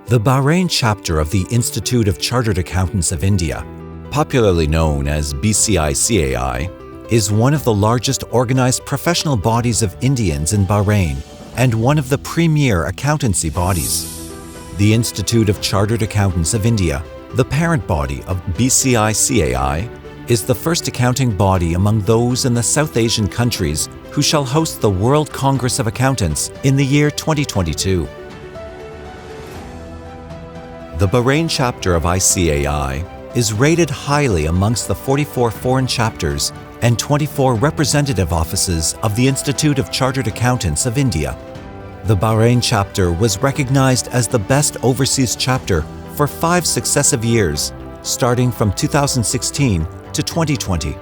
The Bahrain chapter of the Institute of Chartered Accountants of India, popularly known as BCICAI, is one of the largest organized professional bodies of Indians in Bahrain and one of the premier accountancy bodies. The Institute of Chartered Accountants of India, the parent body of BCICAI, is the first accounting body among those in the South Asian countries who shall host the World Congress of Accountants in the year 2022. The Bahrain chapter of ICAI is rated highly amongst the 44 foreign chapters and 24 representative offices of the Institute of Chartered Accountants of India. The Bahrain chapter was recognized as the best overseas chapter for 5 successive years, starting from 2016 to 2020.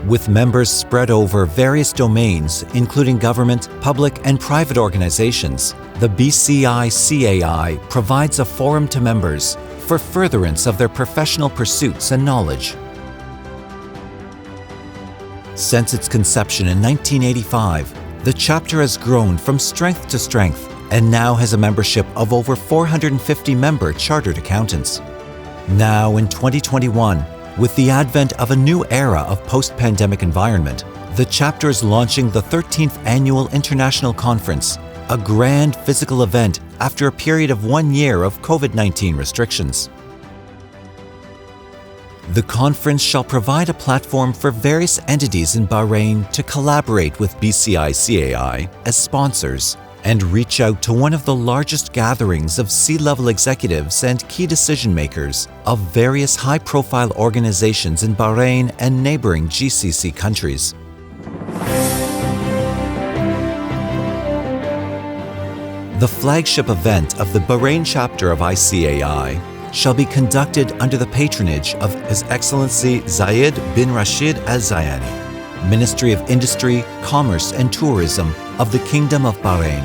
With members spread over various domains, including government, public, and private organizations, the BCICAI provides a forum to members for furtherance of their professional pursuits and knowledge. Since its conception in 1985, the chapter has grown from strength to strength and now has a membership of over 450 member chartered accountants. Now in 2021, with the advent of a new era of post-pandemic environment, the chapter is launching the 13th Annual International Conference, a grand physical event after a period of 1 year of COVID-19 restrictions. The conference shall provide a platform for various entities in Bahrain to collaborate with BCICAI as sponsors and reach out to one of the largest gatherings of C-level executives and key decision-makers of various high-profile organizations in Bahrain and neighboring GCC countries. The flagship event of the Bahrain chapter of ICAI shall be conducted under the patronage of His Excellency Zayed bin Rashid Al Zayani, Ministry of Industry, Commerce and Tourism of the Kingdom of Bahrain.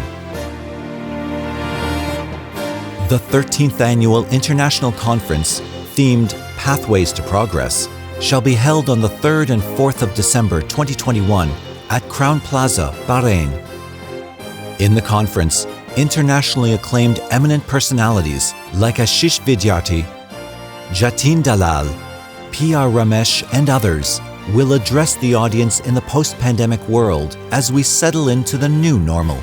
The 13th Annual International Conference, themed Pathways to Progress, shall be held on the 3rd and 4th of December 2021 at Crown Plaza, Bahrain. In the conference, internationally acclaimed eminent personalities like Ashish Vidyarthi, Jatin Dalal, P.R. Ramesh, and others will address the audience in the post-pandemic world as we settle into the new normal.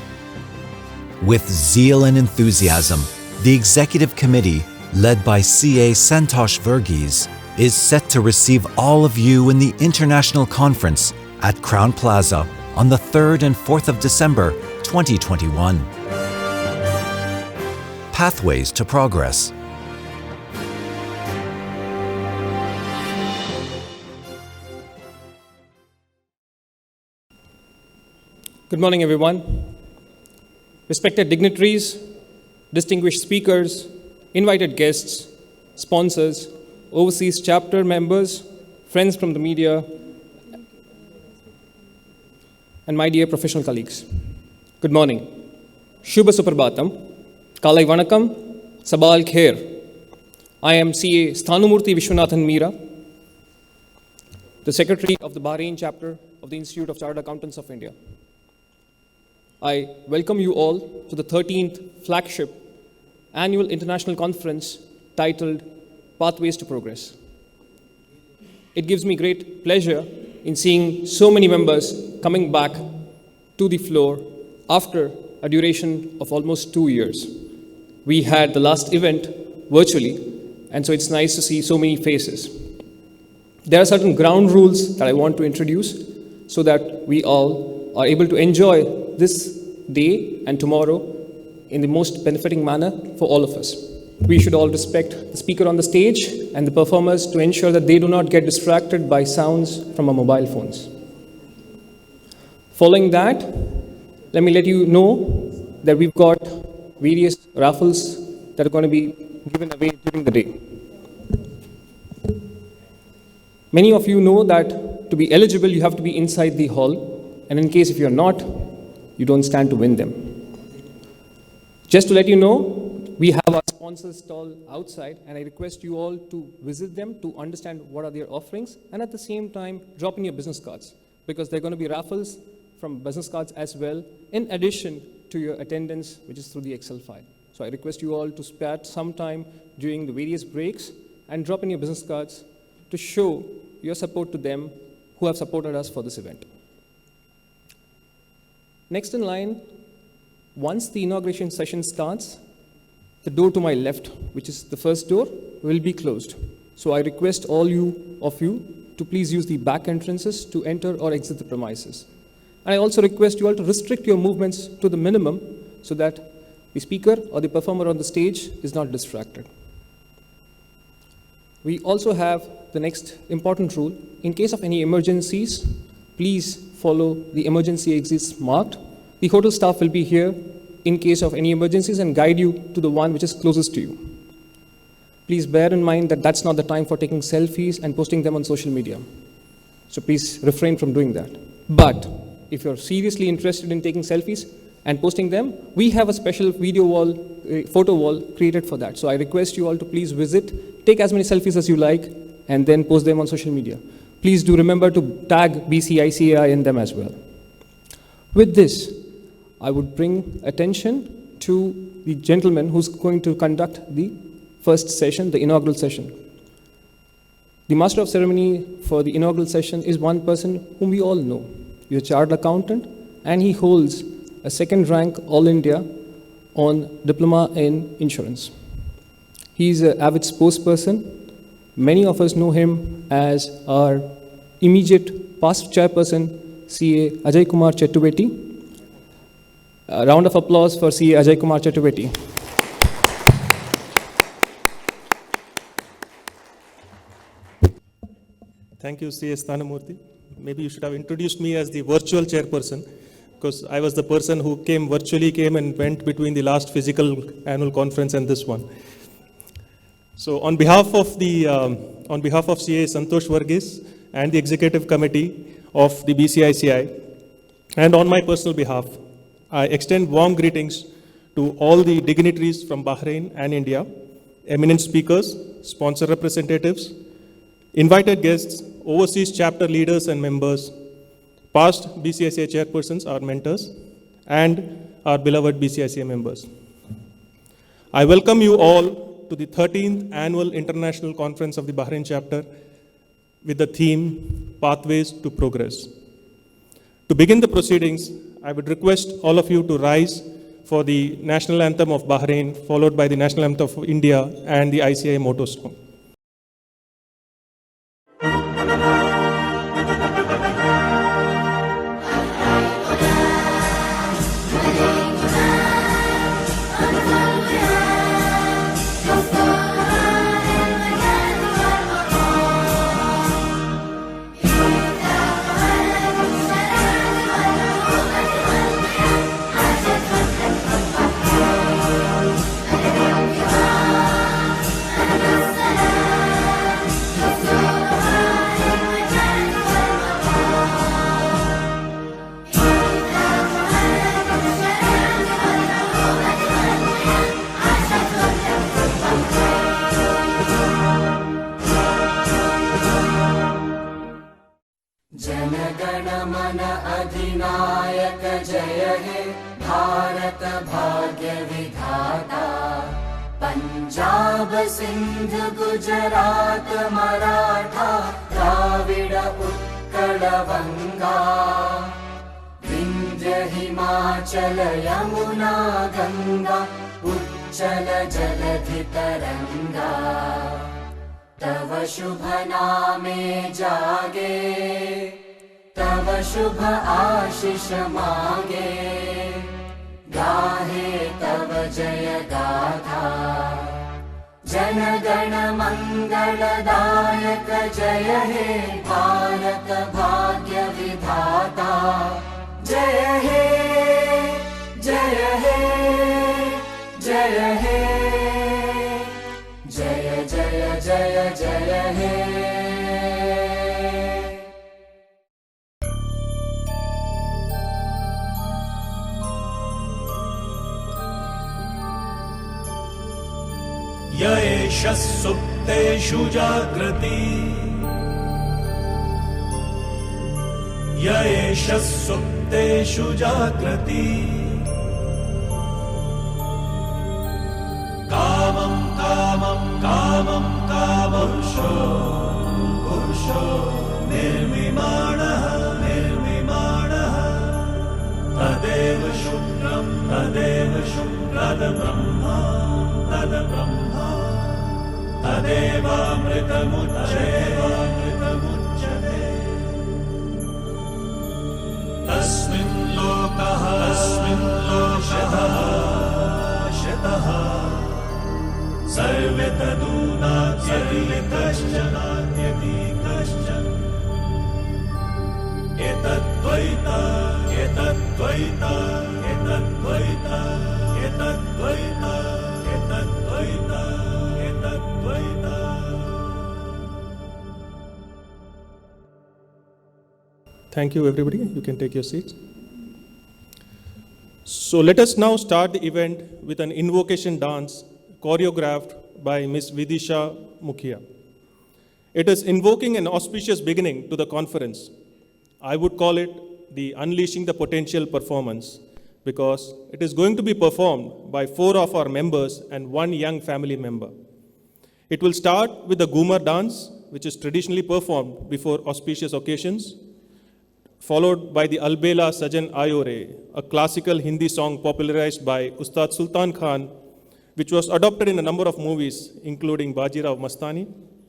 With zeal and enthusiasm, the Executive Committee, led by C.A. Santosh Verghese, is set to receive all of you in the International Conference at Crown Plaza on the 3rd and 4th of December 2021. Pathways to Progress. Good morning, everyone. Respected dignitaries, distinguished speakers, invited guests, sponsors, overseas chapter members, friends from the media, and my dear professional colleagues. Good morning. Shubha Suprabhatam. Kalai Vanakkam, Sabal Khair. I am C.A. Sthanumurthy Vishwanathan Meera, the Secretary of the Bahrain chapter of the Institute of Chartered Accountants of India. I welcome you all to the 13th flagship annual international conference titled Pathways to Progress. It gives me great pleasure in seeing so many members coming back to the floor after a duration of almost 2 years. We had the last event virtually, and so it's nice to see so many faces. There are certain ground rules that I want to introduce so that we all are able to enjoy this day and tomorrow in the most benefiting manner for all of us. We should all respect the speaker on the stage and the performers to ensure that they do not get distracted by sounds from our mobile phones. Following that, let me let you know that we've got various raffles that are going to be given away during the day. Many of you know that to be eligible, you have to be inside the hall, and in case if you're not, you don't stand to win them. Just to let you know, we have our sponsors stall outside, and I request you all to visit them to understand what are their offerings, and at the same time, drop in your business cards, because there are going to be raffles from business cards as well, in addition to your attendance, which is through the Excel file. So I request you all to spare some time during the various breaks and drop in your business cards to show your support to them who have supported us for this event. Next in line, once the inauguration session starts, the door to my left, which is the first door, will be closed. So I request all of you to please use the back entrances to enter or exit the premises. And I also request you all to restrict your movements to the minimum so that the speaker or the performer on the stage is not distracted. We also have the next important rule. In case of any emergencies, please follow the emergency exits marked. The hotel staff will be here in case of any emergencies and guide you to the one which is closest to you. Please bear in mind that that's not the time for taking selfies and posting them on social media. So please refrain from doing that. But if you're seriously interested in taking selfies and posting them, we have a special video wall, photo wall created for that. So I request you all to please visit, take as many selfies as you like, and then post them on social media. Please do remember to tag BCICAI in them as well. With this, I would bring attention to the gentleman who's going to conduct the first session, the inaugural session. The master of ceremony for the inaugural session is one person whom we all know. He's a chartered accountant, and he holds a second rank All India on Diploma in Insurance. He's an avid sports person. Many of us know him as our immediate past chairperson, CA Ajay Kumar Chettuveti. A round of applause for CA Ajay Kumar Chettuveti. Thank you, C.A. Sthanamurthy. Maybe you should have introduced me as the virtual chairperson, because I was the person who virtually came and went between the last physical annual conference and this one. So on behalf of C.A. Santosh Varghese and the executive committee of the BCICI, and on my personal behalf, I extend warm greetings to all the dignitaries from Bahrain and India, eminent speakers, sponsor representatives, invited guests, overseas chapter leaders and members, past BCICI chairpersons, our mentors, and our beloved BCICI members. I welcome you all to the 13th Annual International Conference of the Bahrain Chapter with the theme, Pathways to Progress. To begin the proceedings, I would request all of you to rise for the National Anthem of Bahrain, followed by the National Anthem of India and the ICI motto song. अधिनायक जय हे भारत भाग्य विधाता पंजाब सिंध गुजरात मराठा द्राविड उत्कल बंगा विंध्य हिमाचल यमुना गंगा उच्चल जलधि तरंगा तव शुभ नामे जागे तव शुभ आशीष मांगे गाहे तव जय गाथा जन गण मंगलदायक जय हे भारत भाग्य विधाता जय हे जय हे जय हे जय जय जय जय हे य एष सुप्तेषु जाग्रति य एष सुप्तेषु जाग्रति निर्विमाणः निर्विमाणः तदेव शुक्रं तदेव शुक्रब्रह्मा तद्ब्रह्मा तदेवामृतमुच्यते तस्मिन् लोकः शतः सर्वे तदूनात्यपि कश्चन एतद्द्वैता एतद्द्वैता एतद्द्वैता एतद्द्वैता एतद्द्वैता एतद्द्वैता. Thank you, everybody. You can take your seats. So let us now start the event with an invocation dance choreographed by Ms. Vidisha Mukhia. It is invoking an auspicious beginning to the conference. I would call it the Unleashing the Potential performance because it is going to be performed by 4 of our members and 1 young family member. It will start with the Ghumar dance, which is traditionally performed before auspicious occasions, followed by the Albela Sajan Ayore, a classical Hindi song popularized by Ustad Sultan Khan, which was adopted in a number of movies, including Bajirao Mastani,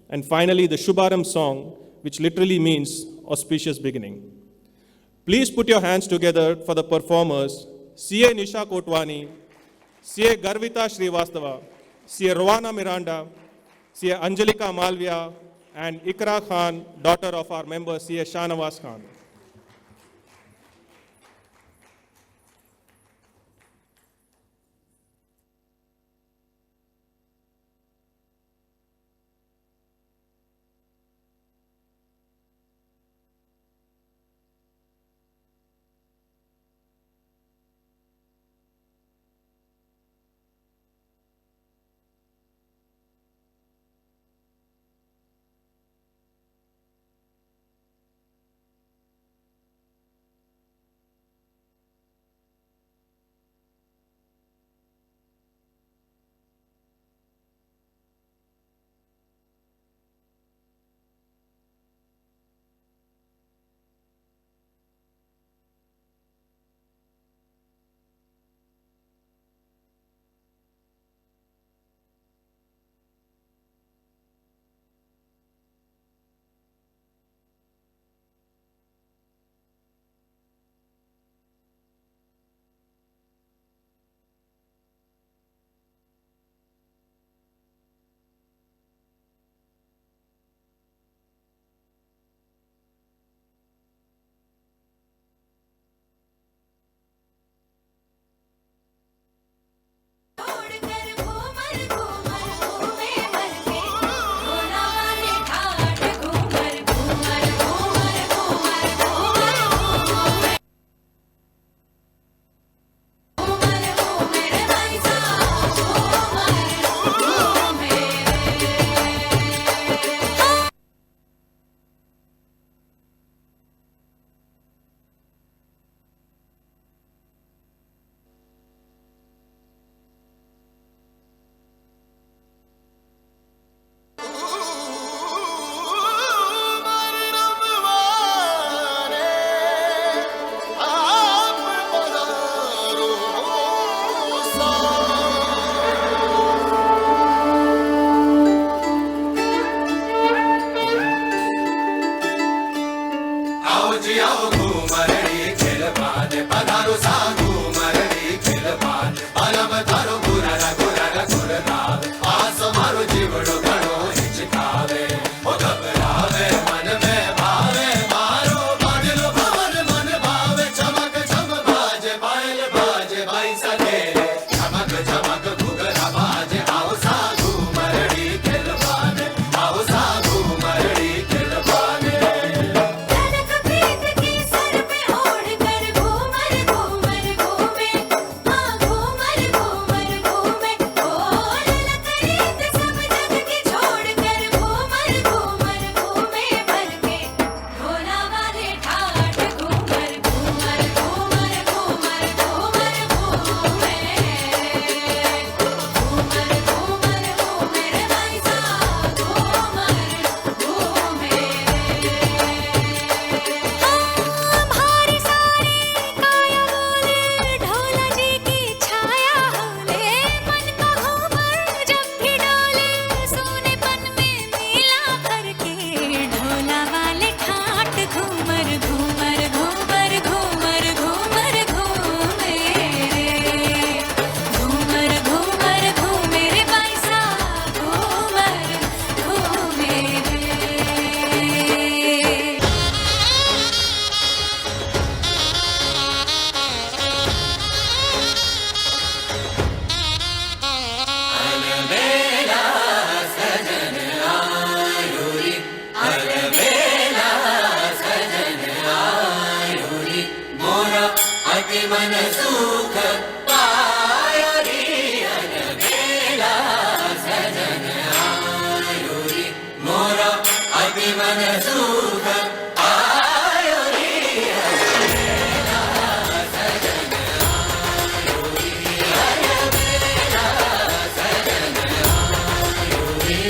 and finally the Shubharam song, which literally means auspicious beginning. Please put your hands together for the performers, C.A. Nisha Kotwani, C.A. Garvita Srivastava, C.A. Rowana Miranda, C.A. Anjalika Malvia, and Ikra Khan, daughter of our member C.A. Shahnawaz Khan. जनक प्रीत की मन सुख पायो रे अनबेला सजन आयो रे मोरा अति मन सुख पायो रे अनबेला सजन आयो रे अनबेला सजन आयो रे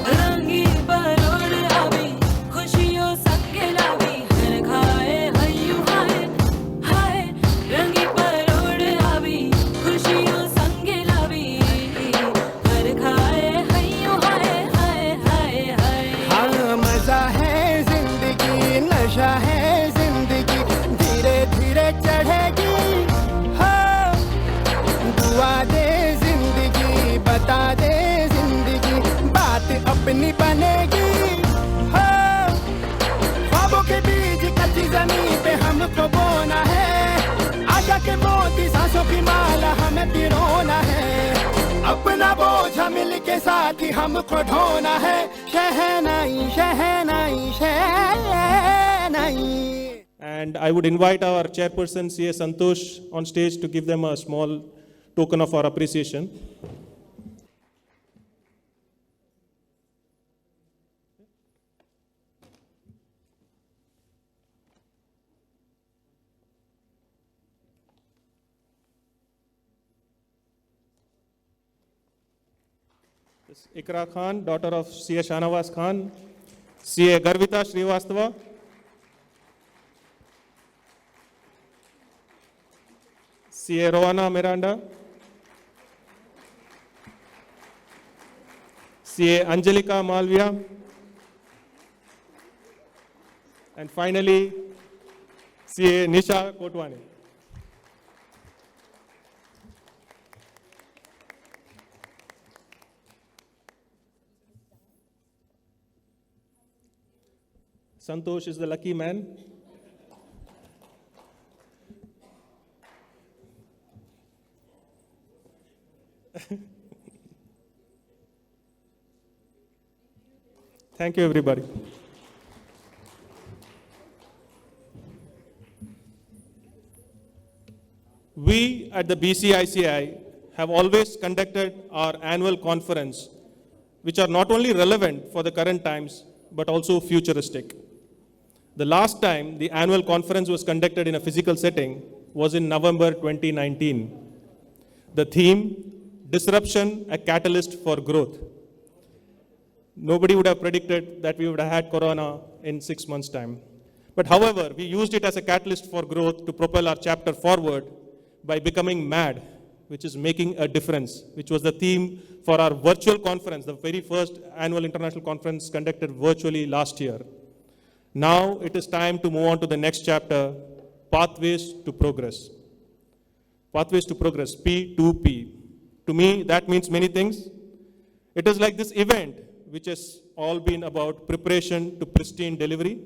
रंगी परोड़ आवी खुशियों संगे लावी हर खाए हयू हाय हाय रंगी परोड़ आवी खुशियों संगे लावी हर खाए हयू हाय हाय हाय हाय हाँ मजा है जिंदगी नशा है जिंदगी धीरे धीरे चढ़ेगी हाँ दुआ दे जिंदगी बता दे जिंदगी बात अपनी बनेगी हाँ ख्वाबों के बीज कच्ची जमीन पे हमको बोना है आशा के मोती सांसों की माला हमें पिरोना है अपना बोझ मिल के साथ ही हमको ढोना है शहनाई शहनाई शहनाई. And I would invite our chairperson, C.A. Santosh, on stage to give them a small token of our appreciation. This is Ikra Khan, daughter of C.A. Shanawaz Khan, C.A. Garvita Srivastava, C.A. Rowana Miranda, C.A. Angelika Malvia, and finally, C.A. Nisha Kotwani. Santosh is the lucky man. Thank you, everybody. We at the BCICI have always conducted our annual conference, which are not only relevant for the current times, but also futuristic. The last time the annual conference was conducted in a physical setting was in November 2019. The theme, Disruption, a Catalyst for Growth. Nobody would have predicted that we would have had Corona in 6 months' time. But however, we used it as a catalyst for growth to propel our chapter forward by becoming MAD, which is making a difference, which was the theme for our virtual conference, the very first annual international conference conducted virtually last year. Now it is time to move on to the next chapter, Pathways to Progress. Pathways to Progress, P2P. To me, that means many things. It is like this event, which has all been about preparation to pristine delivery.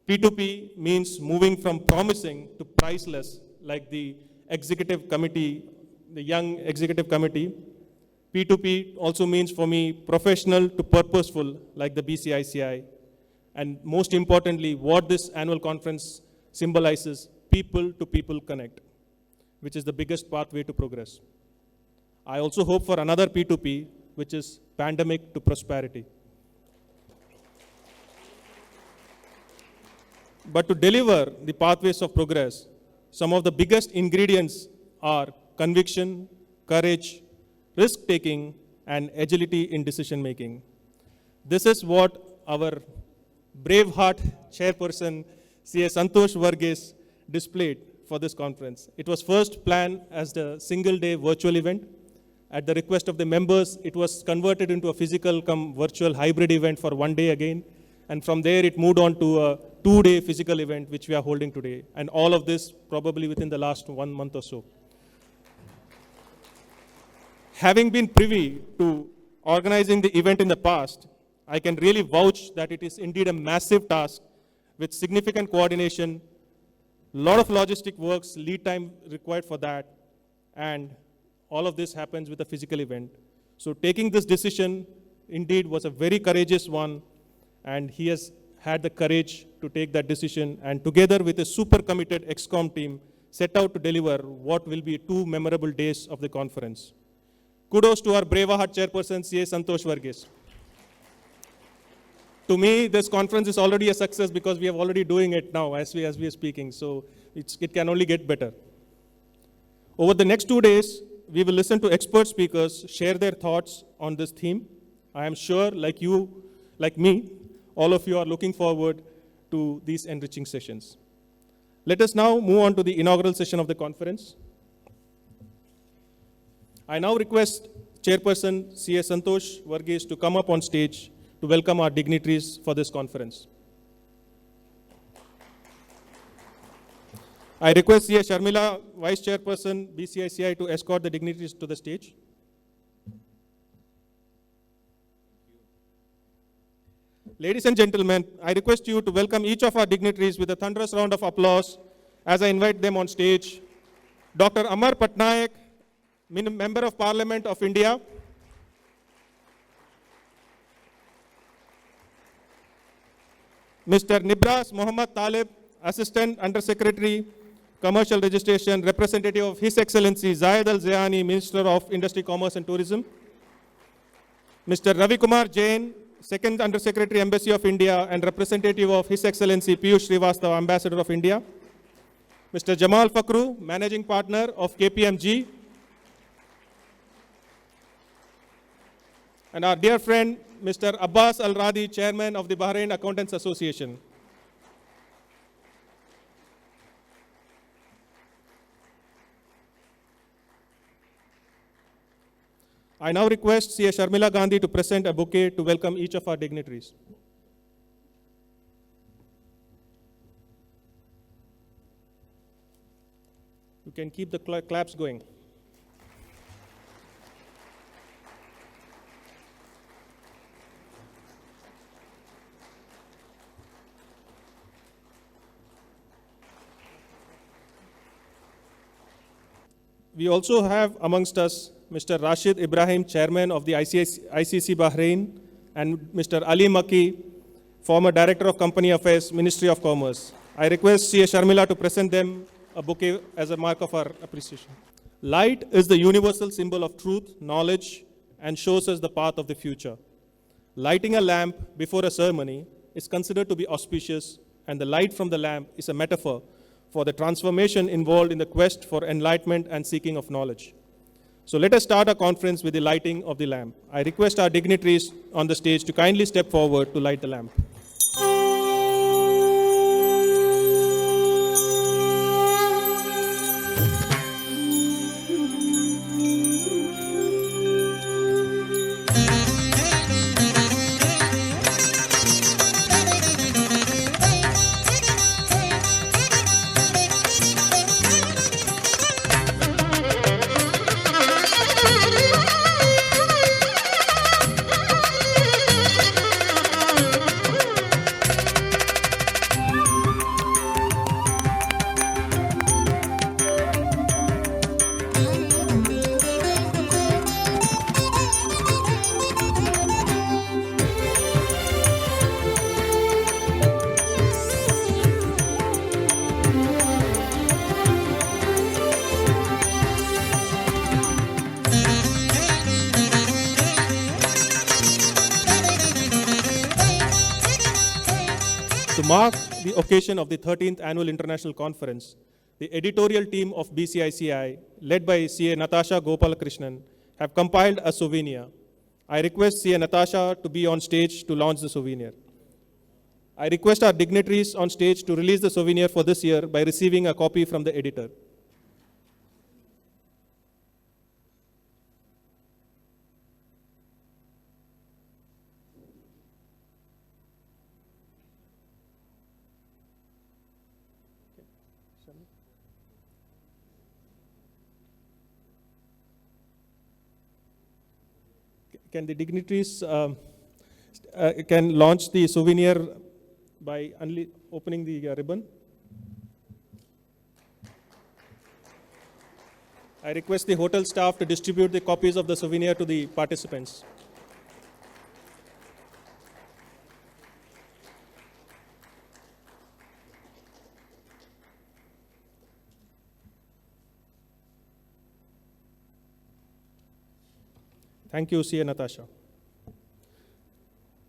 P2P means moving from promising to priceless, like the executive committee, the young executive committee. P2P also means for me professional to purposeful, like the BCICI. And most importantly, what this annual conference symbolizes, people to people connect, which is the biggest pathway to progress. I also hope for another P2P, which is pandemic to prosperity. But to deliver the pathways of progress, some of the biggest ingredients are conviction, courage, risk-taking, and agility in decision-making. This is what our Braveheart chairperson, C.A. Santosh Varghese, displayed for this conference. It was first planned as the single-day virtual event. At the request of the members, it was converted into a physical come virtual hybrid event for one day again. And from there, it moved on to a 2-day physical event, which we are holding today. And all of this probably within the last 1 month or so. Having been privy to organizing the event in the past, I can really vouch that it is indeed a massive task with significant coordination, a lot of logistic works, lead time required for that, and all of this happens with a physical event. So taking this decision indeed was a very courageous one, and he has had the courage to take that decision, and together with a super committed ExCom team, set out to deliver what will be 2 memorable days of the conference. Kudos to our brave heart chairperson, CA Santosh Varghese. To me, this conference is already a success because we are already doing it now as we are speaking, so it can only get better. Over the next 2 days, we will listen to expert speakers share their thoughts on this theme. I am sure, like you, like me, all of you are looking forward to these enriching sessions. Let us now move on to the inaugural session of the conference. I now request Chairperson C.A. Santosh Varghese to come up on stage to welcome our dignitaries for this conference. I request C.A. Sharmila, Vice Chairperson, BCICAI, to escort the dignitaries to the stage. Ladies and gentlemen, I request you to welcome each of our dignitaries with a thunderous round of applause as I invite them on stage. Dr. Amar Patnaik, Member of Parliament of India. Mr. Nibras Mohammad Talib, Assistant Under Secretary, Commercial Registration, representative of His Excellency Zayed Al Zayani, Minister of Industry, Commerce and Tourism. Mr. Ravi Kumar Jain, Second Under Secretary, Embassy of India, and representative of His Excellency Piyush Srivastava, Ambassador of India. Mr. Jamal Fakhru, Managing Partner of KPMG. And our dear friend, Mr. Abbas Al-Radi, Chairman of the Bahrain Accountants Association. I now request C.A. Sharmila Gandhi to present a bouquet to welcome each of our dignitaries. You can keep the claps going. We also have amongst us Mr. Rashid Ibrahim, Chairman of the ICC Bahrain, and Mr. Ali Maki, former Director of Company Affairs, Ministry of Commerce. I request C.A. Sharmila to present them a bouquet as a mark of our appreciation. Light is the universal symbol of truth, knowledge, and shows us the path of the future. Lighting a lamp before a ceremony is considered to be auspicious, and the light from the lamp is a metaphor for the transformation involved in the quest for enlightenment and seeking of knowledge. So let us start our conference with the lighting of the lamp. I request our dignitaries on the stage to kindly step forward to light the lamp. To mark the occasion of the 13th Annual International Conference, the editorial team of BCICAI, led by C.A. Natasha Gopalakrishnan, have compiled a souvenir. I request C.A. Natasha to be on stage to launch the souvenir. I request our dignitaries on stage to release the souvenir for this year by receiving a copy from the editor. Can the dignitaries can launch the souvenir by opening the ribbon? I request the hotel staff to distribute the copies of the souvenir to the participants. Thank you, CA Natasha.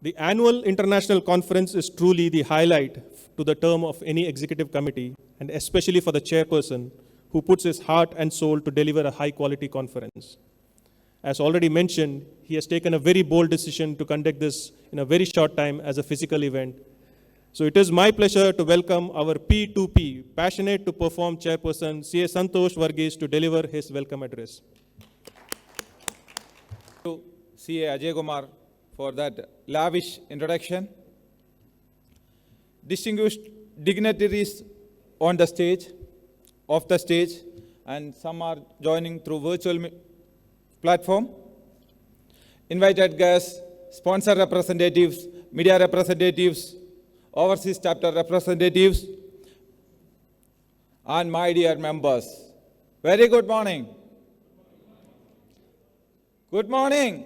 The annual international conference is truly the highlight to the term of any executive committee, and especially for the chairperson who puts his heart and soul to deliver a high-quality conference. As already mentioned, he has taken a very bold decision to conduct this in a very short time as a physical event. So it is my pleasure to welcome our P2P, passionate to perform chairperson, CA Santosh Varghese, to deliver his welcome address. To CA Ajay Kumar for that lavish introduction. Distinguished dignitaries on the stage, off the stage, and some are joining through virtual platform. Invited guests, sponsor representatives, media representatives, overseas chapter representatives, and my dear members. Very good morning. Good morning.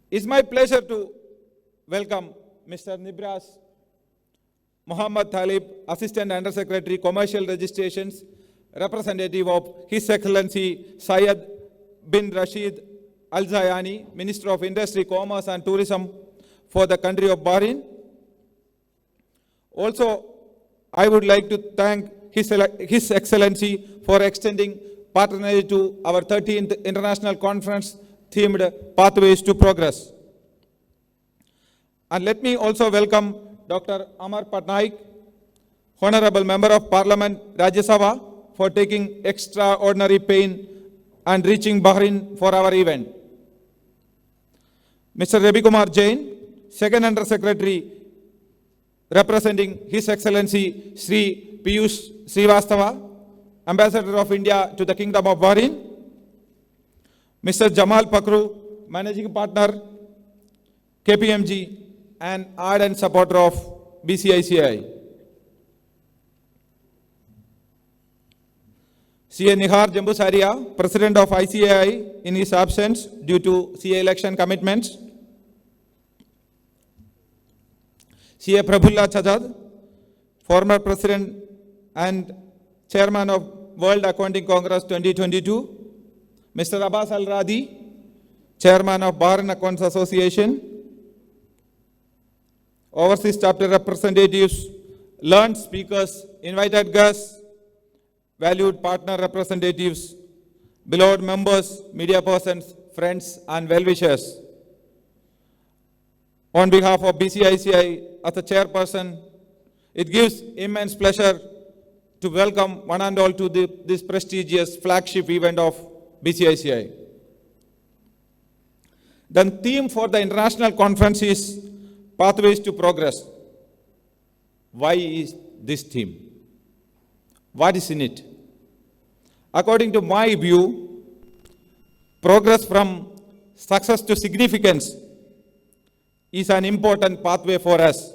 It's my pleasure to welcome Mr. Nibras Muhammad Talib, Assistant Under Secretary, Commercial Registrations, representative of His Excellency Syed bin Rashid Al Zayani, Minister of Industry, Commerce and Tourism for the country of Bahrain. Also, I would like to thank His Excellency for extending patronage to our 13th International Conference themed Pathways to Progress. And let me also welcome Dr. Amar Patnaik, Honorable Member of Parliament, Rajya Sabha, for taking extraordinary pain and reaching Bahrain for our event. Mr. Ravi Kumar Jain, Second Under Secretary, representing His Excellency Sri Piyush Srivastava, Ambassador of India to the Kingdom of Bahrain. Mr. Jamal Pakru, Managing Partner, KPMG, and ardent supporter of BCICAI. CA Nihar Jambusaria, President of ICAI in his absence due to CA election commitments. CA Prabhulla Chajad, former President and Chairman of World Accounting Congress 2022. Mr. Abbas Al-Radi, Chairman of Bahrain Accounts Association. Overseas chapter representatives, learned speakers, invited guests, valued partner representatives, beloved members, media persons, friends, and well-wishers. On behalf of BCICI, as a chairperson, it gives immense pleasure to welcome one and all to this prestigious flagship event of BCICI. The theme for the international conference is Pathways to Progress. Why is this theme? What is in it? According to my view, progress from success to significance is an important pathway for us.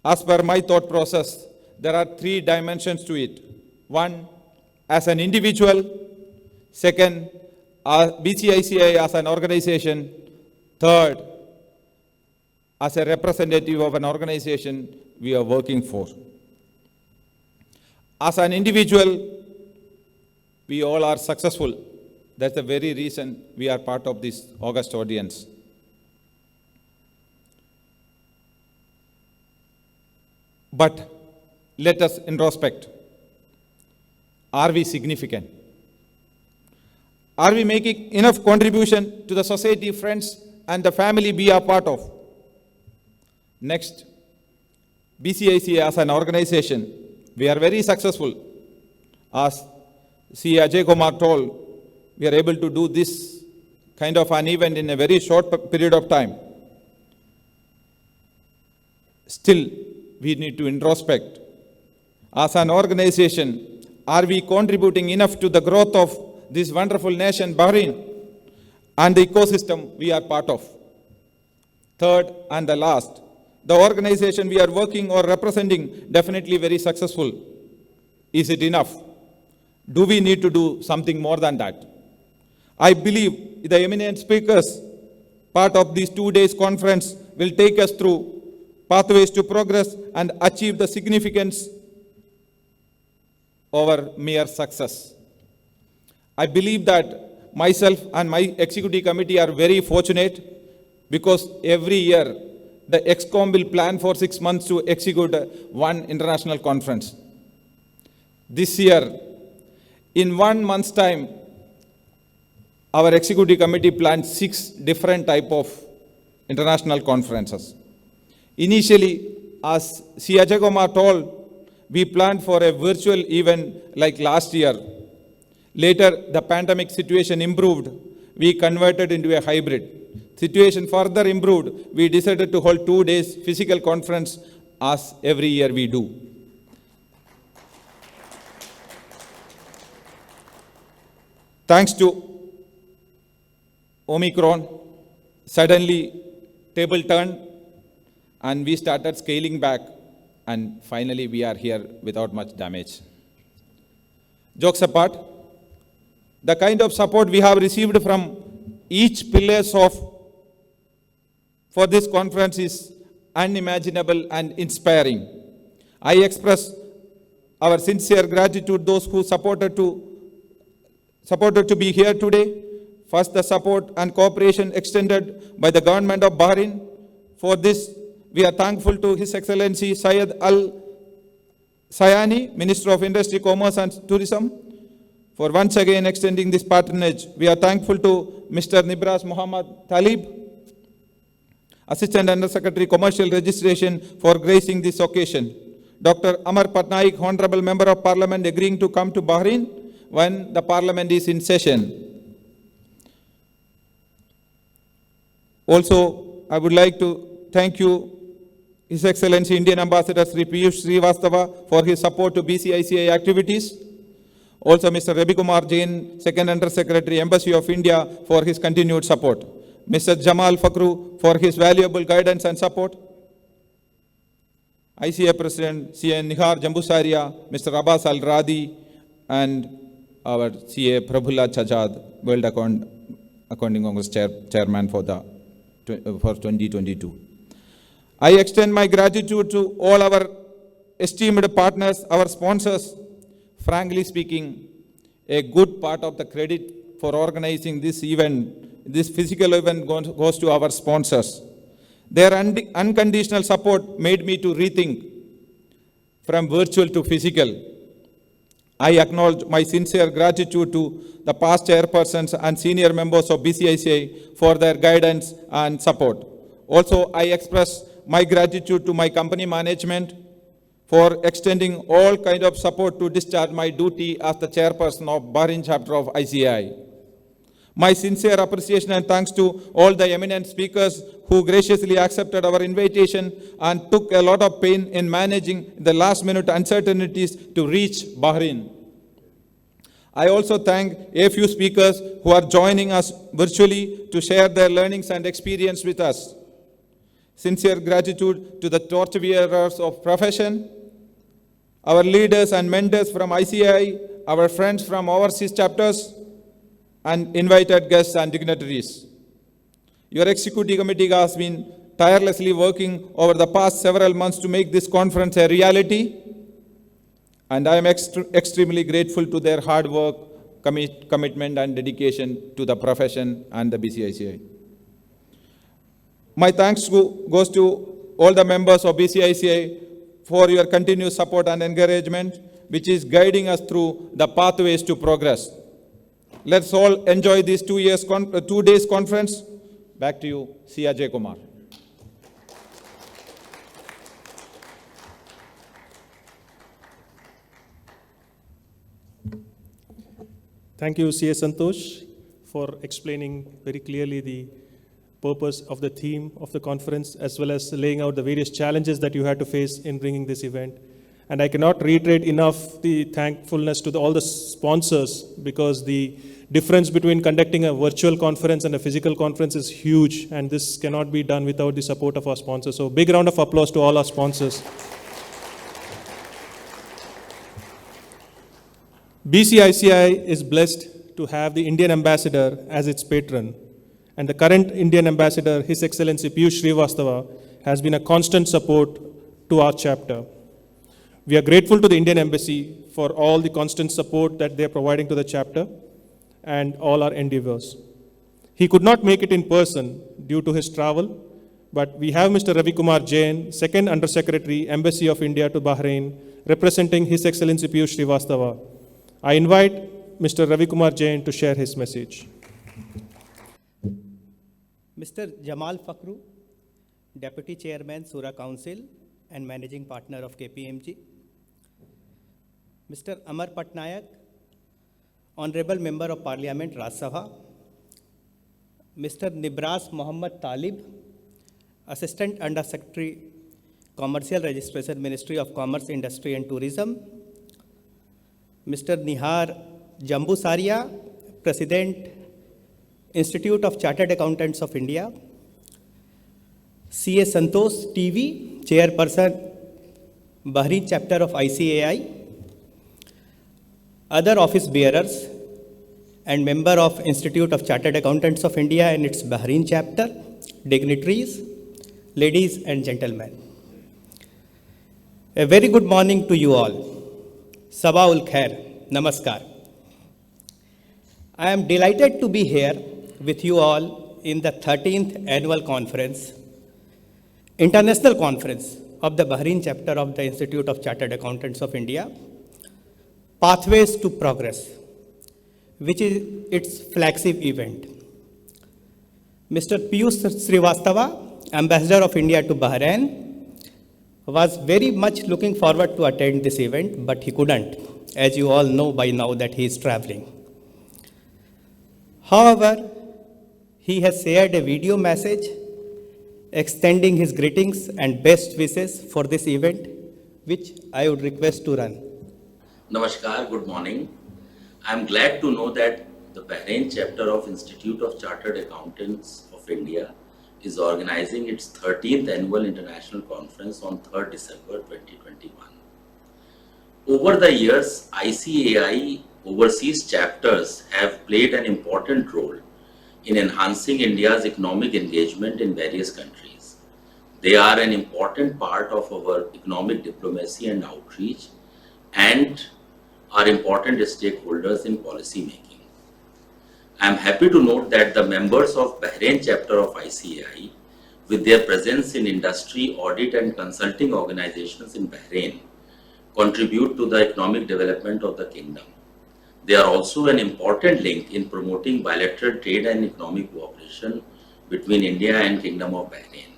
As per my thought process, there are 3 dimensions to it. 1, as an individual. Second, BCICI as an organization. Third, as a representative of an organization we are working for. As an individual, we all are successful. That's the very reason we are part of this august audience. But let us introspect. Are we significant? Are we making enough contribution to the society, friends, and the family we are part of? Next, BCICI as an organization, we are very successful. As CA Ajay Kumar told, we are able to do this kind of an event in a very short period of time. Still, we need to introspect. As an organization, are we contributing enough to the growth of this wonderful nation, Bahrain, and the ecosystem we are part of? Third and the last, the organization we are working or representing definitely very successful. Is it enough? Do we need to do something more than that? I believe the eminent speakers, part of this 2 days conference, will take us through pathways to progress and achieve the significance over mere success. I believe that myself and my executive committee are very fortunate because every year the ExCom will plan for 6 months to execute one international conference. This year, in 1 month's time, our executive committee planned 6 different type of international conferences. Initially, as C.Ajay Kumar told, we planned for a virtual event like last year. Later, the pandemic situation improved. We converted into a hybrid. Situation further improved. We decided to hold 2 days physical conference as every year we do. Thanks to Omicron, suddenly table turned and we started scaling back, and finally we are here without much damage. Jokes apart, the kind of support we have received from each pillars for this conference is unimaginable and inspiring. I express our sincere gratitude to those who supported to be here today. First, the support and cooperation extended by the government of Bahrain. For this, we are thankful to His Excellency Syed Al Sayani, Minister of Industry, Commerce and Tourism, for once again extending this patronage. We are thankful to Mr. Nibras Muhammad Talib, Assistant Under Secretary Commercial Registration, for gracing this occasion. Dr. Amar Patnaik, Honorable Member of Parliament, agreeing to come to Bahrain when the Parliament is in session. Also, I would like to thank you, His Excellency Indian Ambassador Sri Piyush Srivastava, for his support to BCICI activities. Also, Mr. Ravi Kumar Jain, Second Under Secretary, Embassy of India, for his continued support. Mr. Jamal Fakhru for his valuable guidance and support. ICA President CA Nihar Jambusaria, Mr. Abbas Al Radi, and our CA Prabhulla Chajad, World Accounting Congress Chairman for 2022. I extend my gratitude to all our esteemed partners, our sponsors. Frankly speaking, a good part of the credit for organizing this event, this physical event, goes to our sponsors. Their unconditional support made me to rethink from virtual to physical. I acknowledge my sincere gratitude to the past chairpersons and senior members of BCICI for their guidance and support. Also, I express my gratitude to my company management for extending all kind of support to discharge my duty as the chairperson of Bahrain chapter of ICAI. My sincere appreciation and thanks to all the eminent speakers who graciously accepted our invitation and took a lot of pain in managing the last minute uncertainties to reach Bahrain. I also thank a few speakers who are joining us virtually to share their learnings and experience with us. Sincere gratitude to the torchbearers of profession, our leaders and mentors from ICAI, our friends from overseas chapters, and invited guests and dignitaries. Your executive committee has been tirelessly working over the past several months to make this conference a reality, and I am extremely grateful to their hard work, commitment and dedication to the profession and the BCICI. My thanks goes to all the members of BCICI for your continued support and encouragement, which is guiding us through the pathways to progress. Let's all enjoy this 2 days conference. Back to you, C.Ajay Kumar. Thank you, C.A. Santosh, for explaining very clearly the purpose of the theme of the conference, as well as laying out the various challenges that you had to face in bringing this event. And I cannot reiterate enough the thankfulness to all the sponsors, because the difference between conducting a virtual conference and a physical conference is huge, and this cannot be done without the support of our sponsors. So big round of applause to all our sponsors. BCICI is blessed to have the Indian ambassador as its patron, and the current Indian ambassador, His Excellency Piyush Srivastava, has been a constant support to our chapter. We are grateful to the Indian Embassy for all the constant support that they are providing to the chapter. and all our endeavors. He could not make it in person due to his travel, but we have Mr. Ravi Kumar Jain, Second Under Secretary, Embassy of India to Bahrain, representing His Excellency Piyush Srivastava. I invite Mr. Ravi Kumar Jain to share his message. Mr. Jamal Fakhru, Deputy Chairman, Sura Council and Managing Partner of KPMG. Mr. Amar Patnaik, Honorable Member of Parliament, Raj Sabha. Mr. Nibras Mohammad Talib, Assistant Under Secretary, Commercial Registration, Ministry of Commerce, Industry and Tourism. Mr. Nihar Jambusaria, President, Institute of Chartered Accountants of India. C.A. Santosh TV, Chairperson, Bahrain Chapter of ICAI. Other office bearers and member of Institute of Chartered Accountants of India and its Bahrain chapter, dignitaries, ladies and gentlemen. A very good morning to you all. Sabah ul Khair, Namaskar. I am delighted to be here with you all in the 13th annual conference, International Conference of the Bahrain chapter of the Institute of Chartered Accountants of India, Pathways to Progress, which is its flagship event. Mr. Piyush Srivastava, Ambassador of India to Bahrain, was very much looking forward to attend this event, but he couldn't, as you all know by now that he is traveling. However, he has shared a video message extending his greetings and best wishes for this event, which I would request to run. Namaskar, good morning. I am glad to know that the Bahrain chapter of Institute of Chartered Accountants of India is organizing its 13th annual international conference on 3rd December 2021. Over the years, ICAI overseas chapters have played an important role in enhancing India's economic engagement in various countries. They are an important part of our economic diplomacy and outreach and are important stakeholders in policy making. I am happy to note that the members of Bahrain chapter of ICAI, with their presence in industry, audit and consulting organizations in Bahrain, contribute to the economic development of the kingdom. They are also an important link in promoting bilateral trade and economic cooperation between India and Kingdom of Bahrain.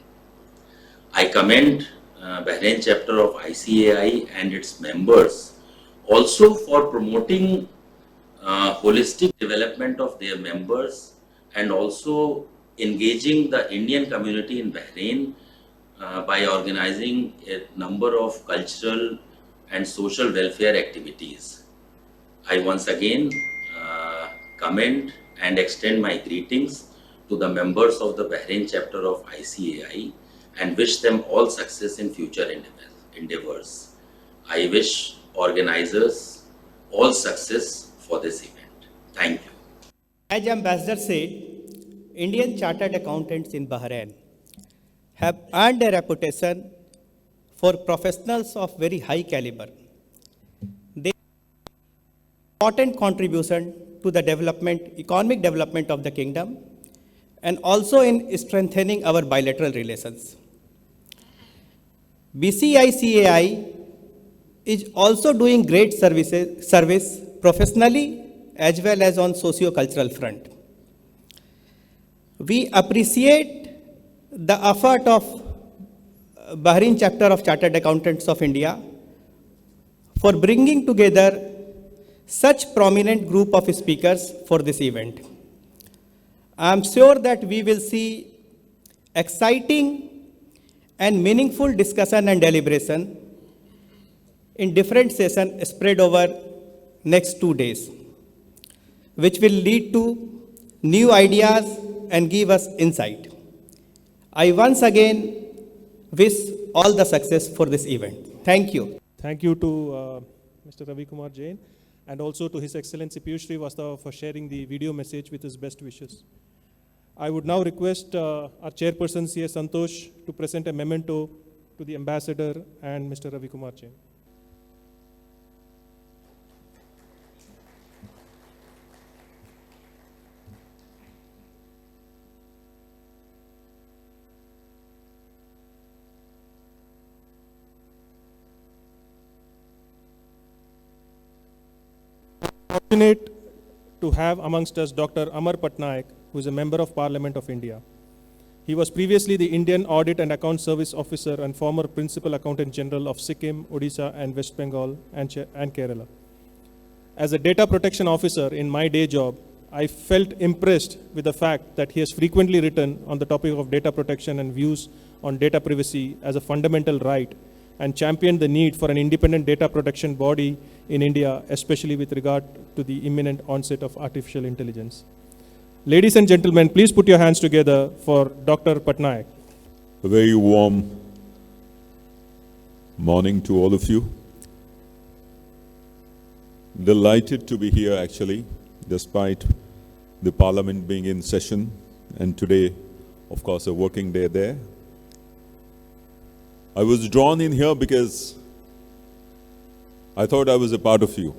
I commend Bahrain chapter of ICAI and its members also for promoting holistic development of their members and also engaging the Indian community in Bahrain by organizing a number of cultural and social welfare activities. I once again commend and extend my greetings to the members of the Bahrain chapter of ICAI and wish them all success in future endeavors. I wish organizers all success for this event. Thank you. As Ambassador said, Indian Chartered Accountants in Bahrain have earned a reputation for professionals of very high caliber. They important contribution to the economic development of the kingdom and also in strengthening our bilateral relations. BCICAI is also doing great service professionally as well as on socio-cultural front. We appreciate the effort of Bahrain chapter of Chartered Accountants of India for bringing together such prominent group of speakers for this event. I am sure that we will see exciting and meaningful discussion and deliberation in different sessions spread over next 2 days, which will lead to new ideas and give us insight. I once again wish all the success for this event. Thank you. Thank you to Mr. Ravi Kumar Jain and also to His Excellency Piyush Srivastava for sharing the video message with his best wishes. I would now request our chairperson, C.A. Santosh, to present a memento to the ambassador and Mr. Ravi Kumar Jain. Fortunate to have amongst us Dr. Amar Patnaik, who is a Member of Parliament of India. He was previously the Indian Audit and Account Service Officer and former Principal Accountant General of Sikkim, Odisha, and West Bengal and Kerala. As a data protection officer in my day job, I felt impressed with the fact that he has frequently written on the topic of data protection and views on data privacy as a fundamental right, and championed the need for an independent data protection body in India, especially with regard to the imminent onset of artificial intelligence. Ladies and gentlemen, please put your hands together for Dr. Patnaik. A very warm morning to all of you. Delighted to be here actually, despite the Parliament being in session, and today, of course, a working day there. I was drawn in here because I thought I was a part of you.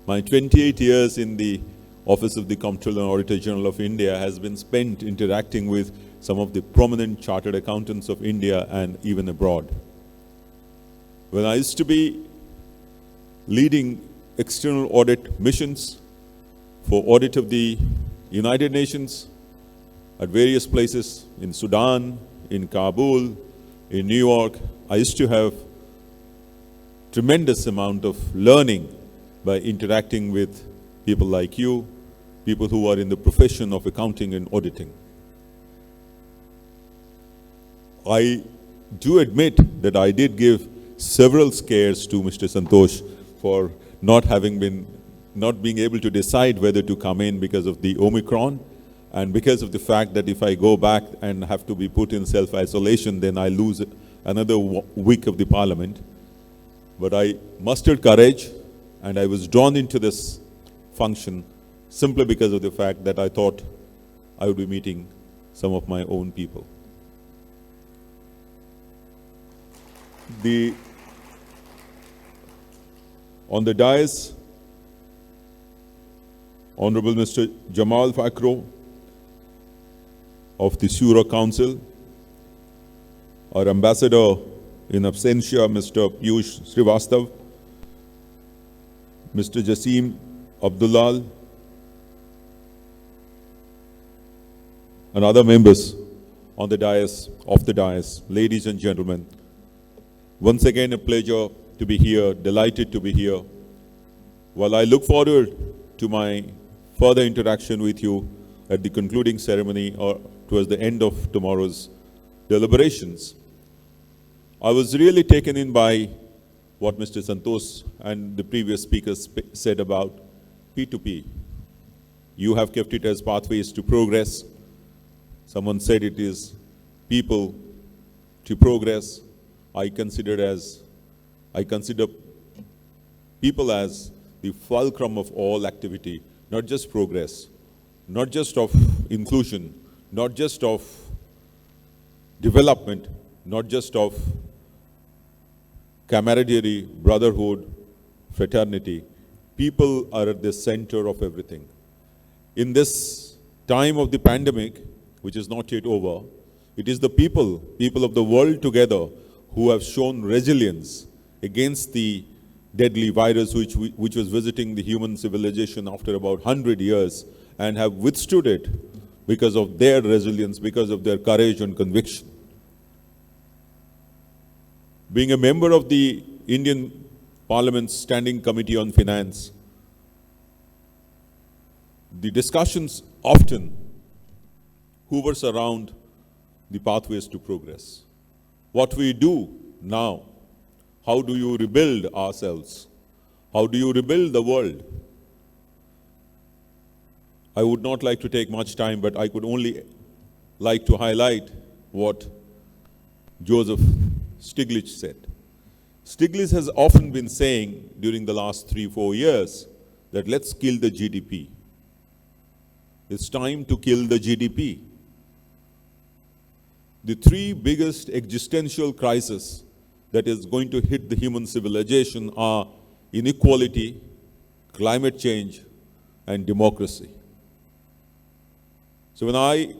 My 28 years in the Office of the Comptroller and Auditor General of India has been spent interacting with some of the prominent chartered accountants of India and even abroad. When I used to be leading external audit missions for audit of the United Nations at various places in Sudan, in Kabul, in New York, I used to have tremendous amount of learning by interacting with people like you, people who are in the profession of accounting and auditing. I do admit that I did give several scares to Mr. Santosh for not being able to decide whether to come in because of the Omicron, and because of the fact that if I go back and have to be put in self-isolation, then I lose another week of the Parliament. But I mustered courage, and I was drawn into this function simply because of the fact that I thought I would be meeting some of my own people. On the dais, Honorable Mr. Jamal Fakro of the Shura Council, our Ambassador in absentia, Mr. Piyush Srivastav, Mr. Jasim Abdullah, and other members on the dais, ladies and gentlemen. Once again, a pleasure to be here, delighted to be here. While I look forward to my further interaction with you at the concluding ceremony or towards the end of tomorrow's deliberations, I was really taken in by what Mr. Santosh and the previous speakers said about P2P. You have kept it as pathways to progress. Someone said it is people to progress. I consider people as the fulcrum of all activity, not just progress, not just of inclusion, not just of development, not just of camaraderie, brotherhood, fraternity. People are at the center of everything. In this time of the pandemic, which is not yet over, it is the people of the world together who have shown resilience against the deadly virus which was visiting the human civilization after about 100 years, and have withstood it because of their resilience, because of their courage and conviction. Being a member of the Indian Parliament's Standing Committee on Finance, the discussions often hovers around the pathways to progress. What we do now, how do you rebuild ourselves? How do you rebuild the world? I would not like to take much time, but I could only like to highlight what Joseph Stiglitz said. Stiglitz has often been saying during the last 3-4 years that let's kill the GDP. It's time to kill the GDP. The three biggest existential crises that is going to hit the human civilization are inequality, climate change, and democracy. So when I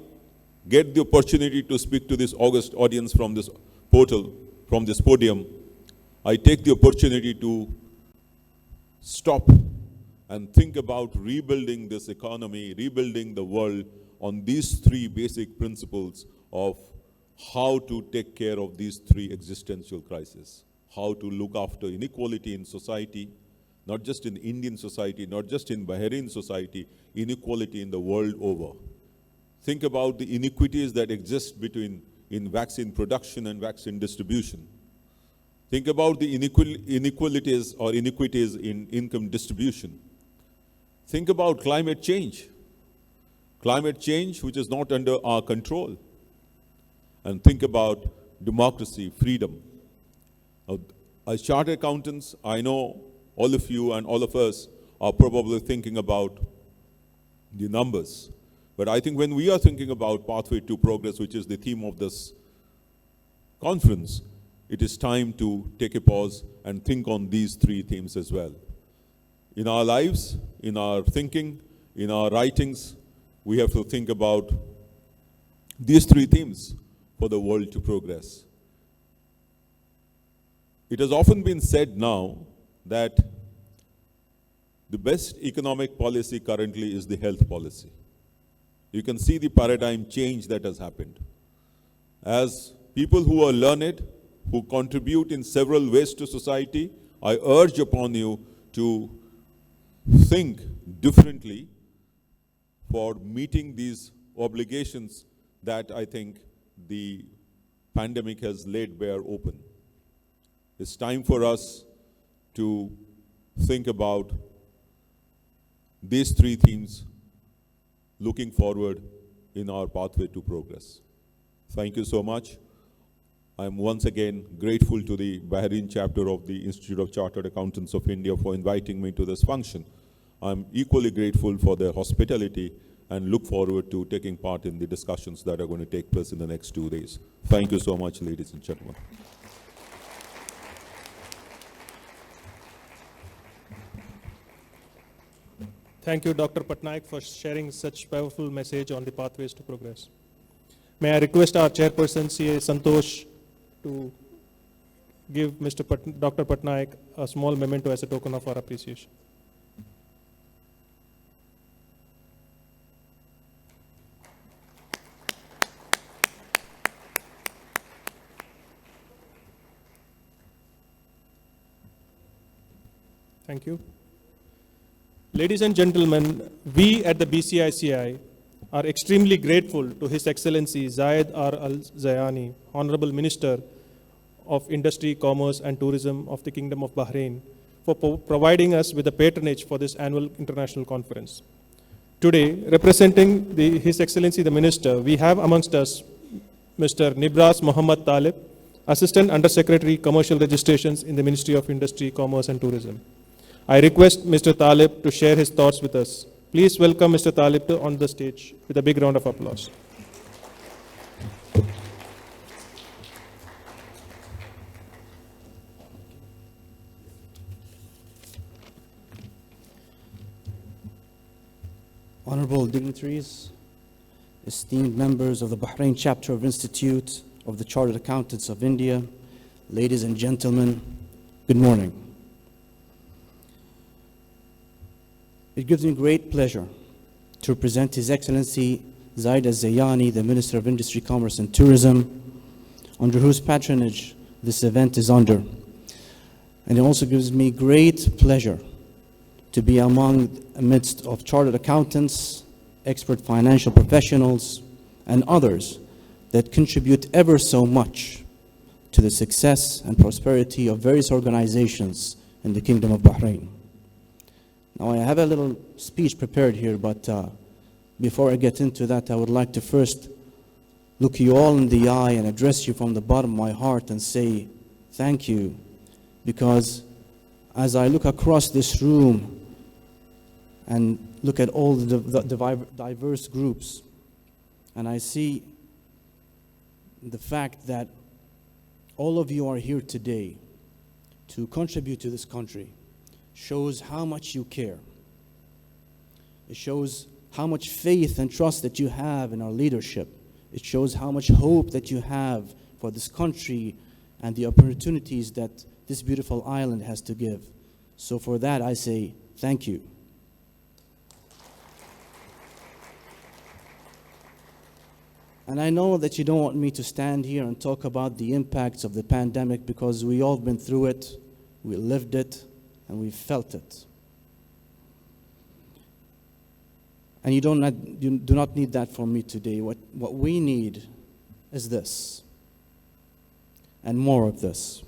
get the opportunity to speak to this august audience from this portal, from this podium, I take the opportunity to stop and think about rebuilding this economy, rebuilding the world on these three basic principles of how to take care of these three existential crises. How to look after inequality in society, not just in Indian society, not just in Bahrain society, inequality in the world over. Think about the inequities that exist in vaccine production and vaccine distribution. Think about the inequalities in income distribution. Think about climate change which is not under our control. And think about democracy, freedom. As chartered accountants, I know all of you and all of us are probably thinking about the numbers. But I think when we are thinking about Pathway to Progress, which is the theme of this conference, it is time to take a pause and think on these three themes as well. In our lives, in our thinking, in our writings, we have to think about these three themes for the world to progress. It has often been said now that the best economic policy currently is the health policy. You can see the paradigm change that has happened. As people who are learned, who contribute in several ways to society, I urge upon you to think differently for meeting these obligations that I think the pandemic has laid bare open. It's time for us to think about these three themes looking forward in our pathway to progress. Thank you so much. I'm once again grateful to the Bahrain chapter of the Institute of Chartered Accountants of India for inviting me to this function. I'm equally grateful for their hospitality and look forward to taking part in the discussions that are going to take place in the next 2 days. Thank you so much, ladies and gentlemen. Thank you, Dr. Patnaik, for sharing such powerful message on the pathways to progress. May I request our chairperson, CA Santosh, to give Dr. Patnaik a small memento as a token of our appreciation. Thank you. Ladies and gentlemen, we at the BCICI are extremely grateful to His Excellency Zayed R. Al-Zayani, Honorable Minister of Industry, Commerce and Tourism of the Kingdom of Bahrain, for providing us with the patronage for this annual international conference. Today, representing His Excellency the Minister, we have amongst us Mr. Nibras Muhammad Talib, Assistant Undersecretary, Commercial Registrations in the Ministry of Industry, Commerce and Tourism. I request Mr. Talib to share his thoughts with us. Please welcome Mr. Talib on the stage with a big round of applause. Honorable dignitaries, esteemed members of the Bahrain chapter of Institute of the Chartered Accountants of India, ladies and gentlemen, good morning. It gives me great pleasure to present His Excellency Zayed Al-Zayani, the Minister of Industry, Commerce and Tourism, under whose patronage this event is under. And it also gives me great pleasure to be amidst of chartered accountants, expert financial professionals, and others that contribute ever so much to the success and prosperity of various organizations in the Kingdom of Bahrain. Now, I have a little speech prepared here, but before I get into that, I would like to first look you all in the eye and address you from the bottom of my heart and say thank you, because as I look across this room and look at all the diverse groups, and I see the fact that all of you are here today to contribute to this country, shows how much you care. It shows how much faith and trust that you have in our leadership. It shows how much hope that you have for this country and the opportunities that this beautiful island has to give. So for that, I say thank you. And I know that you don't want me to stand here and talk about the impacts of the pandemic because we all been through it, we lived it, and we felt it. And you do not need that from me today. What we need is this, and more of this.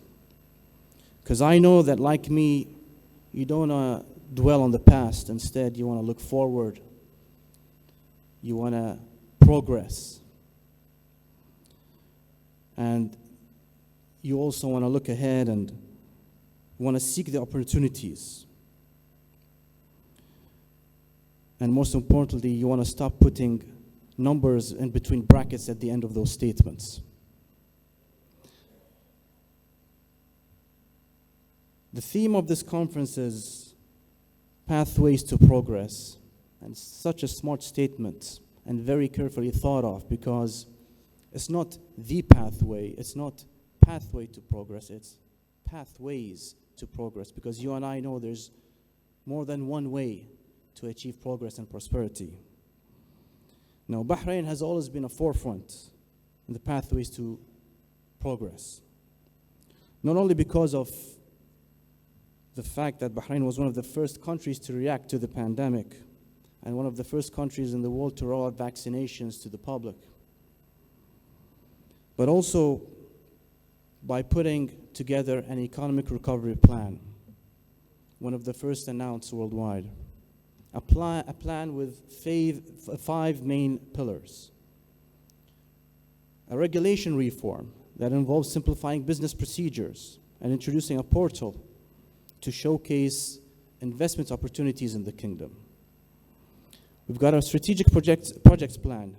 Because I know that, like me, you don't want to dwell on the past. Instead, you want to look forward. You want to progress. And you also want to look ahead and want to seek the opportunities. And most importantly, you want to stop putting numbers in between brackets at the end of those statements. The theme of this conference is pathways to progress. And such a smart statement and very carefully thought of, because it's not the pathway, it's not pathway to progress, it's pathways to progress, because you and I know there's more than one way to achieve progress and prosperity. Now, Bahrain has always been a forefront in the pathways to progress. Not only because of the fact that Bahrain was one of the first countries to react to the pandemic and one of the first countries in the world to roll out vaccinations to the public, but also by putting together an economic recovery plan, one of the first announced worldwide. A plan with 5 main pillars. A regulation reform that involves simplifying business procedures and introducing a portal to showcase investment opportunities in the kingdom. We've got a strategic projects plan,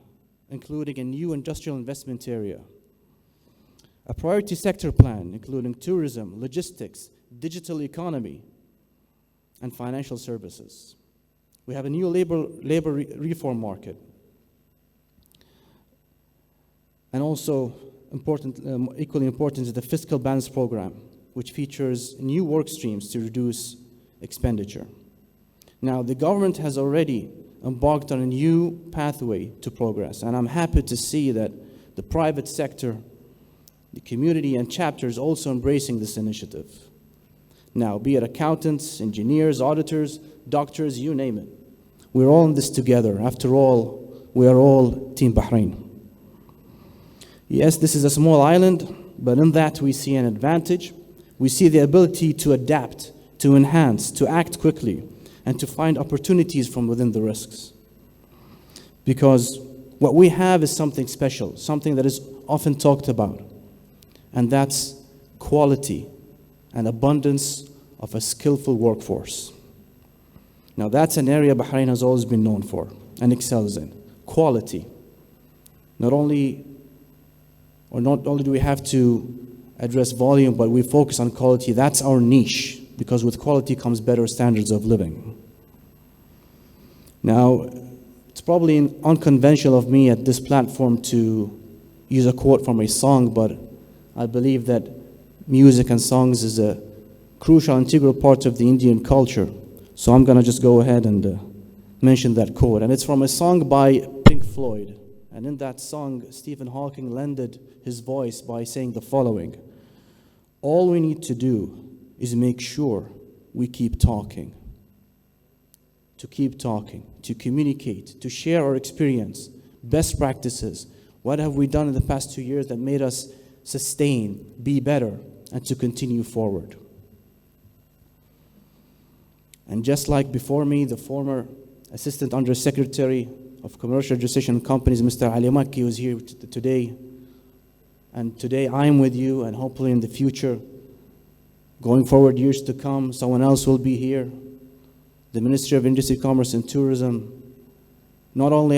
including a new industrial investment area. A priority sector plan, including tourism, logistics, digital economy, and financial services. We have a new labor reform market. And also, equally important is the fiscal balance program, which features new work streams to reduce expenditure. Now, the government has already embarked on a new pathway to progress, and I'm happy to see that the private sector, the community, and chapters also embracing this initiative. Now, be it accountants, engineers, auditors, doctors, you name it. We're all in this together. After all, we are all Team Bahrain. Yes, this is a small island, but in that we see an advantage. We see the ability to adapt, to enhance, to act quickly, and to find opportunities from within the risks. Because what we have is something special, something that is often talked about, and that's quality and abundance of a skillful workforce. Now, that's an area Bahrain has always been known for and excels in. Quality. Not only do we have to address volume, but we focus on quality. That's our niche, because with quality comes better standards of living. Now, it's probably unconventional of me at this platform to use a quote from a song, but I believe that music and songs is a crucial, integral part of the Indian culture. So I'm going to just go ahead and mention that quote. And it's from a song by Pink Floyd. And in that song, Stephen Hawking lended his voice by saying the following: all we need to do is make sure we keep talking. To keep talking, to communicate, to share our experience, best practices. What have we done in the past 2 years that made us sustain, be better, and to continue forward? And just like before me, the former Assistant Undersecretary of Commercial Registration Companies, Mr. Ali Makki, was here today. And today I am with you, and hopefully in the future, going forward years to come, someone else will be here. The Ministry of Industry, Commerce and Tourism. Not only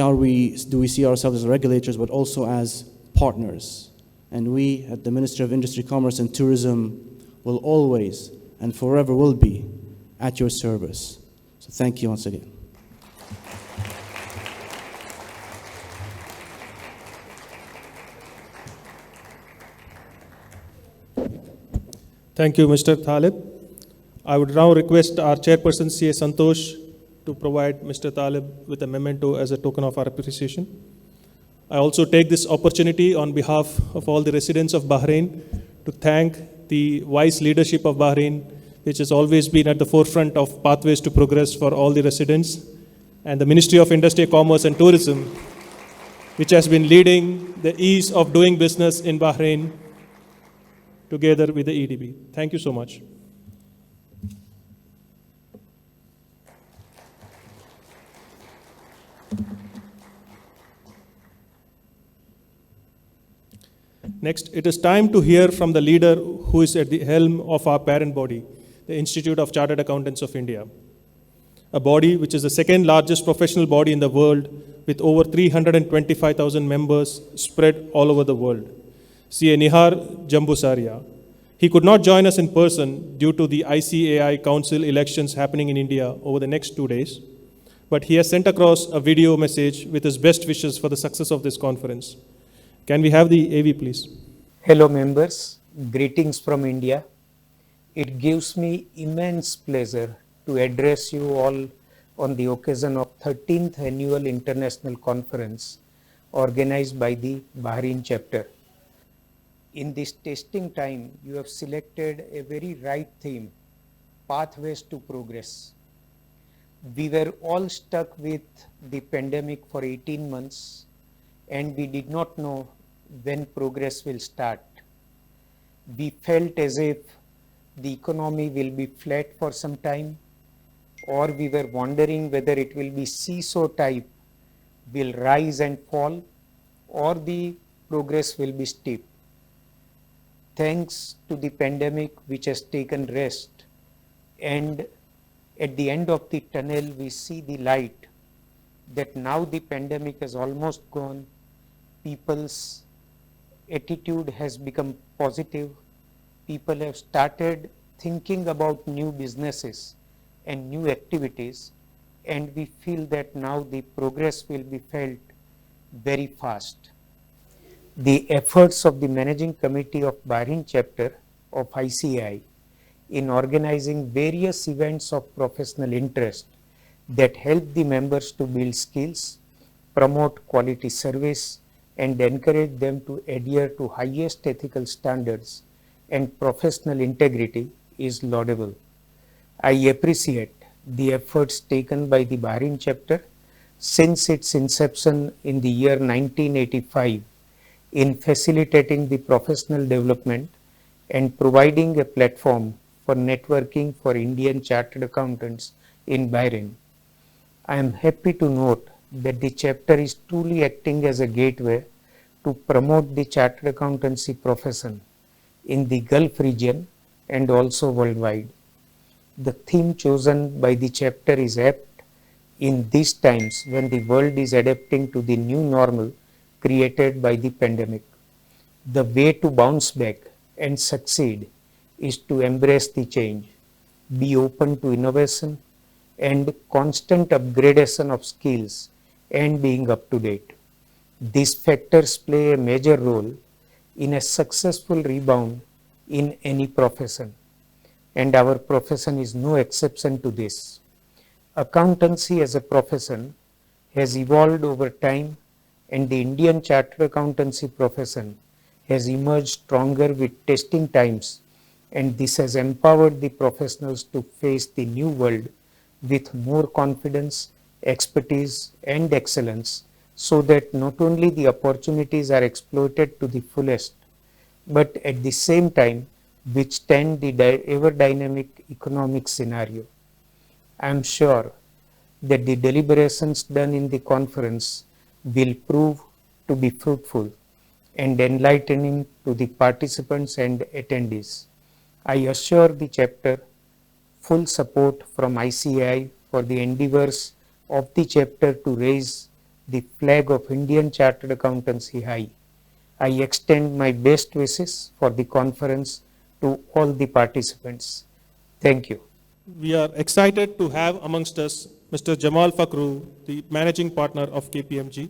do we see ourselves as regulators, but also as partners. And we at the Ministry of Industry, Commerce and Tourism will always and forever will be at your service. So thank you once again. Thank you, Mr. Talib. I would now request our chairperson, C.A. Santosh, to provide Mr. Talib with a memento as a token of our appreciation. I also take this opportunity on behalf of all the residents of Bahrain to thank the wise leadership of Bahrain, which has always been at the forefront of pathways to progress for all the residents, and the Ministry of Industry, Commerce and Tourism, which has been leading the ease of doing business in Bahrain together with the EDB. Thank you so much. Next, it is time to hear from the leader who is at the helm of our parent body, the Institute of Chartered Accountants of India, a body which is the second largest professional body in the world with over 325,000 members spread all over the world. CA Nihar Jambusaria. He could not join us in person due to the ICAI Council elections happening in India over the next 2 days, but he has sent across a video message with his best wishes for the success of this conference. Can we have the AV, please? Hello members, greetings from India. It gives me immense pleasure to address you all on the occasion of 13th Annual International Conference organized by the Bahrain chapter. In this testing time, you have selected a very right theme, pathways to progress. We were all stuck with the pandemic for 18 months and we did not know when progress will start. We felt as if the economy will be flat for some time, or we were wondering whether it will be seesaw type, will rise and fall, or the progress will be steep. Thanks to the pandemic which has taken rest, and at the end of the tunnel we see the light that now the pandemic has almost gone, people's attitude has become positive, people have started thinking about new businesses and new activities, and we feel that now the progress will be felt very fast. The efforts of the Managing Committee of Bahrain chapter of ICAI in organizing various events of professional interest that help the members to build skills, promote quality service, and encourage them to adhere to highest ethical standards and professional integrity is laudable. I appreciate the efforts taken by the Bahrain chapter since its inception in the year 1985 in facilitating the professional development and providing a platform for networking for Indian chartered accountants in Bahrain. I am happy to note that the chapter is truly acting as a gateway to promote the chartered accountancy profession in the Gulf region and also worldwide. The theme chosen by the chapter is apt in these times when the world is adapting to the new normal created by the pandemic. The way to bounce back and succeed is to embrace the change, be open to innovation and constant upgradation of skills and being up to date. These factors play a major role in a successful rebound in any profession, and our profession is no exception to this. Accountancy as a profession has evolved over time, and the Indian chartered accountancy profession has emerged stronger with testing times, and this has empowered the professionals to face the new world with more confidence, expertise and excellence, so that not only the opportunities are exploited to the fullest, but at the same time withstand the ever dynamic economic scenario. I am sure that the deliberations done in the conference will prove to be fruitful and enlightening to the participants and attendees. I assure the chapter full support from ICAI for the endeavors of the chapter to raise the flag of Indian Chartered Accountancy high. I extend my best wishes for the conference to all the participants. Thank you. We are excited to have amongst us Mr. Jamal Fakhru, the managing partner of KPMG.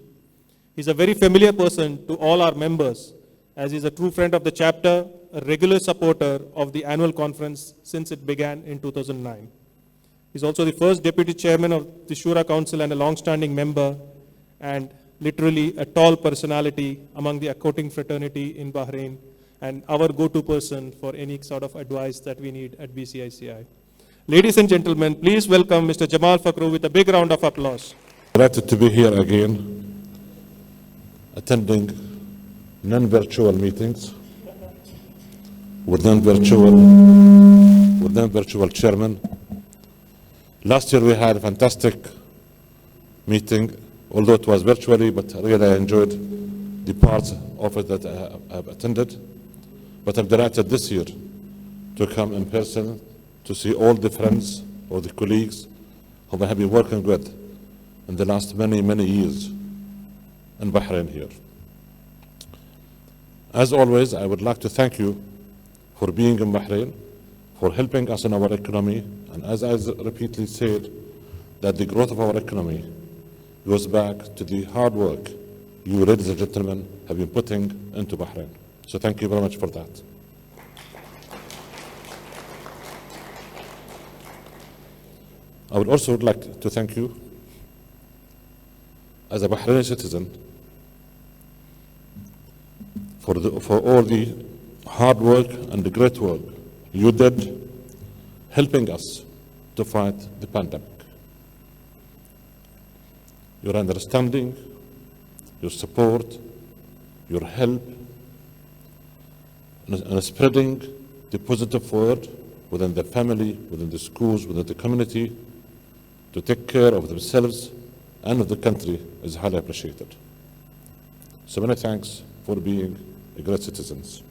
He's a very familiar person to all our members, as he's a true friend of the chapter, a regular supporter of the annual conference since it began in 2009. He's also the first deputy chairman of the Shura Council and a long-standing member, and literally a tall personality among the accounting fraternity in Bahrain, and our go-to person for any sort of advice that we need at BCICI. Ladies and gentlemen, please welcome Mr. Jamal Fakhru with a big round of applause. Delighted to be here again, attending non-virtual meetings with non-virtual chairman. Last year we had a fantastic meeting, although it was virtually, but really I enjoyed the parts of it that I have attended. But I'm delighted this year to come in person to see all the friends or the colleagues whom I have been working with in the last many, many years in Bahrain here. As always, I would like to thank you for being in Bahrain, for helping us in our economy, and as I repeatedly said, that the growth of our economy goes back to the hard work you, ladies and gentlemen, have been putting into Bahrain. So thank you very much for that. I would also like to thank you as a Bahraini citizen for all the hard work and the great work you did helping us to fight the pandemic. Your understanding, your support, your help, and spreading the positive word within the family, within the schools, within the community, to take care of themselves and of the country is highly appreciated. So many thanks for being great citizens.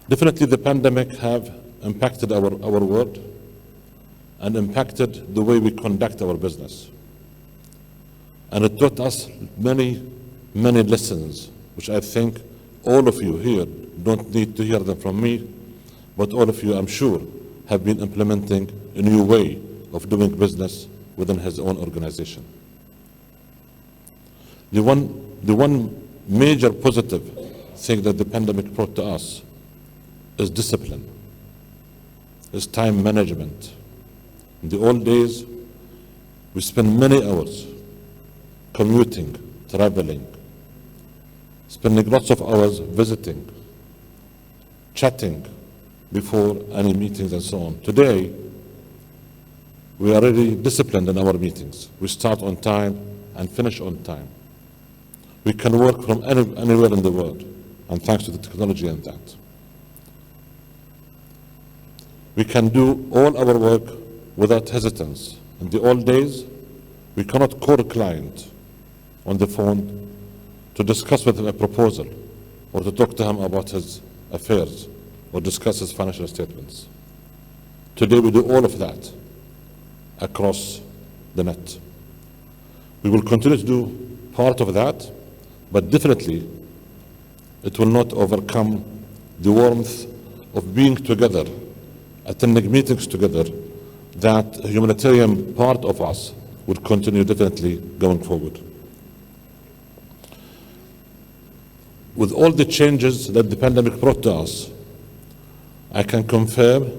Definitely the pandemic have impacted our world and impacted the way we conduct our business. And it taught us many, many lessons, which I think all of you here don't need to hear them from me, but all of you, I'm sure, have been implementing a new way of doing business within his own organization. The one major positive thing that the pandemic brought to us is discipline, is time management. In the old days, we spent many hours commuting, traveling, spending lots of hours visiting, chatting before any meetings and so on. Today, we are really disciplined in our meetings. We start on time and finish on time. We can work from anywhere in the world, and thanks to the technology and that. We can do all our work without hesitance. In the old days, we cannot call a client on the phone to discuss with him a proposal or to talk to him about his affairs or discuss his financial statements. Today we do all of that across the net. We will continue to do part of that, but definitely it will not overcome the warmth of being together, attending meetings together. That humanitarian part of us would continue definitely going forward. With all the changes that the pandemic brought to us, I can confirm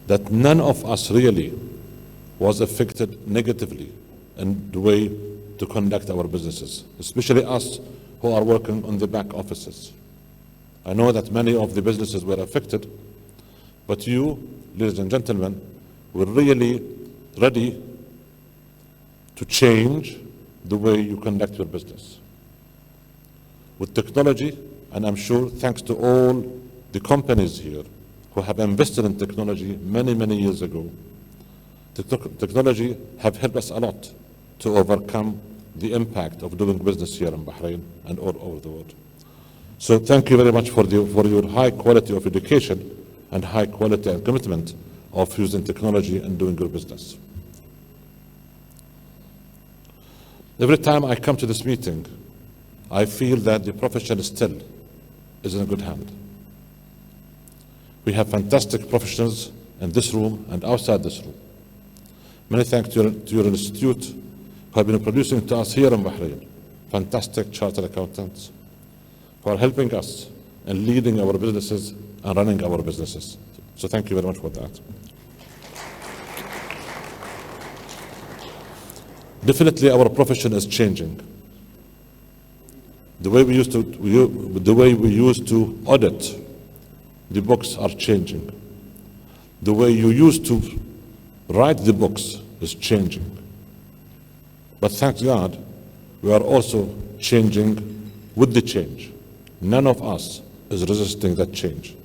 that none of us really was affected negatively in the way to conduct our businesses, especially us who are working on the back offices. I know that many of the businesses were affected, but you, ladies and gentlemen, were really ready to change the way you conduct your business. With technology, and I'm sure thanks to all the companies here who have invested in technology many, many years ago, technology have helped us a lot to overcome the impact of doing business here in Bahrain and all over the world. So thank you very much for your high quality of education and high quality and commitment of using technology and doing your business. Every time I come to this meeting, I feel that the profession still is in a good hand. We have fantastic professionals in this room and outside this room. Many thanks to your institute who have been producing to us here in Bahrain fantastic chartered accountants who are helping us in leading our businesses and running our businesses. So thank you very much for that. Definitely our profession is changing. The way we used to audit the books are changing. The way you used to write the books is changing. But thank God, we are also changing with the change. None of us is resisting that change.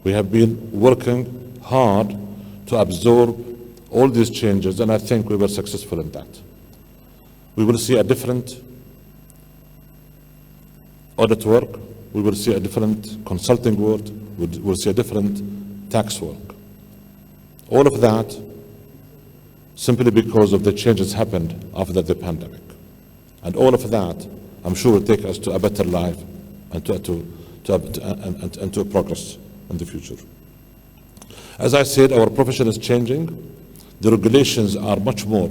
We have been working hard to absorb all these changes, and I think we were successful in that. We will see a different audit work, we will see a different consulting work, we will see a different tax work. All of that simply because of the changes happened after the pandemic. And all of that, I'm sure, will take us to a better life and to a progress in the future. As I said, our profession is changing. The regulations are much more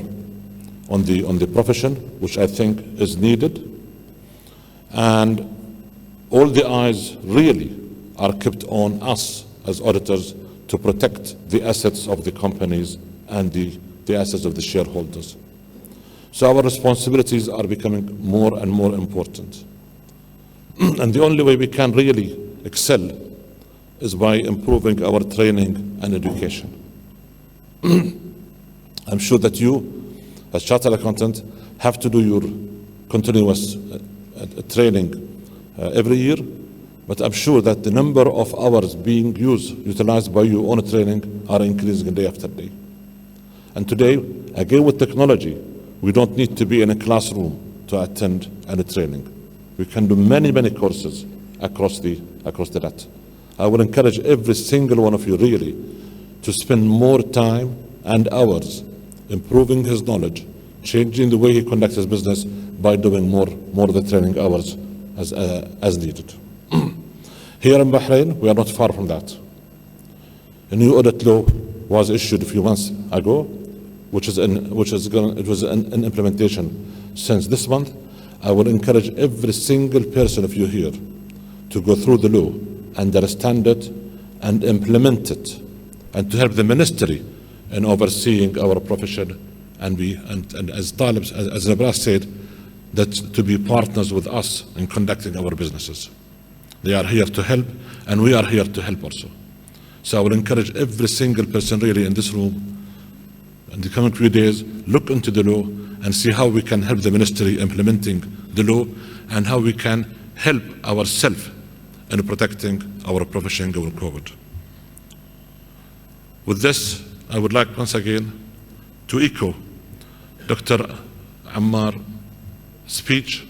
on the profession, which I think is needed. And all the eyes really are kept on us as auditors to protect the assets of the companies and the assets of the shareholders. So our responsibilities are becoming more and more important. And the only way we can really excel is by improving our training and education. I'm sure that you, as chartered accountant, have to do your continuous training every year, but I'm sure that the number of hours being utilized by you on training are increasing day after day. And today, again with technology, we don't need to be in a classroom to attend any training. We can do many, many courses across the net. I will encourage every single one of you really to spend more time and hours improving his knowledge, changing the way he conducts his business by doing more of the training hours as needed. Here in Bahrain, we are not far from that. A new audit law was issued a few months ago, it was in implementation since this month. I will encourage every single person of you here to go through the law, understand it, and implement it, and to help the ministry in overseeing our profession, and as Talib, as Nabras said, that to be partners with us in conducting our businesses. They are here to help, and we are here to help also. So I will encourage every single person really in this room, in the coming few days, look into the law and see how we can help the ministry implementing the law and how we can help ourselves in protecting our profession going forward. With this, I would like once again to echo Dr. Ammar's speech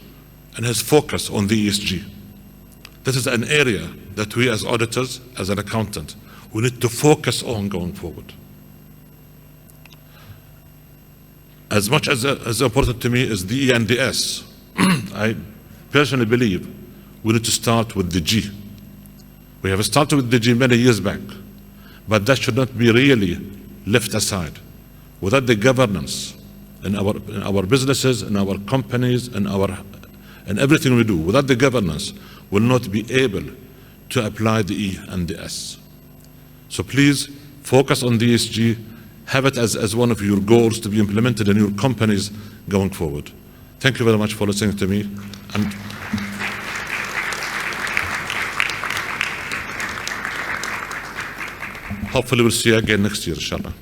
and his focus on the ESG. This is an area that we as auditors, as an accountant, we need to focus on going forward. As much as important to me is the E and the S, I personally believe we need to start with the G. We have started with the G many years back, but that should not be really left aside. Without the governance in our businesses, in our companies, in everything we do, without the governance, we'll not be able to apply the E and the S. So please focus on the ESG, have it as one of your goals to be implemented in your companies going forward. Thank you very much for listening to me. And hopefully we'll see you again next year, inshallah.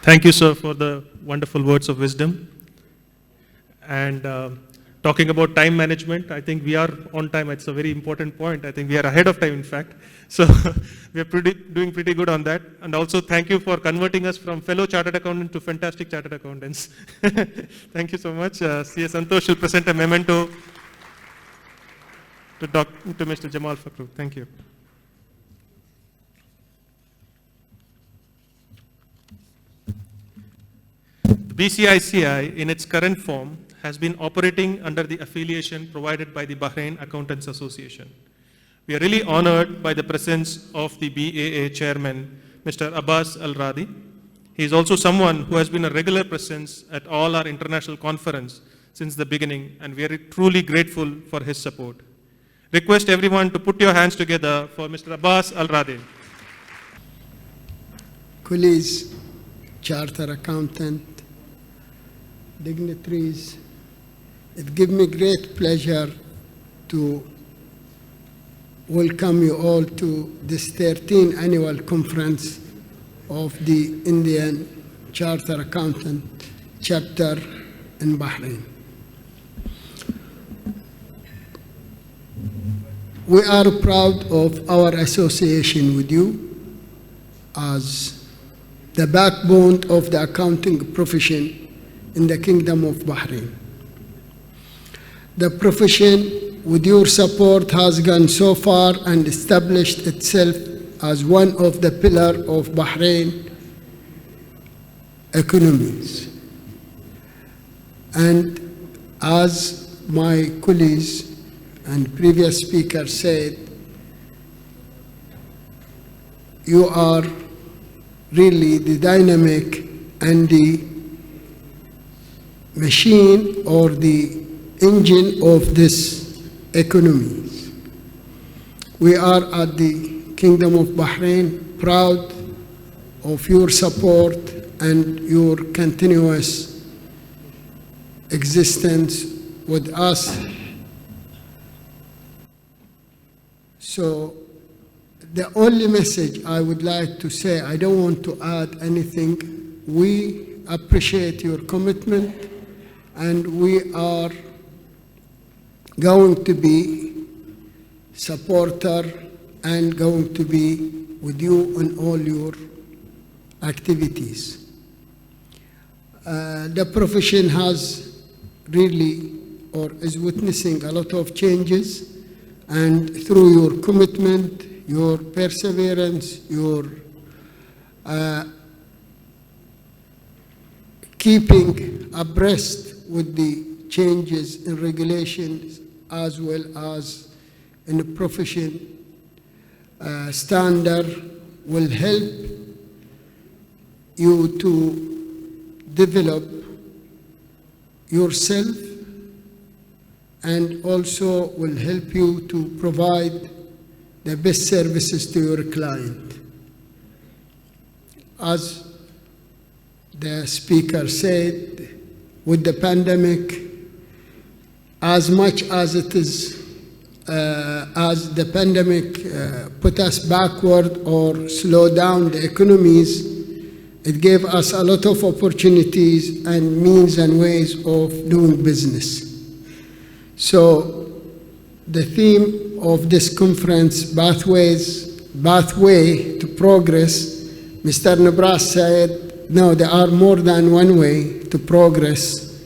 Thank you, sir, for the wonderful words of wisdom. And talking about time management, I think we are on time. It's a very important point. I think we are ahead of time, in fact. So we are doing pretty good on that. And also thank you for converting us from fellow chartered accountant to fantastic chartered accountants. Thank you so much. CS Santosh will present a memento to Mr. Jamal Fakhru. Thank you. The BCICI, in its current form, has been operating under the affiliation provided by the Bahrain Accountants Association. We are really honored by the presence of the BAA chairman, Mr. Abbas Al-Radi. He is also someone who has been a regular presence at all our international conferences since the beginning, and we are truly grateful for his support. Request everyone to put your hands together for Mr. Abbas Al-Radi. Colleagues, chartered accountant, dignitaries, it gives me great pleasure to welcome you all to this 13th annual conference of the Indian Charter Accountant chapter in Bahrain. We are proud of our association with you as the backbone of the accounting profession in the Kingdom of Bahrain. The profession, with your support, has gone so far and established itself as one of the pillars of Bahrain economies. And as my colleagues and previous speaker said, you are really the dynamic and the machine or the engine of this economy. We are at the Kingdom of Bahrain proud of your support and your continuous existence with us. So the only message I would like to say, I don't want to add anything. We appreciate your commitment, and we are going to be supporter and going to be with you on all your activities. The profession has really or is witnessing a lot of changes, and through your commitment, your perseverance, your keeping abreast with the changes in regulations as well as in the profession standard will help you to develop yourself and also will help you to provide the best services to your client. As the speaker said, with the pandemic, as much as it is, as the pandemic put us backward or slowed down the economies, it gave us a lot of opportunities and means and ways of doing business. So the theme of this conference, Pathway to Progress, Mr. Nabras said, no, there are more than one way to progress.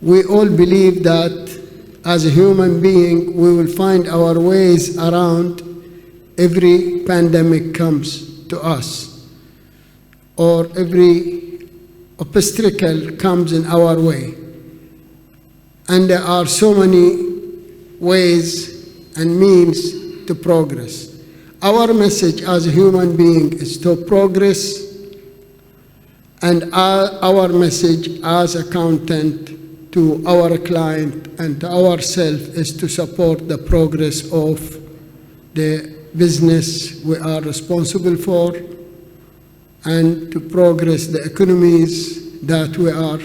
We all believe that as a human being, we will find our ways around every pandemic comes to us, or every obstacle comes in our way. And there are so many ways and means to progress. Our message as a human being is to progress, and our message as accountant to our client and to ourselves is to support the progress of the business we are responsible for and to progress the economies that we are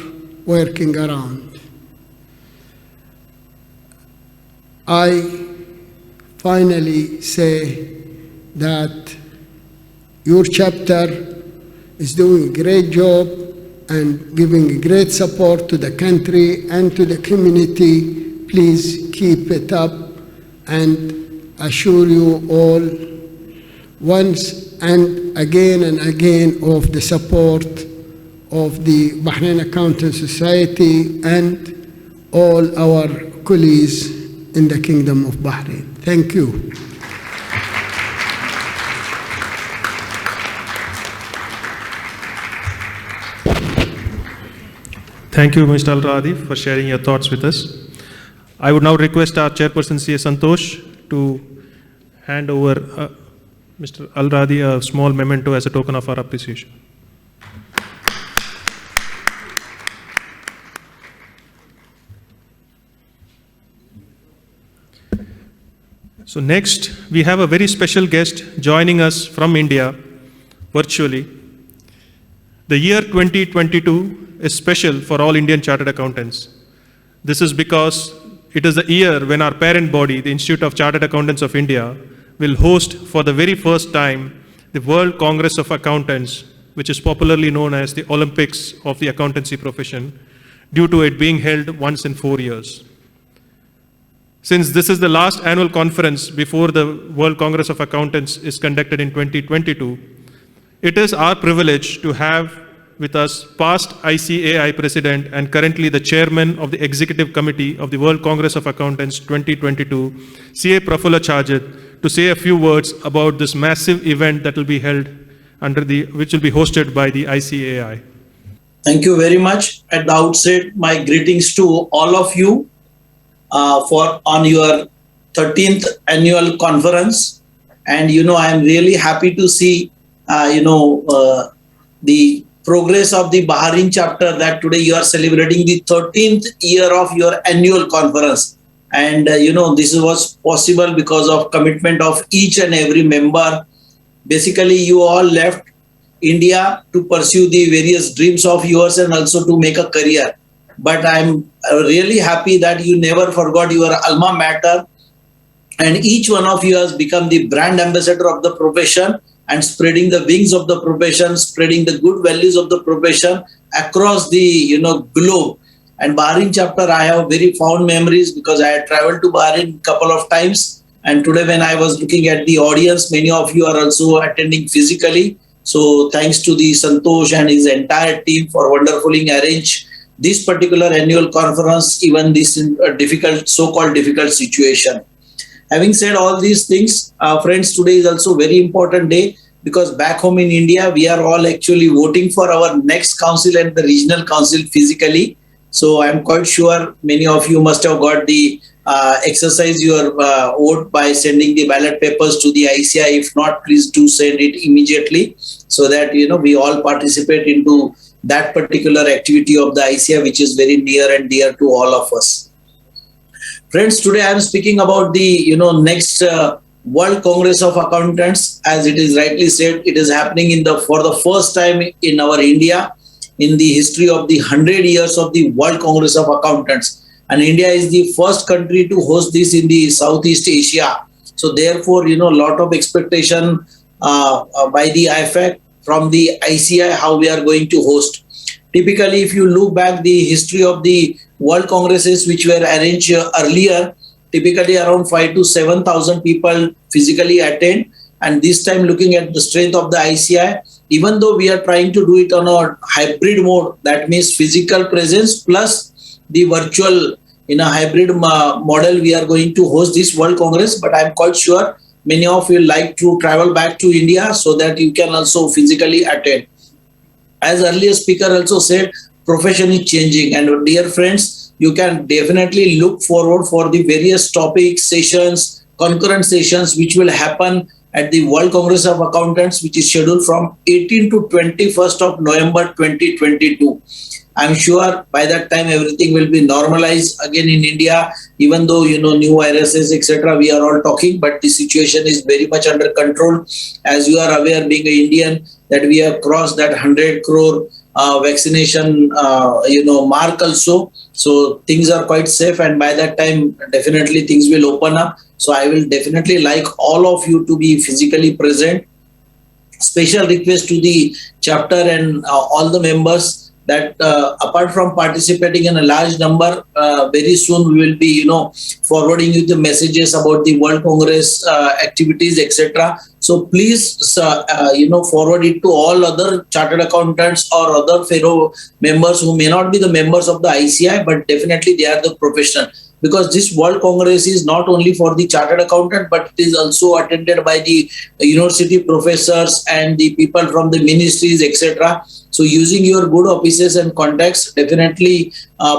working around. I finally say that your chapter is doing a great job and giving great support to the country and to the community. Please keep it up, and assure you all once and again of the support of the Bahrain Accounting Society and all our colleagues in the Kingdom of Bahrain. Thank you. Thank you, Mr. Al-Radi, for sharing your thoughts with us. I would now request our chairperson, C.A. Santosh, to hand over Mr. Al-Radi a small memento as a token of our appreciation. So next, we have a very special guest joining us from India virtually. The year 2022 is special for all Indian Chartered Accountants. This is because it is the year when our parent body, the Institute of Chartered Accountants of India, will host for the very first time the World Congress of Accountants, which is popularly known as the Olympics of the accountancy profession, due to it being held once in 4 years. Since this is the last annual conference before the World Congress of Accountants is conducted in 2022, it is our privilege to have with us past ICAI President and currently the Chairman of the Executive Committee of the World Congress of Accountants 2022, CA Prafulla Chajit, to say a few words about this massive event that will be held which will be hosted by the ICAI. Thank you very much. At the outset, my greetings to all of you on your 13th annual conference. And I am really happy to see the progress of the Bahrain chapter, that today you are celebrating the 13th year of your annual conference. And this was possible because of commitment of each and every member. Basically, you all left India to pursue the various dreams of yours and also to make a career. But I'm really happy that you never forgot your alma mater, and each one of you has become the brand ambassador of the profession and spreading the wings of the profession, spreading the good values of the profession across the globe. And Bahrain chapter, I have very fond memories because I had traveled to Bahrain a couple of times. And today when I was looking at the audience, many of you are also attending physically. So thanks to the Santosh and his entire team for wonderfully arrange this particular annual conference, even this difficult, so-called difficult situation. Having said all these things, friends, today is also a very important day because back home in India, we are all actually voting for our next council and the regional council physically. So I'm quite sure many of you must have got the exercise your vote by sending the ballot papers to the ICI. If not, please do send it immediately so that we all participate into that particular activity of the ICI, which is very near and dear to all of us. Friends, today I am speaking about the next World Congress of Accountants. As it is rightly said, it is happening for the first time in our India in the history of the 100 years of the World Congress of Accountants. And India is the first country to host this in the Southeast Asia. So therefore, a lot of expectation by the IFAC from the ICI how we are going to host. Typically, if you look back the history of the World Congresses which were arranged earlier, typically around 5,000 to 7,000 people physically attend. And this time looking at the strength of the ICI, even though we are trying to do it on a hybrid mode, that means physical presence plus the virtual in a hybrid model, we are going to host this World Congress. But I'm quite sure many of you like to travel back to India so that you can also physically attend. As earlier speaker also said, profession is changing, and dear friends, you can definitely look forward for the various topics, sessions, concurrent sessions which will happen at the World Congress of Accountants, which is scheduled from 18 to 21st of November 2022. I'm sure by that time everything will be normalized again in India, even though new viruses, etc. we are all talking, but the situation is very much under control. As you are aware, being an Indian, that we have crossed that 100 crore vaccination mark also. So things are quite safe, and by that time definitely things will open up. So I will definitely like all of you to be physically present. Special request to the chapter and all the members that apart from participating in a large number, very soon we will be forwarding you the messages about the World Congress activities, etc. So please forward it to all other chartered accountants or other fellow members who may not be the members of the ICI, but definitely they are the professional. Because this World Congress is not only for the chartered accountant, but it is also attended by the university professors and the people from the ministries, etc. So using your good offices and contacts, definitely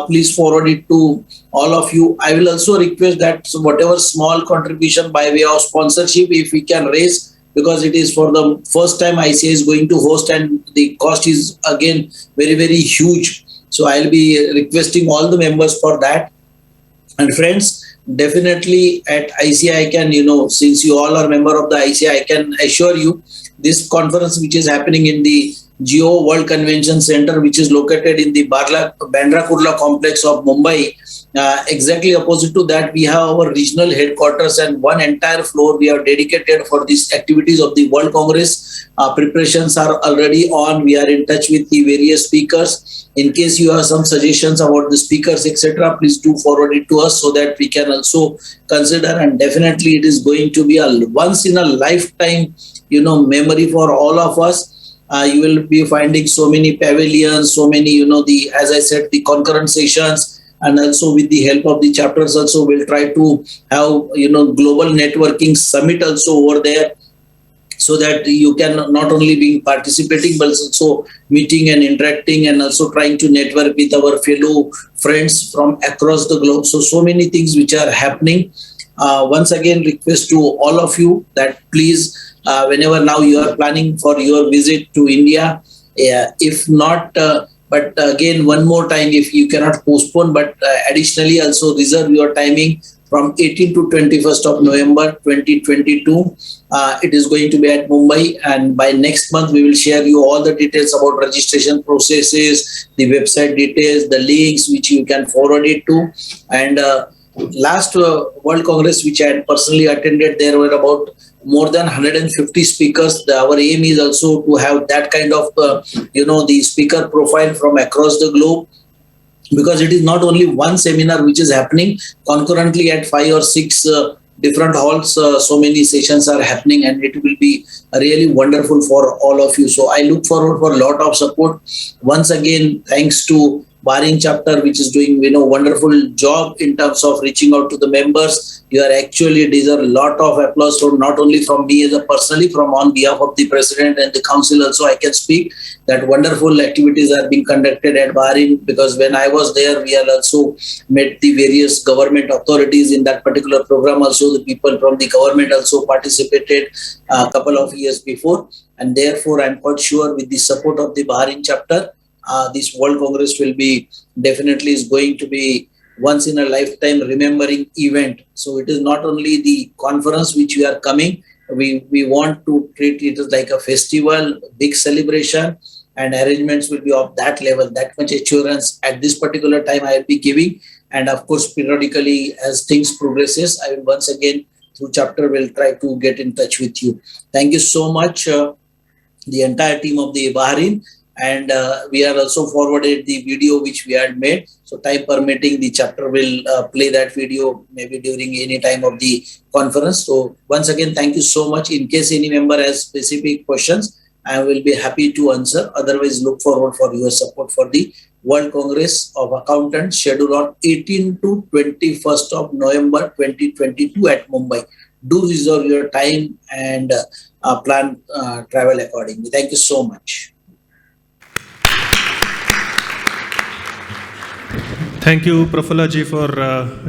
please forward it to all of you. I will also request that whatever small contribution by way of sponsorship, if we can raise, because it is for the first time ICI is going to host and the cost is again very, very huge. So I'll be requesting all the members for that. And friends, definitely at ICI, I can, since you all are member of the ICI, I can assure you this conference which is happening in the Geo World Convention Center, which is located in the Bandra Kurla complex of Mumbai. Exactly opposite to that, we have our regional headquarters, and one entire floor we have dedicated for these activities of the World Congress. Preparations are already on. We are in touch with the various speakers. In case you have some suggestions about the speakers, etc., please do forward it to us so that we can also consider. And definitely, it is going to be a once in a lifetime, memory for all of us. You will be finding so many pavilions, so many, as I said, the concurrent sessions, and also with the help of the chapters also we'll try to have, global networking summit also over there, so that you can not only be participating but also meeting and interacting, and also trying to network with our fellow friends from across the globe. So many things which are happening. Once again, request to all of you that please, whenever now you are planning for your visit to India, if not, but again, one more time, if you cannot postpone, but additionally also reserve your timing from 18 to 21st of November 2022. It is going to be at Mumbai, and by next month we will share you all the details about registration processes, the website details, the links which you can forward it to. And last World Congress which I had personally attended, there were about more than 150 speakers. Our aim is also to have that kind of, the speaker profile from across the globe, because it is not only one seminar which is happening concurrently at 5 or 6 different halls. So many sessions are happening, and it will be really wonderful for all of you. So I look forward for a lot of support. Once again, thanks to Bahrain chapter, which is doing wonderful job in terms of reaching out to the members. You are actually deserve a lot of applause from not only from me as a personally, from on behalf of the president and the council also I can speak that wonderful activities are being conducted at Bahrain, because when I was there, we have also met the various government authorities in that particular program. Also, the people from the government also participated a couple of years before, and therefore I'm quite sure with the support of the Bahrain chapter, this World Congress will be definitely is going to be once in a lifetime remembering event. So it is not only the conference which we are coming, we want to treat it as like a festival, big celebration, and arrangements will be of that level. That much assurance at this particular time I will be giving. And of course, periodically as things progresses, I will once again through chapter will try to get in touch with you. Thank you so much, the entire team of the Bahrain. And we are also forwarded the video which we had made. So time permitting, the chapter will play that video maybe during any time of the conference. So once again, thank you so much. In case any member has specific questions, I will be happy to answer. Otherwise, look forward for your support for the World Congress of Accountants scheduled on 18 to 21st of November 2022 at Mumbai. Do reserve your time and plan travel accordingly. Thank you so much. Thank you, Prafulla ji, for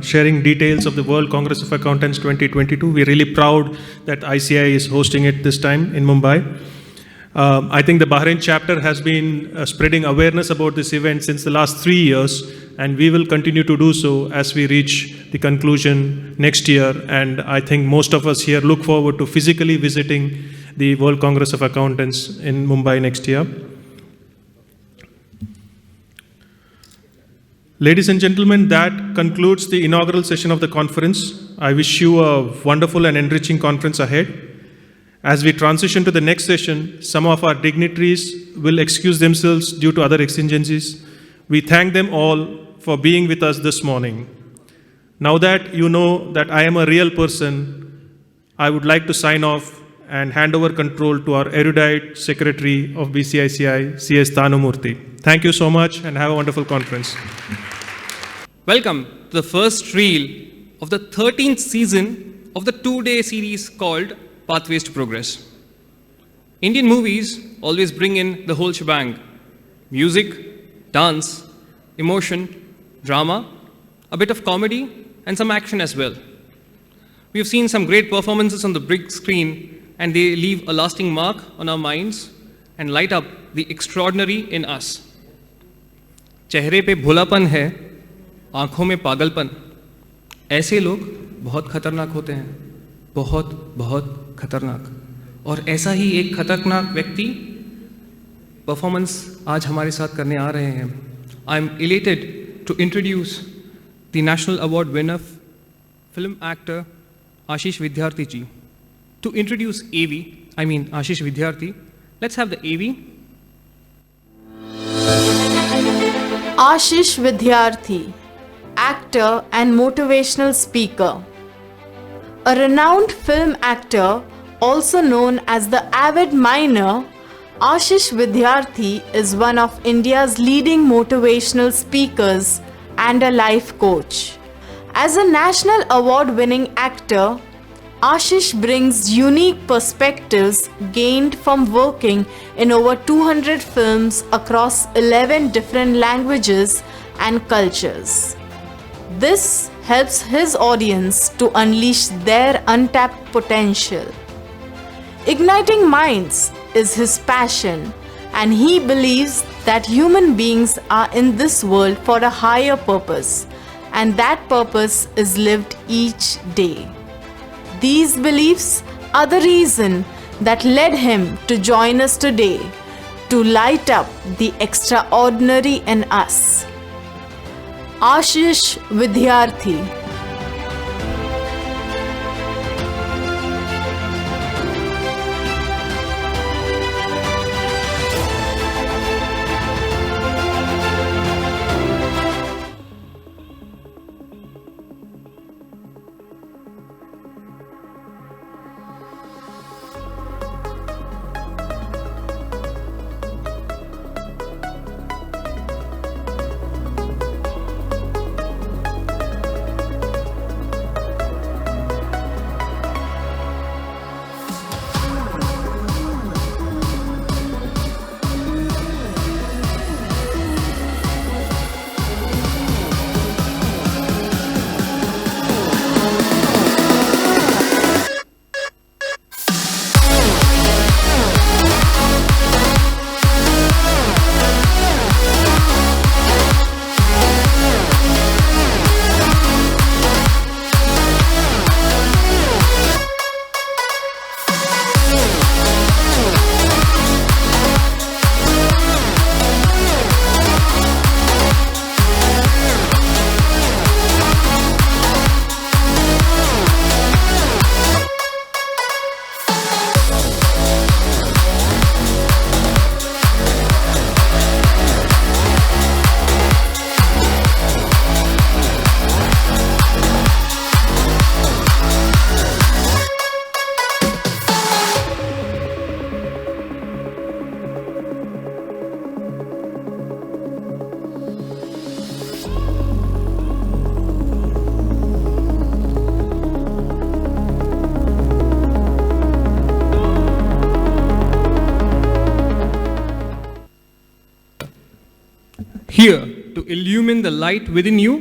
sharing details of the World Congress of Accountants 2022. We're really proud that ICAI is hosting it this time in Mumbai. I think the Bahrain chapter has been spreading awareness about this event since the last 3 years, and we will continue to do so as we reach the conclusion next year. And I think most of us here look forward to physically visiting the World Congress of Accountants in Mumbai next year. Ladies and gentlemen, that concludes the inaugural session of the conference. I wish you a wonderful and enriching conference ahead. As we transition to the next session, some of our dignitaries will excuse themselves due to other exigencies. We thank them all for being with us this morning. Now that you know that I am a real person, I would like to sign off and hand over control to our erudite Secretary of BCICAI, C.S. Thanumurthy. Thank you so much and have a wonderful conference. Welcome to the first reel of the 13th season of the 2-day series called Pathways to Progress. Indian movies always bring in the whole shebang: music, dance, emotion, drama, a bit of comedy, and some action as well. We have seen some great performances on the big screen, and they leave a lasting mark on our minds and light up the extraordinary in us. चेहरे पे भोलापन है, आंखों में पागलपन. ऐसे लोग बहुत खतरनाक होते हैं, बहुत बहुत खतरनाक. और ऐसा ही एक खतरनाक व्यक्ति परफॉर्मेंस आज हमारे साथ करने आ रहे हैं. I am elated to introduce the national award winner film actor Ashish Vidyarthi ji. To introduce Ashish Vidyarthi, let's have the AV. Ashish Vidyarthi, actor and motivational speaker. A renowned film actor, also known as the avid miner, Ashish Vidyarthi is one of India's leading motivational speakers and a life coach. As a national award-winning actor, Ashish brings unique perspectives gained from working in over 200 films across 11 different languages and cultures. This helps his audience to unleash their untapped potential. Igniting minds is his passion, and he believes that human beings are in this world for a higher purpose, and that purpose is lived each day. These beliefs are the reason that led him to join us today to light up the extraordinary in us. Ashish Vidyarthi. Here to illumine the light within you,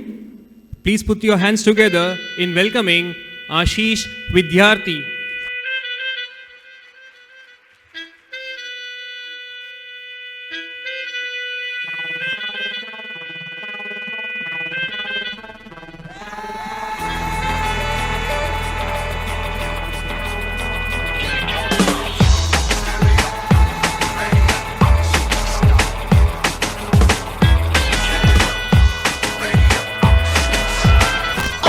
please put your hands together in welcoming Ashish Vidyarthi.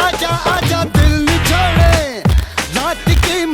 आजा आजा दिल छोड़े रात की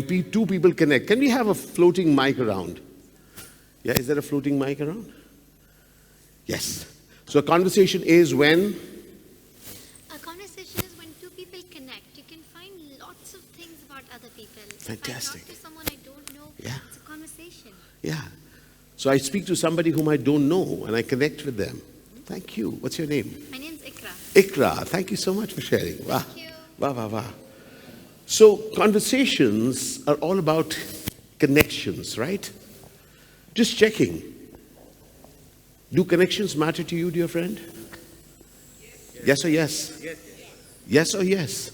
two people connect. Can we have a floating mic around? Yeah, is there a floating mic around? Yes. So a conversation is when? A conversation is when two people connect. You can find lots of things about other people. Fantastic. If I talk to someone I don't know, Yeah. it's a conversation. Yeah. So I speak to somebody whom I don't know and I connect with them. Thank you. What's your name? My name's Ikra. Ikra. Thank you so much for sharing. Wow. Wow, wow, wow. So conversations are all about connections, right? Just checking. Do connections matter to you, dear friend? Yes or yes? Yes or yes?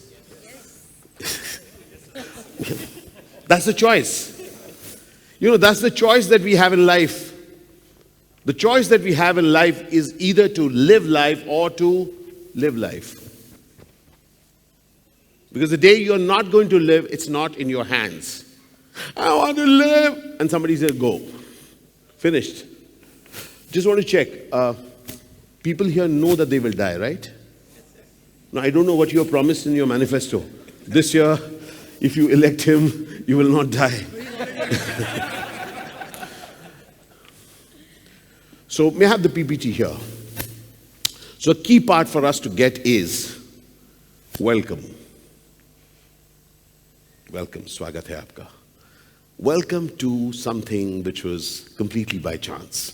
That's the choice. You know, that's the choice that we have in life. The choice that we have in life is either to live life or to live life. Because the day you're not going to live, it's not in your hands. I want to live. And somebody says, go. Finished. Just want to check. People here know that they will die, right? Now, I don't know what you have promised in your manifesto. This year, if you elect him, you will not die. So, may I have the PPT here? So, a key part for us to get is welcome. Welcome, swagat hai aapka. Welcome to something which was completely by chance.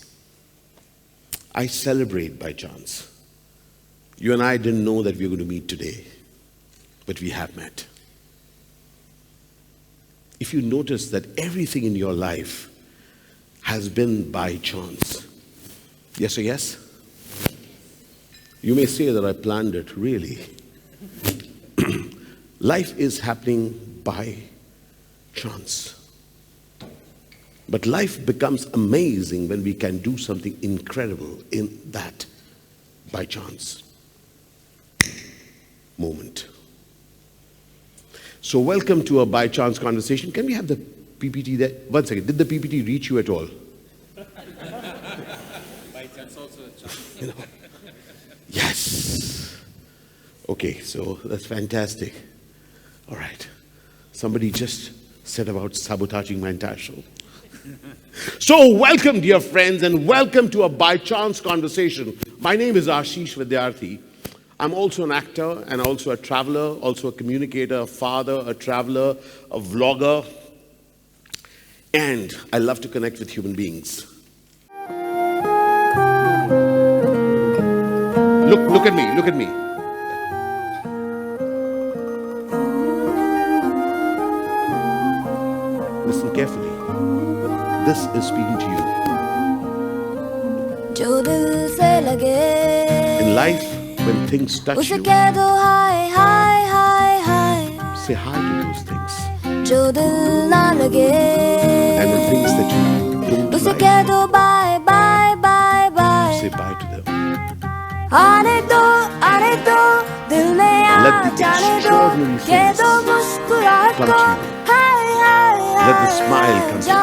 I celebrate by chance. You and I didn't know that we were going to meet today, but we have met. If you notice that everything in your life has been by chance, yes or yes? You may say that I planned it, really. Life is happening by chance. But life becomes amazing when we can do something incredible in that by chance moment. So welcome to a by chance conversation. Can we have the PPT there? 1 second. Did the PPT reach you at all? By chance also a chance. You know? Yes. Okay, so that's fantastic. All right. Somebody just said about sabotaging my entire show. So welcome, dear friends, and welcome to a by chance conversation. My name is Ashish Vidyarthi. I'm also an actor and also a traveler, also a communicator, a father, a traveler, a vlogger, and I love to connect with human beings. Look at me, look at me. Listen carefully. This is speaking to you. In life, when things touch you, say hi to those things. And the things that you don't like, say bye to them. Let the extraordinary things come to you. Let the smile come to you.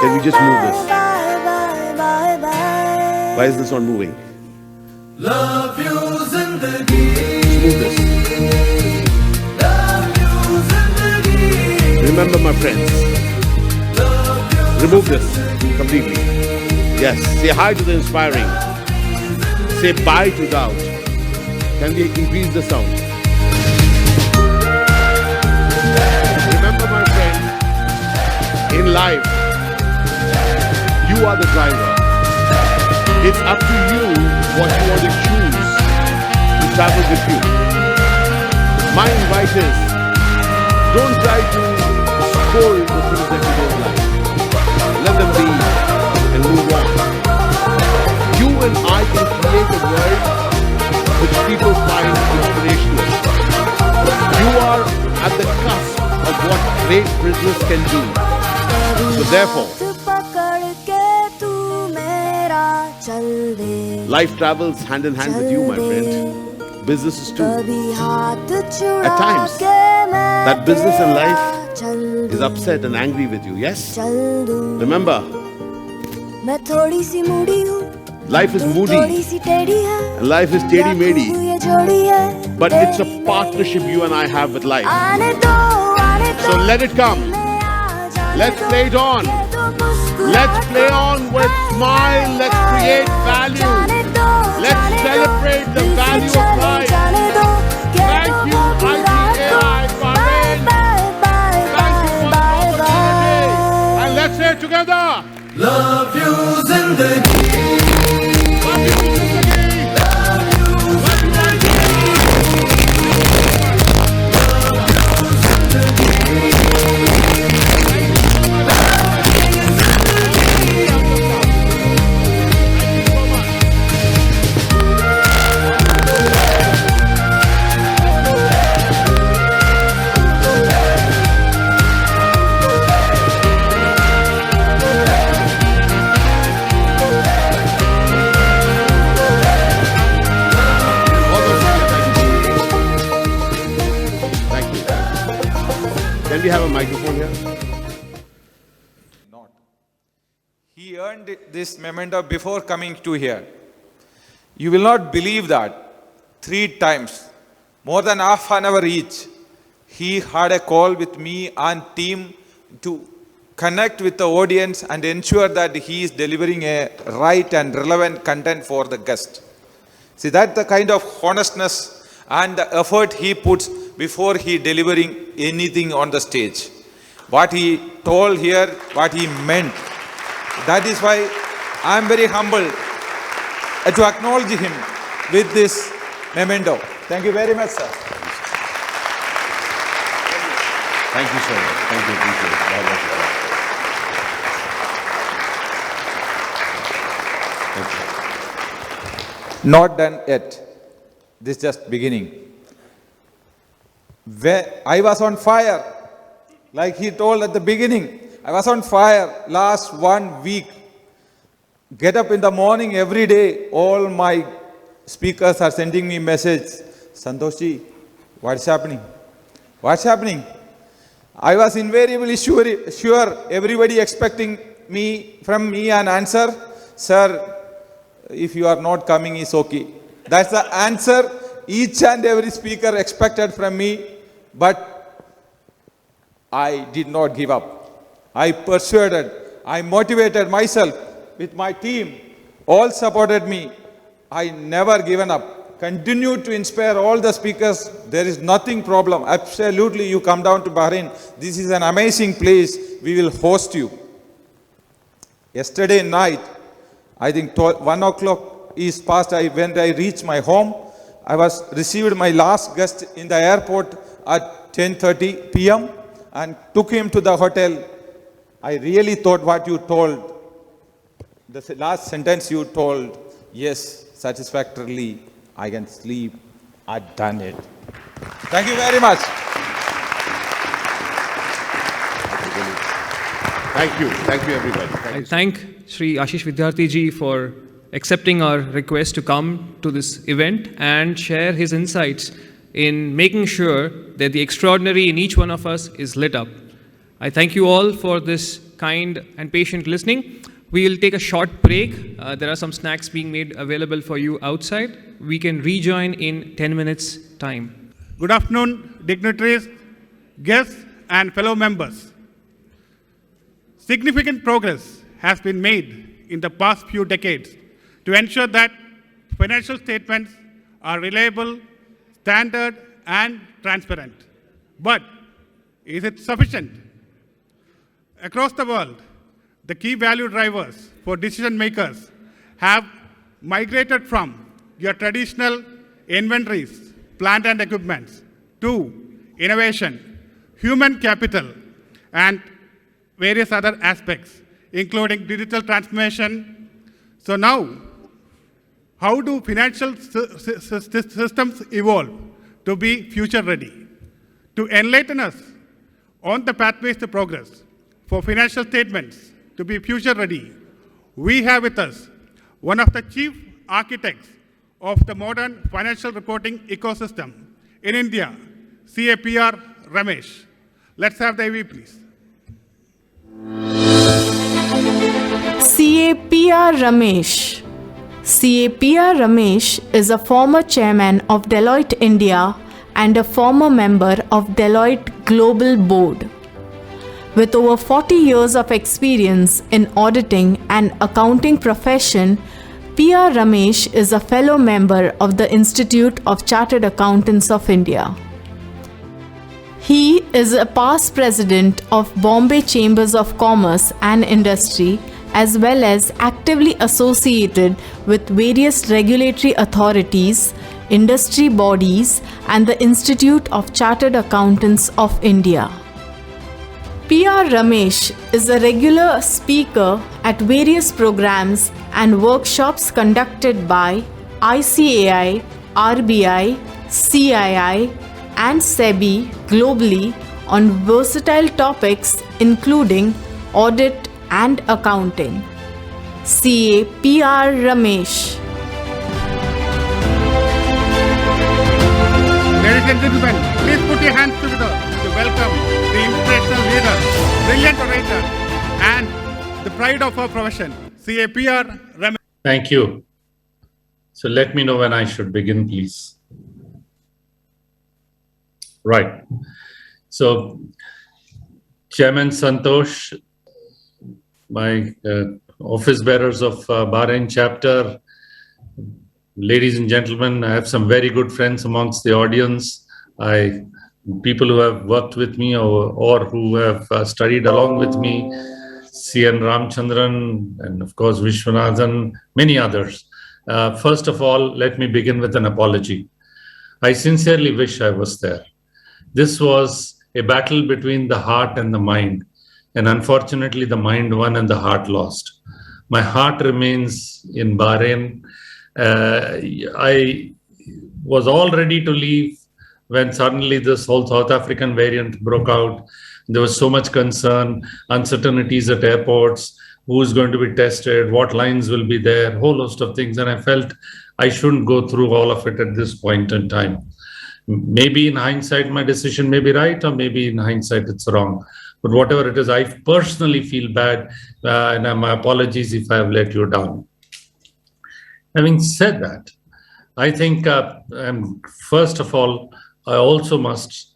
Can we just move this? Why is this not moving? Love you, Zindagi. Move this. Love you, Zindagi. Remember, my friends. Remove this completely. Yes. Say hi to the inspiring. Say bye to doubt. Can we increase the sound? Remember, my friend, in life, you are the driver. It's up to you what you want to choose to travel with you. My advice is, don't try to scold the things that you don't like. Let them be and move on. You and I can create a world which people find inspirational. You are at the cusp of what great business can do. So therefore, life travels hand in hand with you, my friend. Businesses too. At times, that business and life is upset and angry with you, yes? Remember, Life is moody. And life is teddy-mady. But it's a partnership you and I have with life. So let it come. Let's play it on. Let's play on with smile. Let's create value. Let's celebrate the value of life. Thank you, BCICAI, Bahrain. Thank you for the opportunity. And let's say it together. Love you, Zindagi. Can we have a microphone here? He earned this memento before coming to here. You will not believe that 3 times, more than half an hour each, he had a call with me and team to connect with the audience and ensure that he is delivering a right and relevant content for the guest. See, that's the kind of honestness and the effort he puts before he delivering anything on the stage. What he told here, what he meant. That is why I am very humbled to acknowledge him with this memento. Thank you very much, sir. Thank you so much. Thank you. Appreciate it. God bless you. Thank you. Not done yet. This is just beginning. Where I was on fire, like he told at the beginning, I was on fire last 1 week. Get up in the morning every day, all my speakers are sending me message, Santoshi, what's happening? What's happening? I was invariably sure everybody expecting from me an answer, sir, if you are not coming, it's okay. That's the answer each and every speaker expected from me, but I did not give up. I persuaded, I motivated myself with my team, all supported me. I never given up. Continue to inspire all the speakers. There is nothing problem. Absolutely, you come down to Bahrain. This is an amazing place. We will host you. Yesterday night, I think 1 o'clock is past. When I reached my home, I was received my last guest in the airport at 10:30 p.m. and took him to the hotel. I really thought what you told, the last sentence you told, yes, satisfactorily, I can sleep. I've done it. Thank you very much. Thank you. Thank you, everybody. I thank Sri Ashish Vidyarthi ji for accepting our request to come to this event and share his insights in making sure that the extraordinary in each one of us is lit up. I thank you all for this kind and patient listening. We will take a short break. There are some snacks being made available for you outside. We can rejoin in 10 minutes' time. Good afternoon, dignitaries, guests, and fellow members. Significant progress has been made in the past few decades to ensure that financial statements are reliable, standard, and transparent. But is it sufficient? Across the world, the key value drivers for decision makers have migrated from your traditional inventories, plant and equipments, to innovation, human capital, and various other aspects, including digital transformation. So now, how do financial systems evolve to be future ready? To enlighten us on the pathways to progress for financial statements to be future ready, we have with us one of the chief architects of the modern financial reporting ecosystem in India, CAPR Ramesh. Let's have the AV, please. CAPR Ramesh, CA PR Ramesh is a former chairman of Deloitte India and a former member of Deloitte Global Board. With over 40 years of experience in auditing and accounting profession, PR Ramesh is a fellow member of the Institute of Chartered Accountants of India. He is a past president of Bombay Chambers of Commerce and Industry, as well as actively associated with various regulatory authorities, industry bodies, and the Institute of Chartered Accountants of India. PR Ramesh is a regular speaker at various programs and workshops conducted by ICAI, RBI, CII, and SEBI globally on versatile topics including audit and accounting. CA PR Ramesh. Ladies and gentlemen, please put your hands together to welcome the inspirational leader, brilliant orator, and the pride of our profession, CA PR Ramesh. Thank you. So let me know when I should begin, please. Right. So, Chairman Santosh, my office bearers of Bahrain chapter, ladies and gentlemen, I have some very good friends amongst the audience. People who have worked with me or who have studied along with me, C.N. Ramchandran, and of course Vishwanathan, many others. First of all, let me begin with an apology. I sincerely wish I was there. This was a battle between the heart and the mind, and unfortunately the mind won and the heart lost. My heart remains in Bahrain. I was all ready to leave when suddenly this whole South African variant broke out. There was so much concern, uncertainties at airports, who's going to be tested, what lines will be there, whole host of things. And I felt I shouldn't go through all of it at this point in time. Maybe in hindsight, my decision may be right, or maybe in hindsight, it's wrong. But whatever it is, I personally feel bad, and my apologies if I have let you down. Having said that, I think, first of all, I also must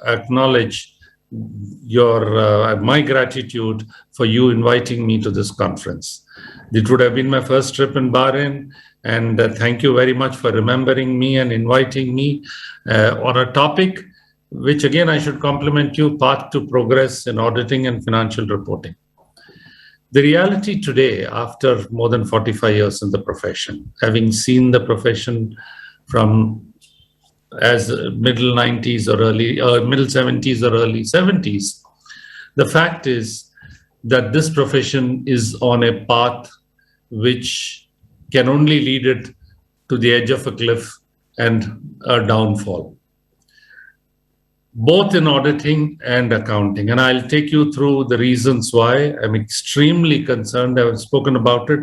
acknowledge my gratitude for you inviting me to this conference. It would have been my first trip in Bahrain, and thank you very much for remembering me and inviting me on a topic which, again, I should compliment you, path to progress in auditing and financial reporting. The reality today, after more than 45 years in the profession, having seen the profession from as middle 90s or middle 70s or early 70s, the fact is that this profession is on a path which can only lead it to the edge of a cliff and a downfall, both in auditing and accounting. And I'll take you through the reasons why I'm extremely concerned. I've spoken about it.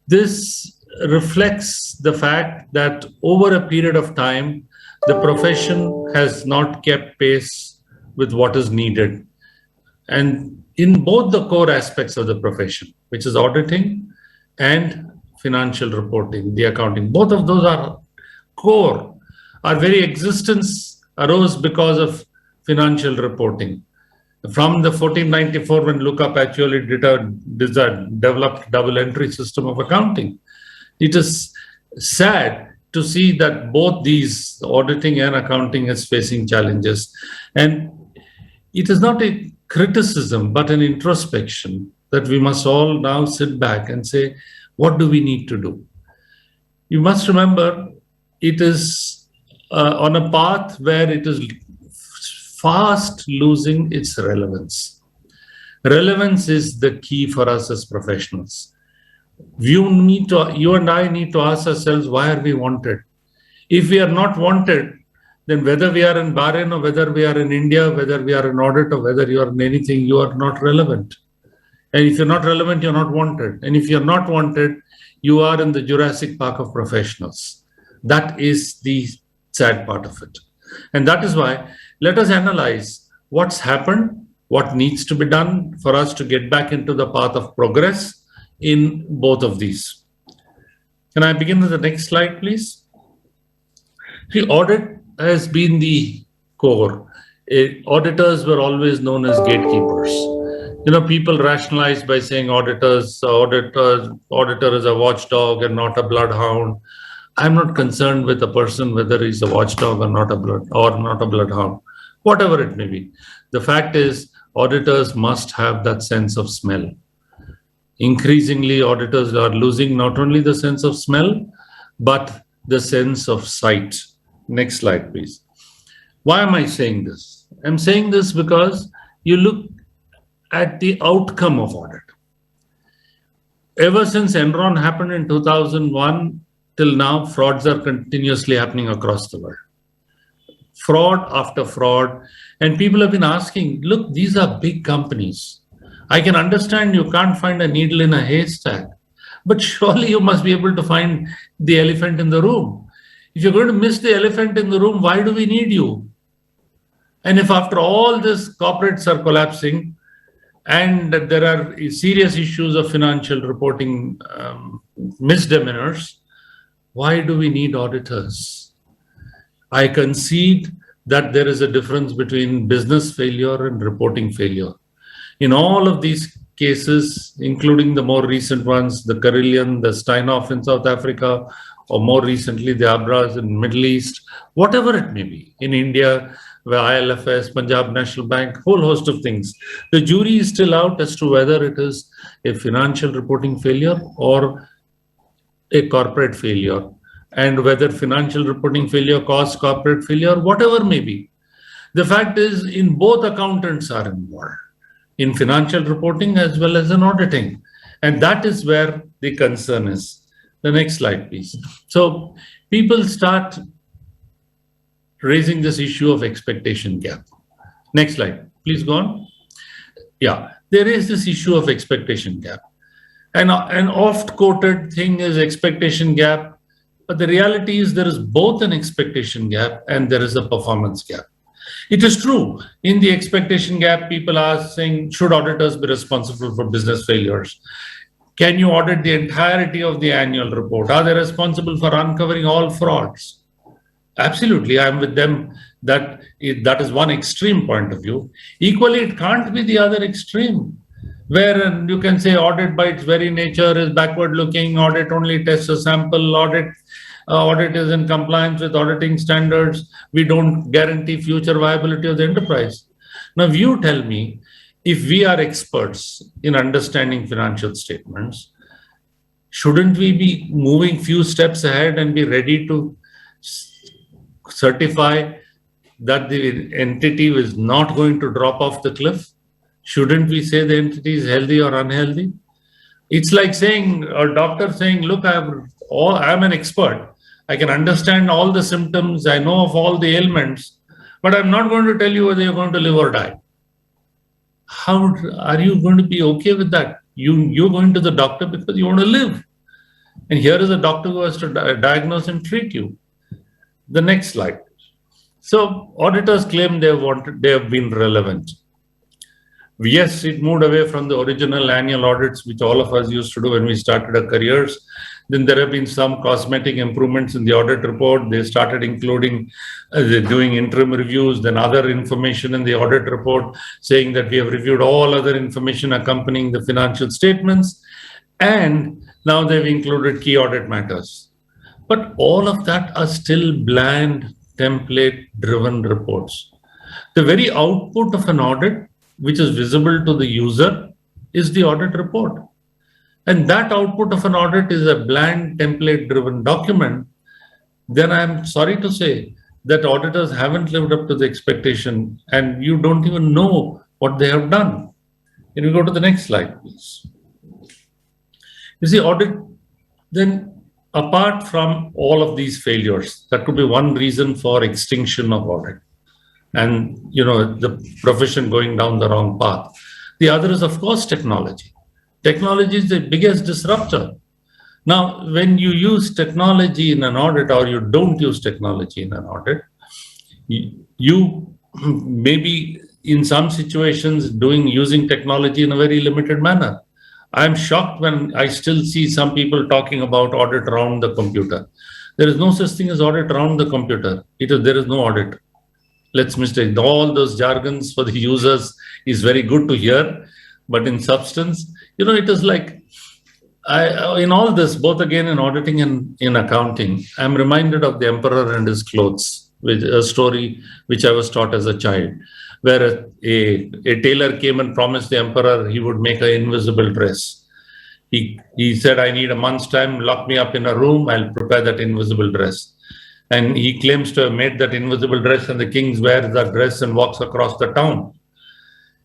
This reflects the fact that over a period of time, the profession has not kept pace with what is needed. And in both the core aspects of the profession, which is auditing and financial reporting, the accounting, both of those are core. Our very existence arose because of financial reporting. From the 1494, when Lookup actually developed double entry system of accounting. It is sad to see that both these, auditing and accounting, is facing challenges. And it is not a criticism, but an introspection that we must all now sit back and say, what do we need to do? You must remember, it is on a path where it is fast losing its relevance. Relevance is the key for us as professionals. You and I need to ask ourselves, why are we wanted? If we are not wanted, then whether we are in Bahrain or whether we are in India, whether we are in audit or whether you are in anything, you are not relevant. And if you're not relevant, you're not wanted. And if you're not wanted, you are in the Jurassic Park of professionals. That is the sad part of it. And that is why let us analyze what's happened, what needs to be done for us to get back into the path of progress in both of these. Can I begin with the next slide, please? See, audit has been the core. Auditors were always known as gatekeepers. People rationalize by saying auditor is a watchdog and not a bloodhound. I'm not concerned with a person whether he's a watchdog or not a bloodhound, whatever it may be. The fact is, auditors must have that sense of smell. Increasingly, auditors are losing not only the sense of smell, but the sense of sight. Next slide, please. Why am I saying this? I'm saying this because you look at the outcome of audit. Ever since Enron happened in 2001 till now, frauds are continuously happening across the world. Fraud after fraud. And people have been asking, look, these are big companies. I can understand you can't find a needle in a haystack, but surely you must be able to find the elephant in the room. If you're going to miss the elephant in the room, why do we need you? And if after all this corporates are collapsing and there are serious issues of financial reporting misdemeanors, why do we need auditors? I concede that there is a difference between business failure and reporting failure. In all of these cases, including the more recent ones, the Carillion, the Steinhoff in South Africa, or more recently the Abras in the Middle East, whatever it may be, in India, where ILFS, Punjab National Bank, whole host of things. The jury is still out as to whether it is a financial reporting failure or a corporate failure, and whether financial reporting failure caused corporate failure, whatever may be. The fact is, in both accountants are involved, in financial reporting as well as in auditing. And that is where the concern is. The next slide, please. So people start raising this issue of expectation gap. Next slide, please go on. Yeah, there is this issue of expectation gap. And an oft-quoted thing is expectation gap, but the reality is there is both an expectation gap and there is a performance gap. It is true, in the expectation gap, people are saying, should auditors be responsible for business failures? Can you audit the entirety of the annual report? Are they responsible for uncovering all frauds? Absolutely, I'm with them that is one extreme point of view. Equally, it can't be the other extreme, where you can say audit by its very nature is backward looking, audit only tests a sample, audit is in compliance with auditing standards, we don't guarantee future viability of the enterprise. Now, you tell me, if we are experts in understanding financial statements, shouldn't we be moving few steps ahead and be ready to certify that the entity is not going to drop off the cliff? Shouldn't we say the entity is healthy or unhealthy? It's like saying, a doctor saying, look, I'm an expert. I can understand all the symptoms. I know of all the ailments, but I'm not going to tell you whether you're going to live or die. How are you going to be okay with that? You're going to the doctor because you want to live. And here is a doctor who has to diagnose and treat you. The next slide. So auditors claim they have been relevant. Yes, it moved away from the original annual audits, which all of us used to do when we started our careers. Then there have been some cosmetic improvements in the audit report. They started including doing interim reviews, then other information in the audit report saying that we have reviewed all other information accompanying the financial statements. And now they've included key audit matters. But all of that are still bland, template-driven reports. The very output of an audit, which is visible to the user, is the audit report. And that output of an audit is a bland template-driven document. Then I'm sorry to say that auditors haven't lived up to the expectation and you don't even know what they have done. Can we go to the next slide, please? You see, audit, then apart from all of these failures, that could be one reason for extinction of audit and the profession going down the wrong path. The other is, of course, technology. Technology is the biggest disruptor. Now, when you use technology in an audit or you don't use technology in an audit, you maybe in some situations using technology in a very limited manner. I'm shocked when I still see some people talking about audit around the computer. There is no such thing as audit around the computer. There is no audit. Let's mistake all those jargons for the users is very good to hear, but in substance, it is like in all this, both again in auditing and in accounting, I'm reminded of the emperor and his clothes, with a story which I was taught as a child, where a tailor came and promised the emperor he would make an invisible dress. He said, I need a month's time, lock me up in a room, I'll prepare that invisible dress. And he claims to have made that invisible dress, and the king wears that dress and walks across the town.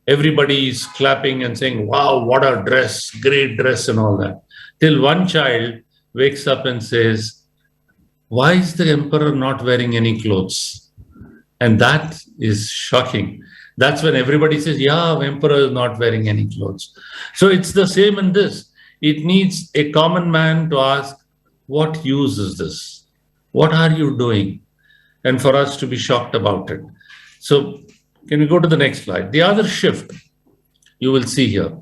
Everybody is clapping and saying, wow, what a dress, great dress, and all that. Till one child wakes up and says, why is the emperor not wearing any clothes? And that is shocking. That's when everybody says, yeah, emperor is not wearing any clothes. So it's the same in this. It needs a common man to ask, what use is this? What are you doing? And for us to be shocked about it. So can we go to the next slide? The other shift you will see here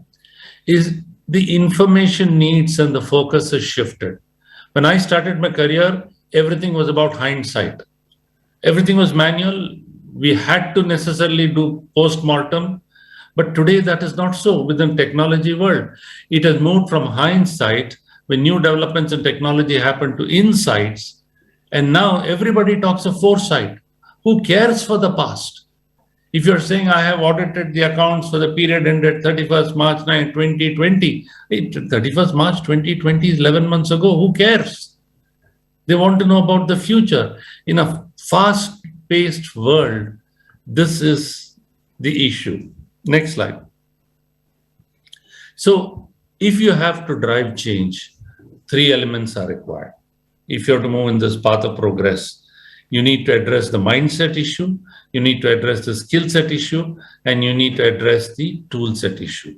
is the information needs and the focus has shifted. When I started my career, everything was about hindsight. Everything was manual. We had to necessarily do post-mortem. But today that is not so within technology world. It has moved from hindsight, when new developments in technology happen, to insights. And now everybody talks of foresight. Who cares for the past? If you're saying, I have audited the accounts for the period ended 31st March 2020, 31st March 2020 is 11 months ago. Who cares? They want to know about the future. In a fast-paced world, this is the issue. Next slide. So if you have to drive change, three elements are required. If you have to move in this path of progress, you need to address the mindset issue, you need to address the skill set issue, and you need to address the tool set issue.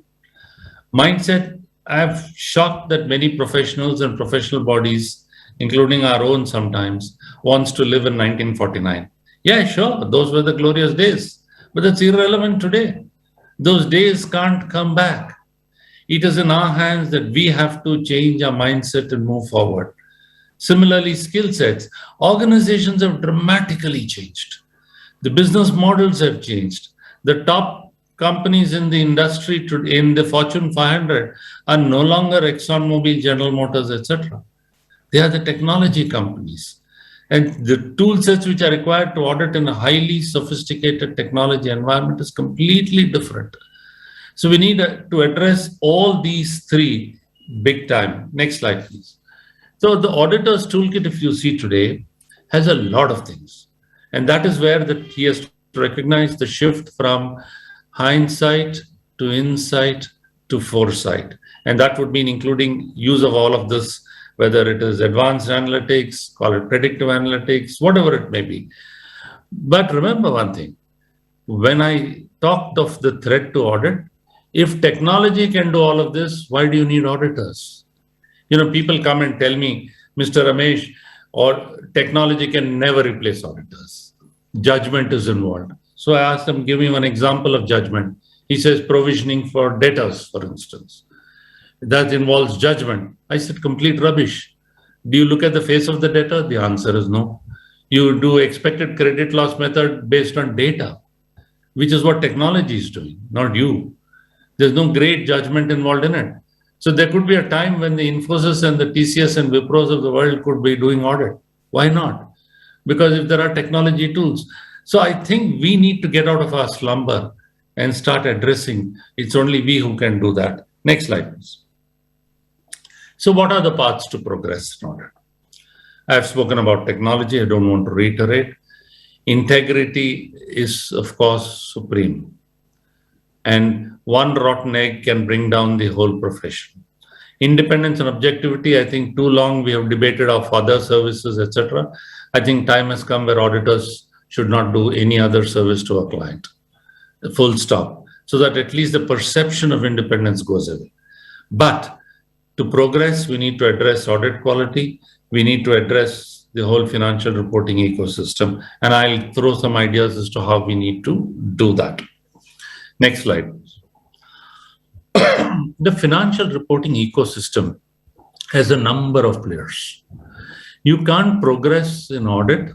Mindset, I'm shocked that many professionals and professional bodies, including our own sometimes, wants to live in 1949. Yeah, sure, those were the glorious days, but that's irrelevant today. Those days can't come back. It is in our hands that we have to change our mindset and move forward. Similarly, skill sets, organizations have dramatically changed. The business models have changed. The top companies in the industry, in the Fortune 500, are no longer ExxonMobil, General Motors, etc. They are the technology companies. And the tool sets which are required to audit in a highly sophisticated technology environment is completely different. So we need to address all these three big time. Next slide, please. So the auditor's toolkit, if you see today, has a lot of things. And that is where he has to recognize the shift from hindsight to insight to foresight. And that would mean including use of all of this, whether it is advanced analytics, call it predictive analytics, whatever it may be. But remember one thing, when I talked of the threat to audit, if technology can do all of this, why do you need auditors? People come and tell me, Mr. Ramesh, or technology can never replace auditors. Judgment is involved. So I asked him, give me one example of judgment. He says provisioning for debtors, for instance. That involves judgment. I said, complete rubbish. Do you look at the face of the debtor? The answer is no. You do expected credit loss method based on data, which is what technology is doing, not you. There's no great judgment involved in it. So there could be a time when the Infosys and the TCS and Wipros of the world could be doing audit. Why not? Because if there are technology tools. So I think we need to get out of our slumber and start addressing. It's only we who can do that. Next slide, please. So what are the paths to progress in audit? I've spoken about technology. I don't want to reiterate. Integrity is, of course, supreme. And one rotten egg can bring down the whole profession. Independence and objectivity, I think too long we have debated of other services, etc. I think time has come where auditors should not do any other service to a client. Full stop. So that at least the perception of independence goes away. But to progress, we need to address audit quality. We need to address the whole financial reporting ecosystem. And I'll throw some ideas as to how we need to do that. Next slide. The financial reporting ecosystem has a number of players. You can't progress in audit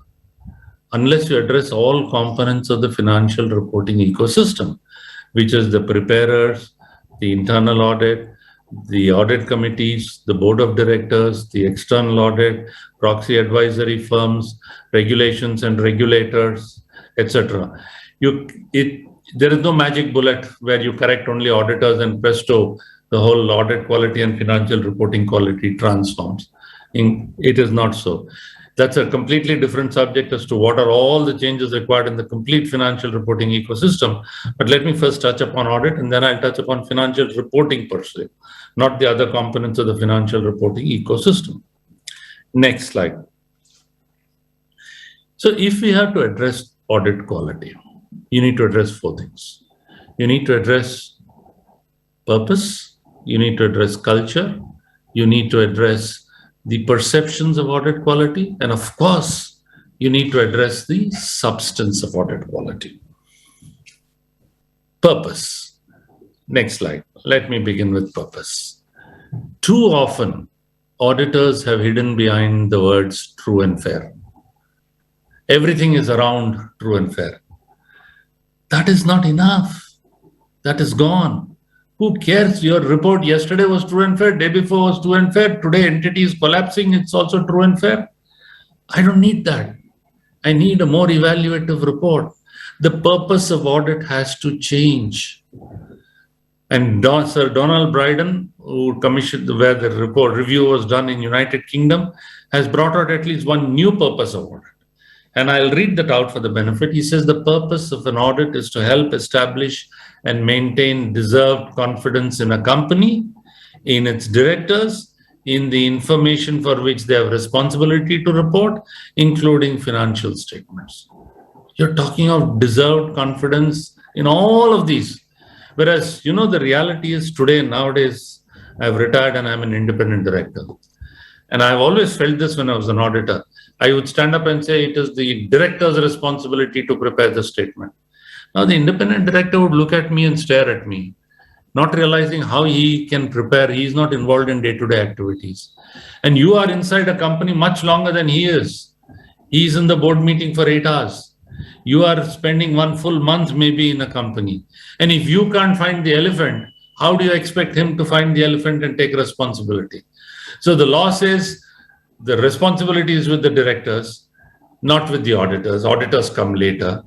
unless you address all components of the financial reporting ecosystem, which is the preparers, the internal audit, the audit committees, the board of directors, the external audit, proxy advisory firms, regulations and regulators, etc. There is no magic bullet where you correct only auditors and presto, the whole audit quality and financial reporting quality transforms. It is not so. That's a completely different subject as to what are all the changes required in the complete financial reporting ecosystem. But let me first touch upon audit, and then I'll touch upon financial reporting per se, not the other components of the financial reporting ecosystem. Next slide. So if we have to address audit quality, you need to address four things. You need to address purpose, you need to address culture, you need to address the perceptions of audit quality, and of course, you need to address the substance of audit quality. Purpose. Next slide. Let me begin with purpose. Too often, auditors have hidden behind the words true and fair. Everything is around true and fair. That is not enough. That is gone. Who cares? Your report yesterday was true and fair, day before was true and fair, today entity is collapsing, it's also true and fair. I don't need that. I need a more evaluative report. The purpose of audit has to change. And Sir Donald Brydon, who commissioned where the report review was done in United Kingdom, has brought out at least one new purpose of audit. And I'll read that out for the benefit. He says the purpose of an audit is to help establish and maintain deserved confidence in a company, in its directors, in the information for which they have responsibility to report, including financial statements. You're talking of deserved confidence in all of these. Whereas, the reality is today, nowadays, I've retired and I'm an independent director. And I've always felt this when I was an auditor. I would stand up and say it is the director's responsibility to prepare the statement. Now, the independent director would look at me and stare at me, not realizing how he can prepare. He is not involved in day-to-day activities. And you are inside a company much longer than he is. He is in the board meeting for 8 hours. You are spending one full month maybe in a company. And if you can't find the elephant, how do you expect him to find the elephant and take responsibility? So the law says the responsibility is with the directors, not with the auditors. Auditors come later.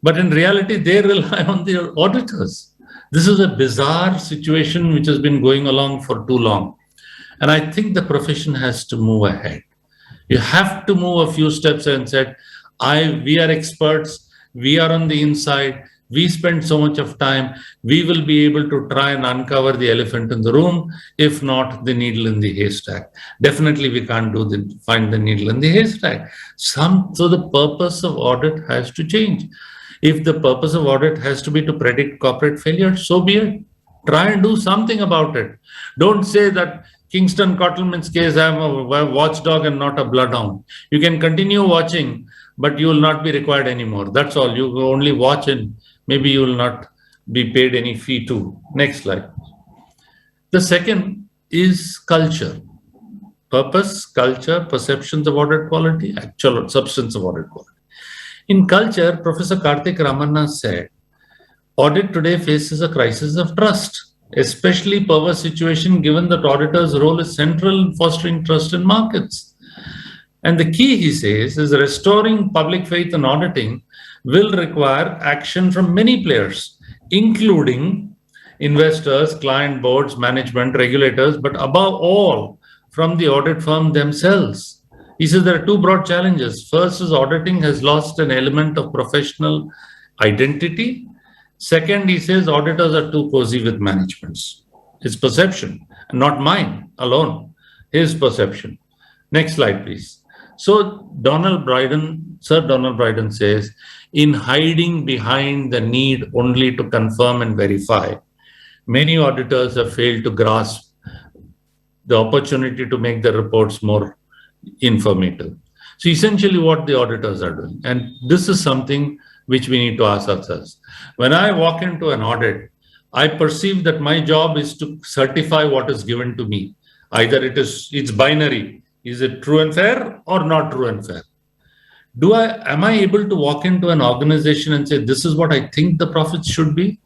But in reality, they rely on the auditors. This is a bizarre situation which has been going along for too long. And I think the profession has to move ahead. You have to move a few steps and say, we are experts, we are on the inside, we spend so much of time, we will be able to try and uncover the elephant in the room, if not the needle in the haystack. Definitely we can't find the needle in the haystack. So the purpose of audit has to change. If the purpose of audit has to be to predict corporate failure, so be it. Try and do something about it. Don't say that Kingston Cottleman's case, I'm a watchdog and not a bloodhound. You can continue watching, but you will not be required anymore. That's all. You will only watch and maybe you will not be paid any fee too. Next slide. The second is culture. Purpose, culture, perceptions of audit quality, actual substance of audit quality. In culture, Professor Karthik Ramanna said, audit today faces a crisis of trust, especially perverse situation given that auditor's role is central in fostering trust in markets. And the key, he says, is restoring public faith in auditing will require action from many players, including investors, client boards, management, regulators, but above all, from the audit firm themselves. He says there are two broad challenges. First is auditing has lost an element of professional identity. Second, he says auditors are too cozy with managements. His perception, not mine alone, his perception. Next slide, please. So Sir Donald Brydon says, in hiding behind the need only to confirm and verify, many auditors have failed to grasp the opportunity to make the reports more informative. So essentially what the auditors are doing, and this is something which we need to ask ourselves. When I walk into an audit, I perceive that my job is to certify what is given to me. Either it's binary. Is it true and fair or not true and fair? Am I able to walk into an organization and say, this is what I think the profits should be?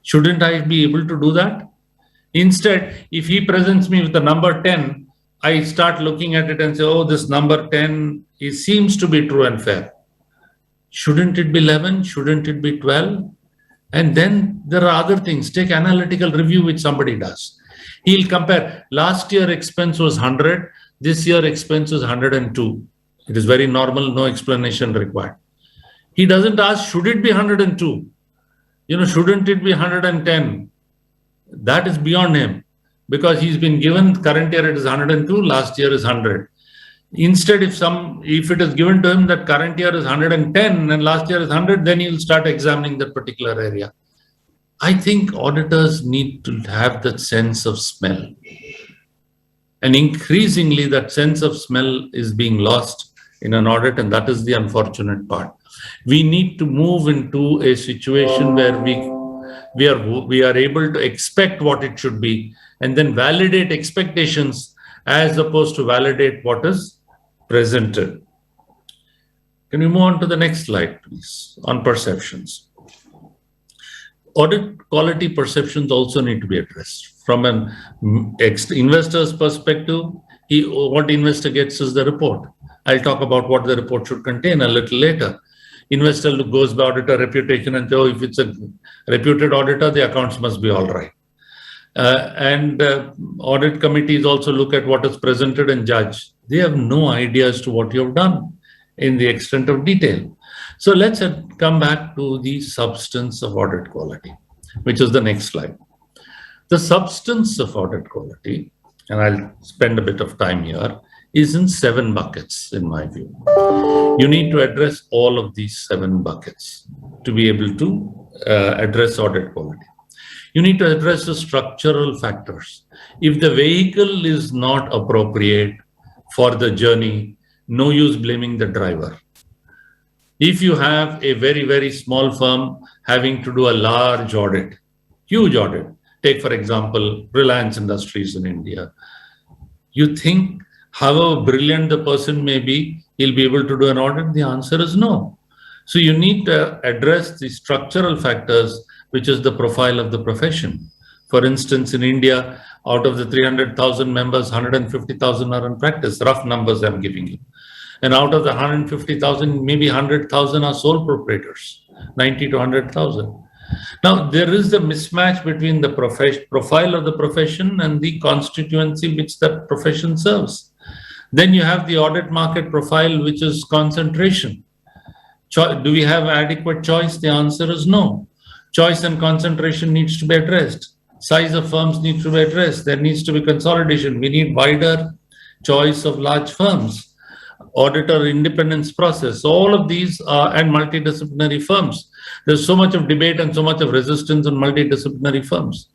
Shouldn't I be able to do that? Instead, if he presents me with the number 10, I start looking at it and say, oh, this number 10 seems to be true and fair. Shouldn't it be 11? Shouldn't it be 12? And then there are other things. Take analytical review, which somebody does. He'll compare. Last year expense was 100. This year expense was 102. It is very normal, no explanation required. He doesn't ask, should it be 102? Shouldn't it be 110? That is beyond him, because he's been given current year it is 102, last year is 100. Instead, if it is given to him that current year is 110 and last year is 100, then he'll start examining that particular area. I think auditors need to have that sense of smell. And increasingly, that sense of smell is being lost in an audit, and that is the unfortunate part. We need to move into a situation where we are able to expect what it should be and then validate expectations as opposed to validate what is presented. Can we move on to the next slide, please, on perceptions? Audit quality perceptions also need to be addressed. From an investor's perspective, what investor gets is the report. I'll talk about what the report should contain a little later. Investor goes by auditor reputation and says, oh, if it's a reputed auditor, the accounts must be all right. Audit committees also look at what is presented and judge. They have no idea as to what you have done in the extent of detail. So let's come back to the substance of audit quality, which is the next slide. The substance of audit quality, and I'll spend a bit of time here, is in 7 buckets, in my view. You need to address all of these 7 buckets to be able to address audit quality. You need to address the structural factors. If the vehicle is not appropriate for the journey, no use blaming the driver. If you have a very, very small firm having to do a large audit, huge audit, take for example, Reliance Industries in India, you think however brilliant the person may be, he'll be able to do an audit? The answer is no. So you need to address the structural factors, which is the profile of the profession. For instance, in India, out of the 300,000 members, 150,000 are in practice. Rough numbers I'm giving you. And out of the 150,000, maybe 100,000 are sole proprietors, 90 to 100,000. Now, there is a mismatch between the profile of the profession and the constituency which that profession serves. Then you have the audit market profile, which is concentration. Do we have adequate choice? The answer is no. Choice and concentration needs to be addressed. Size of firms needs to be addressed. There needs to be consolidation. We need wider choice of large firms. Auditor independence process. All of these are and multidisciplinary firms. There's so much of debate and so much of resistance on multidisciplinary firms.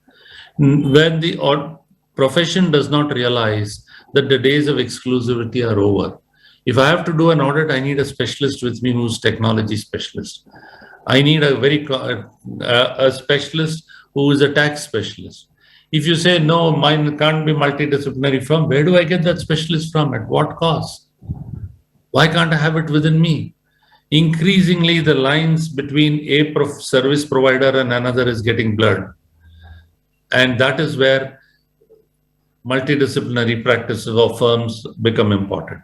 When the profession does not realize that the days of exclusivity are over. If I have to do an audit, I need a specialist with me who's technology specialist. I need a specialist who is a tax specialist. If you say, no, mine can't be multidisciplinary firm, where do I get that specialist from? At what cost? Why can't I have it within me? Increasingly, the lines between a service provider and another is getting blurred. And that is where multidisciplinary practices of firms become important.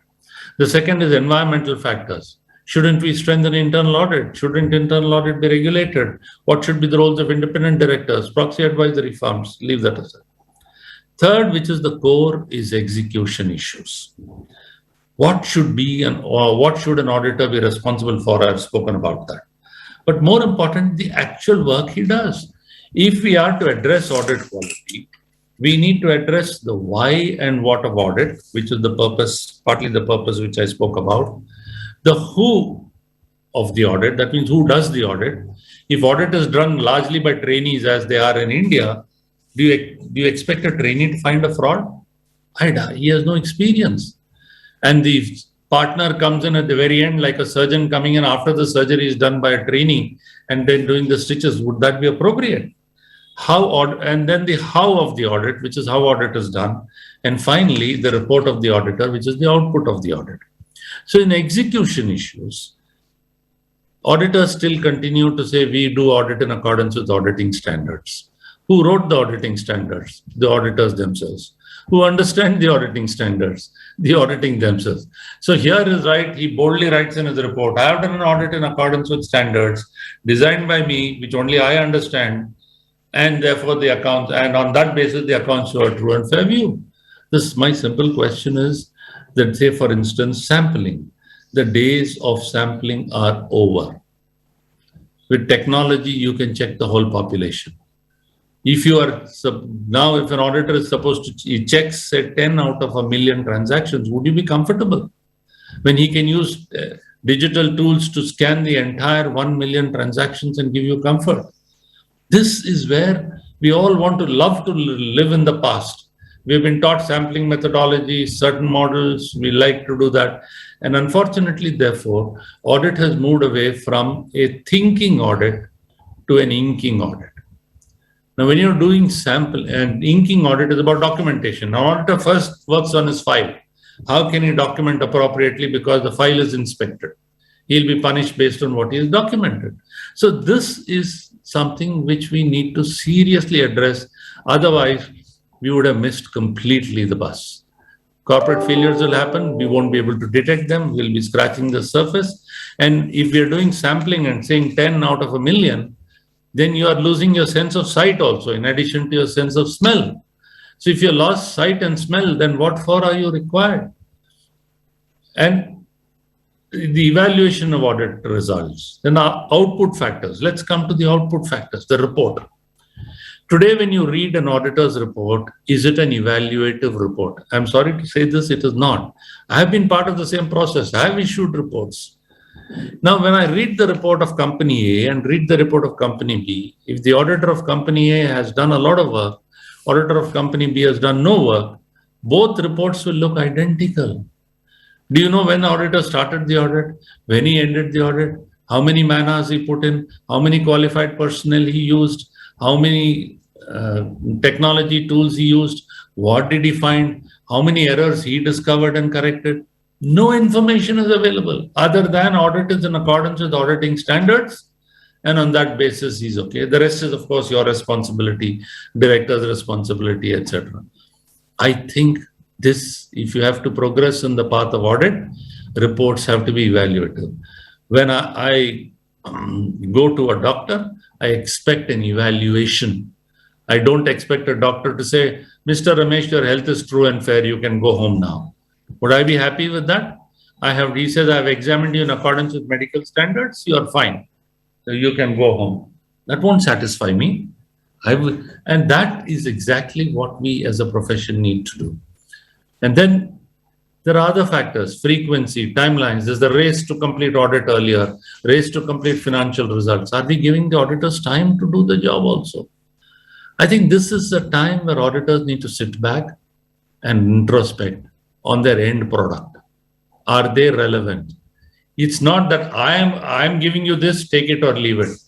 The second is environmental factors. Shouldn't we strengthen internal audit? Shouldn't internal audit be regulated? What should be the roles of independent directors, proxy advisory firms? Leave that aside. Third, which is the core, is execution issues. What should be what should an auditor be responsible for? I've spoken about that. But more important, the actual work he does. If we are to address audit quality, we need to address the why and what of audit, which is the purpose, partly the purpose which I spoke about. The who of the audit, that means who does the audit. If audit is done largely by trainees as they are in India, do you expect a trainee to find a fraud? He has no experience. And the partner comes in at the very end, like a surgeon coming in after the surgery is done by a trainee and then doing the stitches. Would that be appropriate? and then the how of the audit, which is how audit is done, and finally the report of the auditor, which is the output of the audit. So in execution issues, auditors still continue to say we do audit in accordance with auditing standards. Who wrote the auditing standards? The auditors themselves. Who understand the auditing standards? The auditing themselves. So here is right, he boldly writes in his report, I have done an audit in accordance with standards designed by me, which only I understand, and therefore the accounts, and on that basis the accounts show a true and fair view. This, my simple question is that, say for instance, sampling. The days of sampling are over. With technology, you can check the whole population. If you are now, if an auditor is supposed to he checks say 10 out of 1,000,000 transactions, would you be comfortable when he can use digital tools to scan the entire 1,000,000 transactions and give you comfort? This is where we all want to love to live in the past. We've been taught sampling methodology, certain models, we like to do that. And unfortunately, therefore, audit has moved away from a thinking audit to an inking audit. Now, when you're doing sample and inking audit is about documentation. Now, auditor first works on his file. How can he document appropriately because the file is inspected? He'll be punished based on what he has documented. So this is something which we need to seriously address. Otherwise, we would have missed completely the bus. Corporate failures will happen. We won't be able to detect them. We'll be scratching the surface. And if we're doing sampling and saying 10 out of 1,000,000, then you are losing your sense of sight also, in addition to your sense of smell. So if you lost sight and smell, then what for are you required? And the evaluation of audit results, then our output factors. Let's come to the output factors, the report. Today, when you read an auditor's report, is it an evaluative report? I'm sorry to say this, it is not. I have been part of the same process. I have issued reports. Now, when I read the report of company A and read the report of company B, if the auditor of company A has done a lot of work, auditor of company B has done no work, both reports will look identical. Do you know when the auditor started the audit, when he ended the audit, how many man-hours he put in, how many qualified personnel he used, how many technology tools he used, what did he find, how many errors he discovered and corrected? No information is available other than audit is in accordance with auditing standards, and on that basis he's okay. The rest is, of course, your responsibility, director's responsibility, etc. I think this, if you have to progress in the path of audit, reports have to be evaluative. When I go to a doctor, I expect an evaluation. I don't expect a doctor to say, Mr. Ramesh, your health is true and fair, you can go home now. Would I be happy with that? He says, I've examined you in accordance with medical standards, you are fine. So you can go home. That won't satisfy me. And that is exactly what we as a profession need to do. And then there are other factors, frequency, timelines. There's the race to complete audit earlier, race to complete financial results. Are we giving the auditors time to do the job also? I think this is a time where auditors need to sit back and introspect on their end product. Are they relevant? It's not that I'm giving you this, take it or leave it.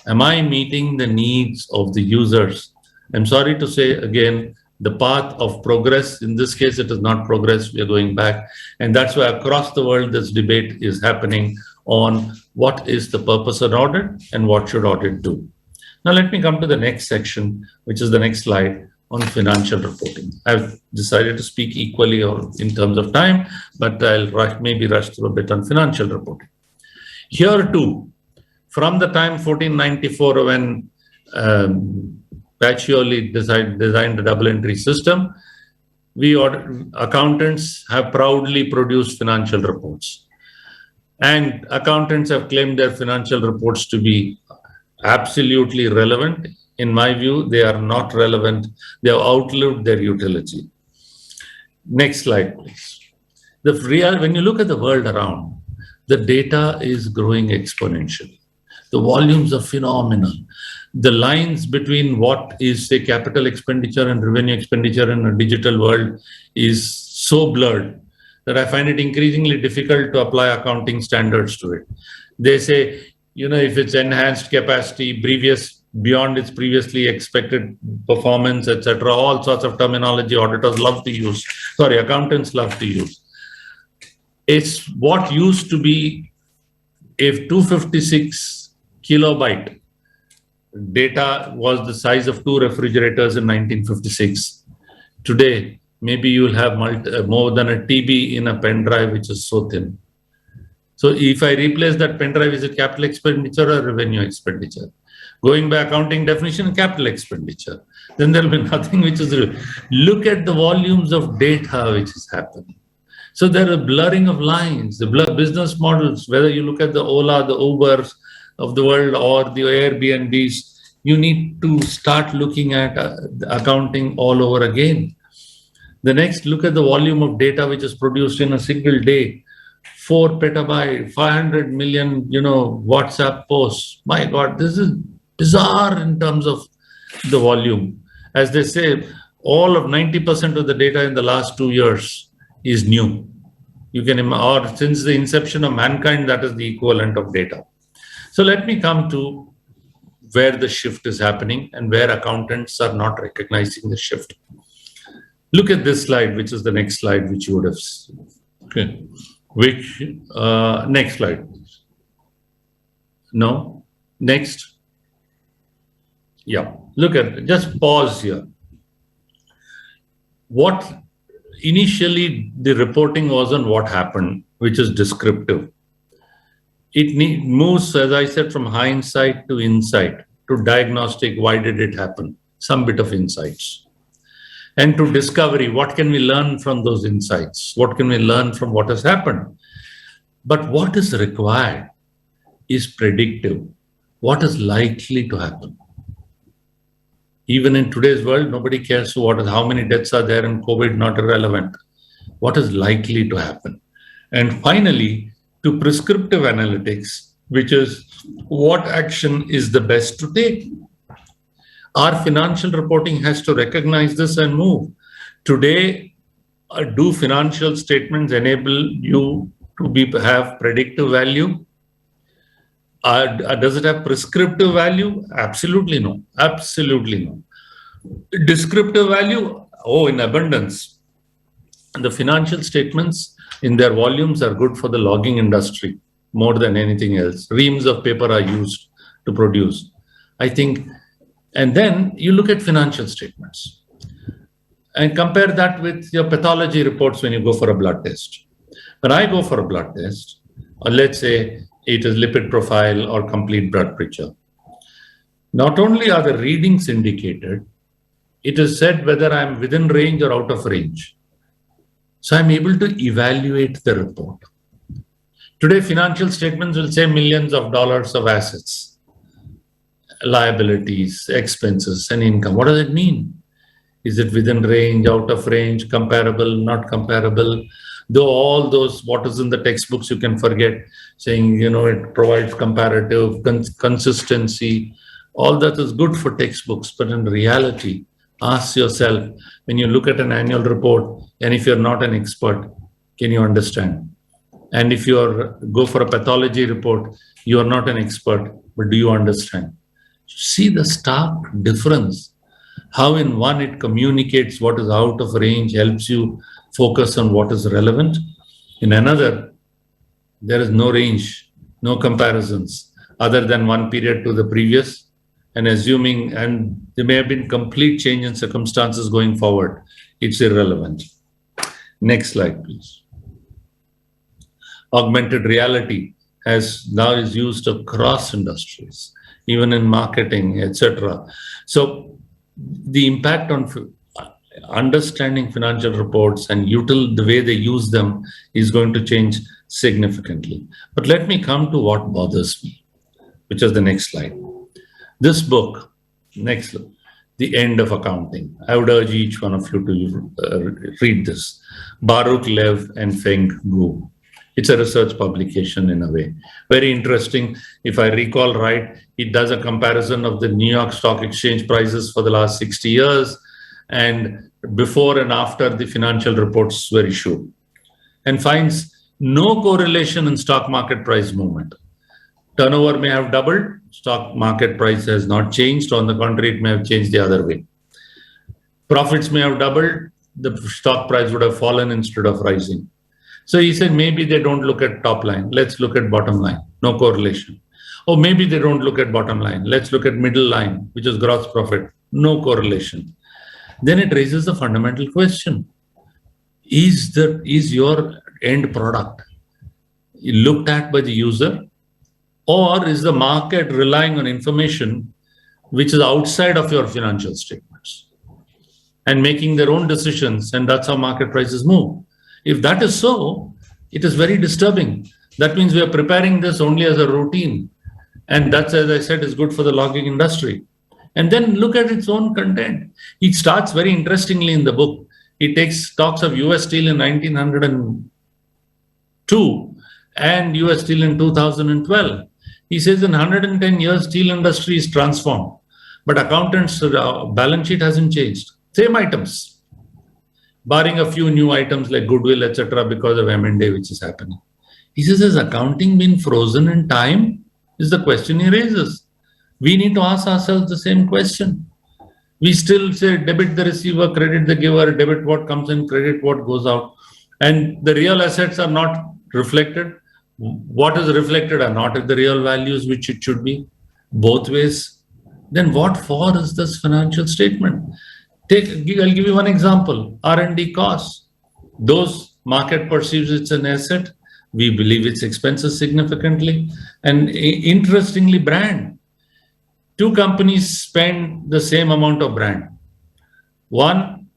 Am I meeting the needs of the users? I'm sorry to say again, the path of progress, in this case, it is not progress, we are going back. And that's why across the world, this debate is happening on what is the purpose of audit and what should audit do. Now, let me come to the next section, which is the next slide on financial reporting. I've decided to speak equally or in terms of time, but I'll maybe rush through a bit on financial reporting. Here too, from the time 1494 when Pacioli designed the double entry system, accountants have proudly produced financial reports. And accountants have claimed their financial reports to be absolutely relevant. In my view, they are not relevant. They have outlived their utility. Next slide, please. When you look at the world around, the data is growing exponentially. The volumes are phenomenal. The lines between what is, say, capital expenditure and revenue expenditure in a digital world is so blurred that I find it increasingly difficult to apply accounting standards to it. They say, if it's enhanced capacity, previous beyond its previously expected performance, etc. All sorts of terminology auditors love to use, accountants love to use. It's what used to be a 256 kilobyte data was the size of 2 refrigerators in 1956. Today, maybe you'll have more than a TB in a pen drive, which is so thin. So if I replace that pen drive, is it capital expenditure or revenue expenditure? Going by accounting definition, capital expenditure. Then there will be nothing which is real. Look at the volumes of data which is happening. So there are blurring of lines, the business models, whether you look at the Ola, the Ubers of the world or the Airbnbs, you need to start looking at accounting all over again. The next, look at the volume of data which is produced in a single day. 4 petabyte, 500 million, WhatsApp posts. My God, this is bizarre in terms of the volume. As they say, all of 90% of the data in the last 2 years is new. You can, or since the inception of mankind, that is the equivalent of data. So let me come to where the shift is happening and where accountants are not recognizing the shift. Look at this slide, which is the next slide, which you would have seen. Okay. Next slide, please. No, next. Yeah, look at it. Just pause here. What initially the reporting was on what happened, which is descriptive. It moves, as I said, from hindsight to insight, to diagnostic, why did it happen? Some bit of insights. And to discovery, what can we learn from those insights? What can we learn from what has happened? But what is required is predictive. What is likely to happen? Even in today's world, nobody cares how many deaths are there in COVID, not irrelevant. What is likely to happen? And finally, to prescriptive analytics, which is what action is the best to take. Our financial reporting has to recognize this and move. Today, do financial statements enable you to have predictive value? Does it have prescriptive value? Absolutely no. Absolutely no. Descriptive value? Oh, in abundance. And the financial statements in their volumes are good for the logging industry more than anything else. Reams of paper are used to produce. I think, and then you look at financial statements and compare that with your pathology reports when you go for a blood test. When I go for a blood test, or let's say it is lipid profile or complete blood picture, not only are the readings indicated, it is said whether I'm within range or out of range. So I'm able to evaluate the report. Today, financial statements will say millions of dollars of assets, liabilities, expenses, and income. What does it mean? Is it within range, out of range, comparable, not comparable? Though all those, what is in the textbooks, you can forget, saying, it provides comparative, consistency. All that is good for textbooks, but in reality, ask yourself, when you look at an annual report, and if you're not an expert, can you understand? And if you go for a pathology report, you are not an expert, but do you understand? See the stark difference. How in one it communicates what is out of range, helps you focus on what is relevant. In another, there is no range, no comparisons other than one period to the previous, and assuming, and there may have been complete change in circumstances going forward, it's irrelevant. Next slide, please. Augmented reality now is used across industries, even in marketing, etc. So the impact on understanding financial reports and the way they use them is going to change significantly. But let me come to what bothers me, which is the next slide. This book, next slide, The End of Accounting. I would urge each one of you to read this. Baruch Lev and Feng Gu. It's a research publication in a way. Very interesting. If I recall right, it does a comparison of the New York Stock Exchange prices for the last 60 years and before and after the financial reports were issued, and finds no correlation in stock market price movement. Turnover may have doubled, stock market price has not changed. On the contrary, it may have changed the other way. Profits may have doubled, the stock price would have fallen instead of rising. So he said, maybe they don't look at top line. Let's look at bottom line. No correlation. Or maybe they don't look at bottom line. Let's look at middle line, which is gross profit. No correlation. Then it raises the fundamental question. Is your end product looked at by the user, or is the market relying on information which is outside of your financial statements and making their own decisions, and that's how market prices move? If that is so, it is very disturbing. That means we are preparing this only as a routine, and that's, as I said, is good for the logging industry. And then look at its own content. It starts very interestingly in the book. It talks of US Steel in 1902 and US Steel in 2012. He says in 110 years, steel industry is transformed, but accountants' balance sheet hasn't changed. Same items, barring a few new items like goodwill, etc., because of M&A, which is happening. He says, has accounting been frozen in time? Is the question he raises. We need to ask ourselves the same question. We still say debit the receiver, credit the giver, debit what comes in, credit what goes out. And the real assets are not reflected. What is reflected are not at the real values which it should be. Both ways. Then what for is this financial statement? I'll give you one example. R&D costs. Those market perceives it's an asset. We believe its expenses significantly. And interestingly, brand. Two companies spend the same amount of brand. One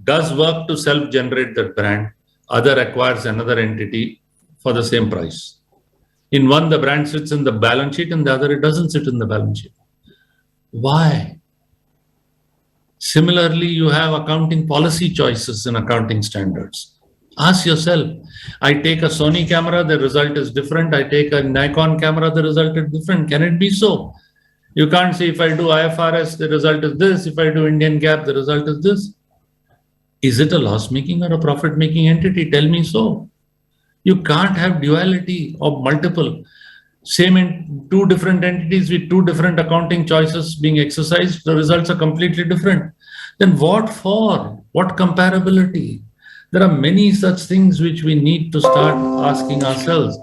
does work to self-generate that brand. Other acquires another entity for the same price. In one, the brand sits in the balance sheet, and the other, it doesn't sit in the balance sheet. Why? Similarly, you have accounting policy choices in accounting standards. Ask yourself, I take a Sony camera, the result is different. I take a Nikon camera, the result is different. Can it be so? You can't say if I do IFRS, the result is this. If I do Indian GAAP, the result is this. Is it a loss-making or a profit-making entity? Tell me so. You can't have duality of multiple. Same in two different entities with two different accounting choices being exercised, the results are completely different. Then what for? What comparability? There are many such things which we need to start asking ourselves.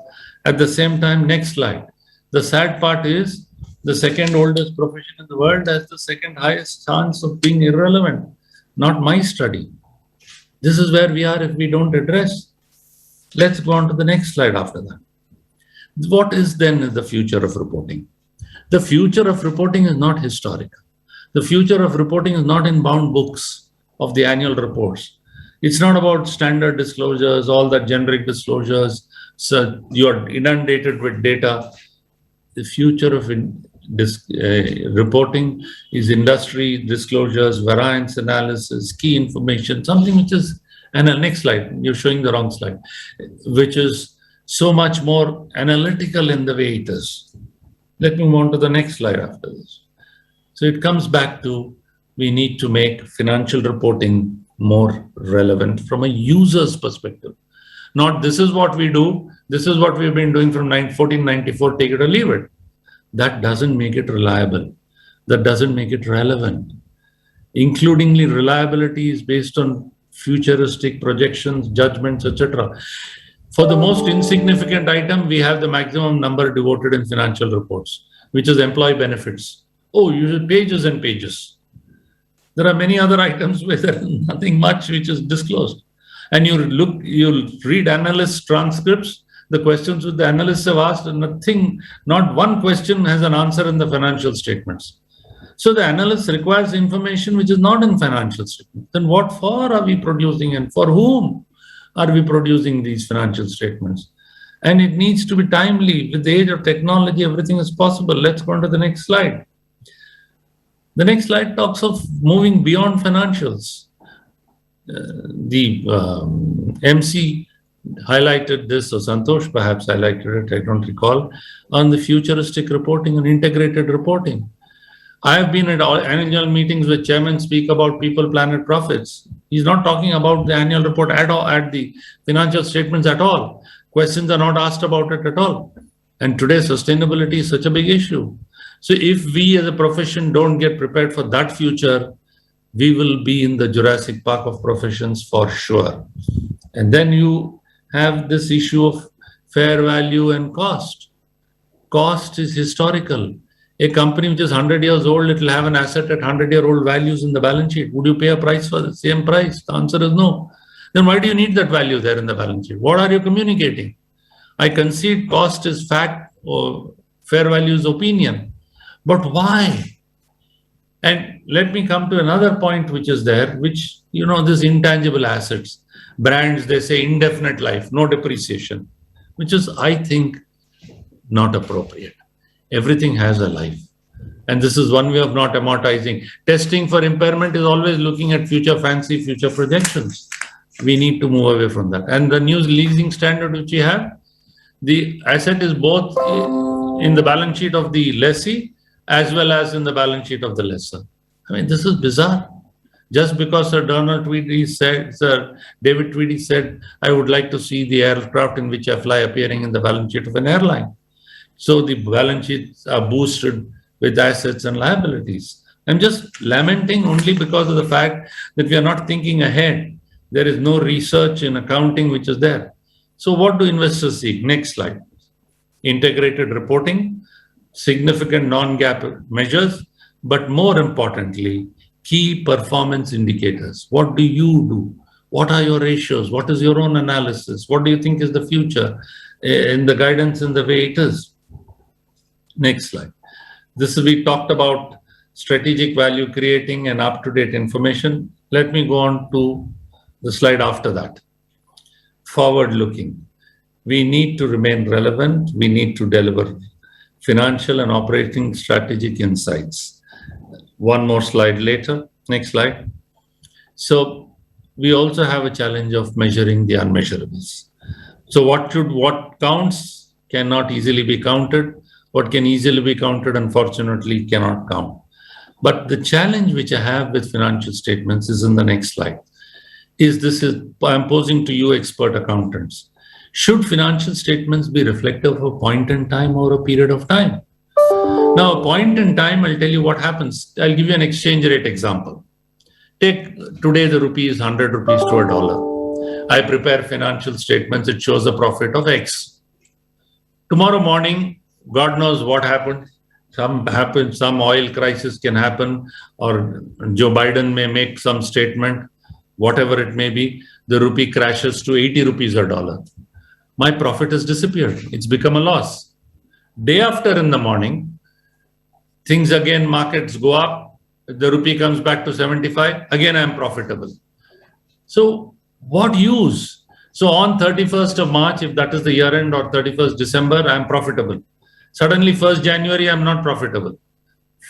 At the same time, next slide. The sad part is the second oldest profession in the world has the second highest chance of being irrelevant. Not my study. This is where we are if we don't address. Let's go on to the next slide after that. What is then the future of reporting? The future of reporting is not historical. The future of reporting is not in bound books of the annual reports. It's not about standard disclosures, all that generic disclosures, so you're inundated with data. The future of reporting is industry disclosures, variance analysis, key information, something which is, and the next slide, you're showing the wrong slide, which is so much more analytical in the way it is. Let me move on to the next slide after this. So it comes back to, we need to make financial reporting more relevant from a user's perspective. Not this is what we do, this is what we've been doing from 1494, take it or leave it. That doesn't make it reliable. That doesn't make it relevant. Includingly, reliability is based on futuristic projections, judgments, etc. For the most insignificant item, we have the maximum number devoted in financial reports, which is employee benefits. Oh, you have pages and pages. There are many other items where there is nothing much which is disclosed. And you'll read analyst transcripts, the questions which the analysts have asked, and not one question has an answer in the financial statements. So the analyst requires information which is not in financial statements. Then what for are we producing, and for whom are we producing these financial statements? And it needs to be timely. With the age of technology, everything is possible. Let's go on to the next slide. The next slide talks of moving beyond financials. MC highlighted this, or Santosh perhaps highlighted it, I don't recall, on the futuristic reporting and integrated reporting. I have been at all annual meetings where chairmen speak about people, planet, profits. He's not talking about the annual report at all, at the financial statements at all. Questions are not asked about it at all. And today, sustainability is such a big issue. So if we as a profession don't get prepared for that future, we will be in the Jurassic Park of professions for sure. And then you have this issue of fair value and cost. Cost is historical. A company which is 100 years old, it will have an asset at 100-year-old values in the balance sheet. Would you pay a price for the same price? The answer is no. Then why do you need that value there in the balance sheet? What are you communicating? I concede cost is fact or fair value is opinion. But why? And let me come to another point which is there, which, these intangible assets, brands, they say indefinite life, no depreciation, which is, I think, not appropriate. Everything has a life. And this is one way of not amortizing. Testing for impairment is always looking at future fancy, future projections. We need to move away from that. And the new leasing standard which we have, the asset is both in the balance sheet of the lessee as well as in the balance sheet of the lessor. I mean, this is bizarre. Just because Sir David Tweedy said, I would like to see the aircraft in which I fly appearing in the balance sheet of an airline. So the balance sheets are boosted with assets and liabilities. I'm just lamenting only because of the fact that we are not thinking ahead. There is no research in accounting which is there. So what do investors seek? Next slide. Integrated reporting, significant non-GAAP measures, but more importantly, key performance indicators. What do you do? What are your ratios? What is your own analysis? What do you think is the future in the guidance in the way it is? Next slide. We talked about strategic value creating and up-to-date information. Let me go on to the slide after that. Forward-looking. We need to remain relevant. We need to deliver financial and operating strategic insights. One more slide later. Next slide. So we also have a challenge of measuring the unmeasurables. So what counts cannot easily be counted. What can easily be counted, unfortunately, cannot count. But the challenge which I have with financial statements is in the next slide. I'm posing to you expert accountants. Should financial statements be reflective of a point in time or a period of time? Now, a point in time, I'll tell you what happens. I'll give you an exchange rate example. Take today the rupee is 100 rupees to a dollar. I prepare financial statements. It shows a profit of X. Tomorrow morning, God knows what happened. Some oil crisis can happen, or Joe Biden may make some statement, whatever it may be. The rupee crashes to 80 rupees a dollar. My profit has disappeared. It's become a loss. Day after in the morning, things again, markets go up. The rupee comes back to 75. Again, I'm profitable. So what use? So on 31st of March, if that is the year end, or 31st December, I'm profitable. Suddenly 1st January, I'm not profitable.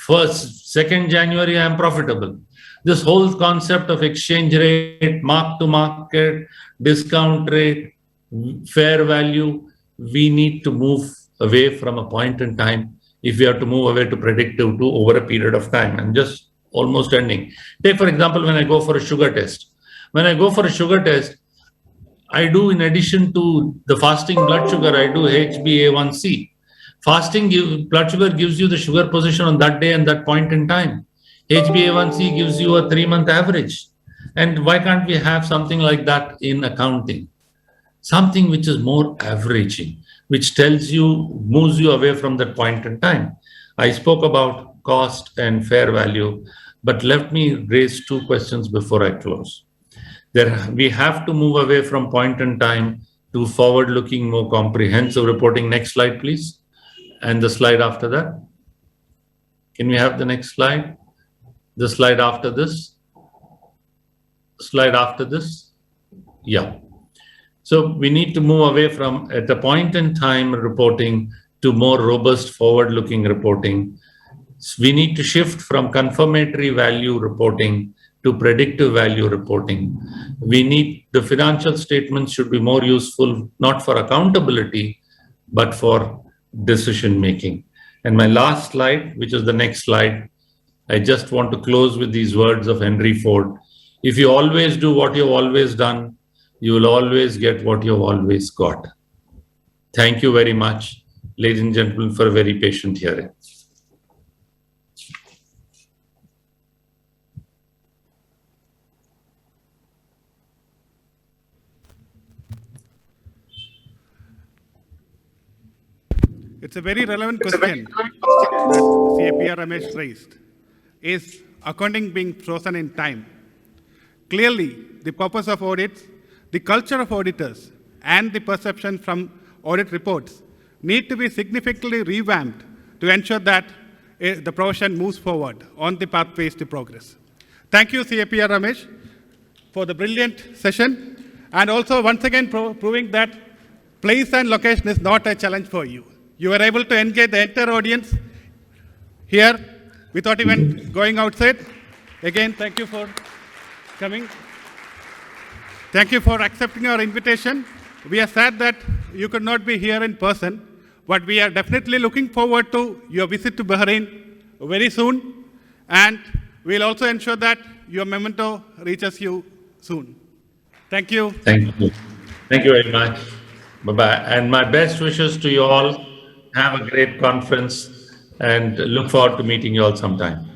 2nd January, I'm profitable. This whole concept of exchange rate, mark to market, discount rate, fair value, we need to move away from a point in time if we have to move away to predictive to over a period of time. I'm just almost ending. Take, for example, when I go for a sugar test. When I go for a sugar test, I do, in addition to the fasting blood sugar, I do HbA1c. Fasting blood sugar gives you the sugar position on that day and that point in time. HbA1c gives you a 3-month average. And why can't we have something like that in accounting? Something which is more averaging, which tells you, moves you away from that point in time. I spoke about cost and fair value, but let me raise 2 questions before I close. We have to move away from point in time to forward-looking, more comprehensive reporting. Next slide, please. And the slide after that. Can we have the next slide? The slide after this. Slide after this. Yeah. So we need to move away from at a point in time reporting to more robust forward-looking reporting. We need to shift from confirmatory value reporting to predictive value reporting. The financial statements should be more useful, not for accountability, but for decision making. And my last slide, which is the next slide, I just want to close with these words of Henry Ford. If you always do what you've always done, you will always get what you've always got. Thank you very much. ladies and gentlemen, for a very patient hearing. It's a very relevant question that CAPR Ramesh raised. Is accounting being frozen in time? Clearly, the purpose of audits, the culture of auditors, and the perception from audit reports need to be significantly revamped to ensure that the profession moves forward on the pathways to progress. Thank you, CAPR Ramesh, for the brilliant session, and also once again proving that place and location is not a challenge for you. You were able to engage the entire audience here without even going outside. Again, thank you for coming. Thank you for accepting our invitation. We are sad that you could not be here in person, but we are definitely looking forward to your visit to Bahrain very soon, and we'll also ensure that your memento reaches you soon. Thank you. Thank you. Thank you very much. Bye-bye. And my best wishes to you all. Have a great conference and look forward to meeting you all sometime.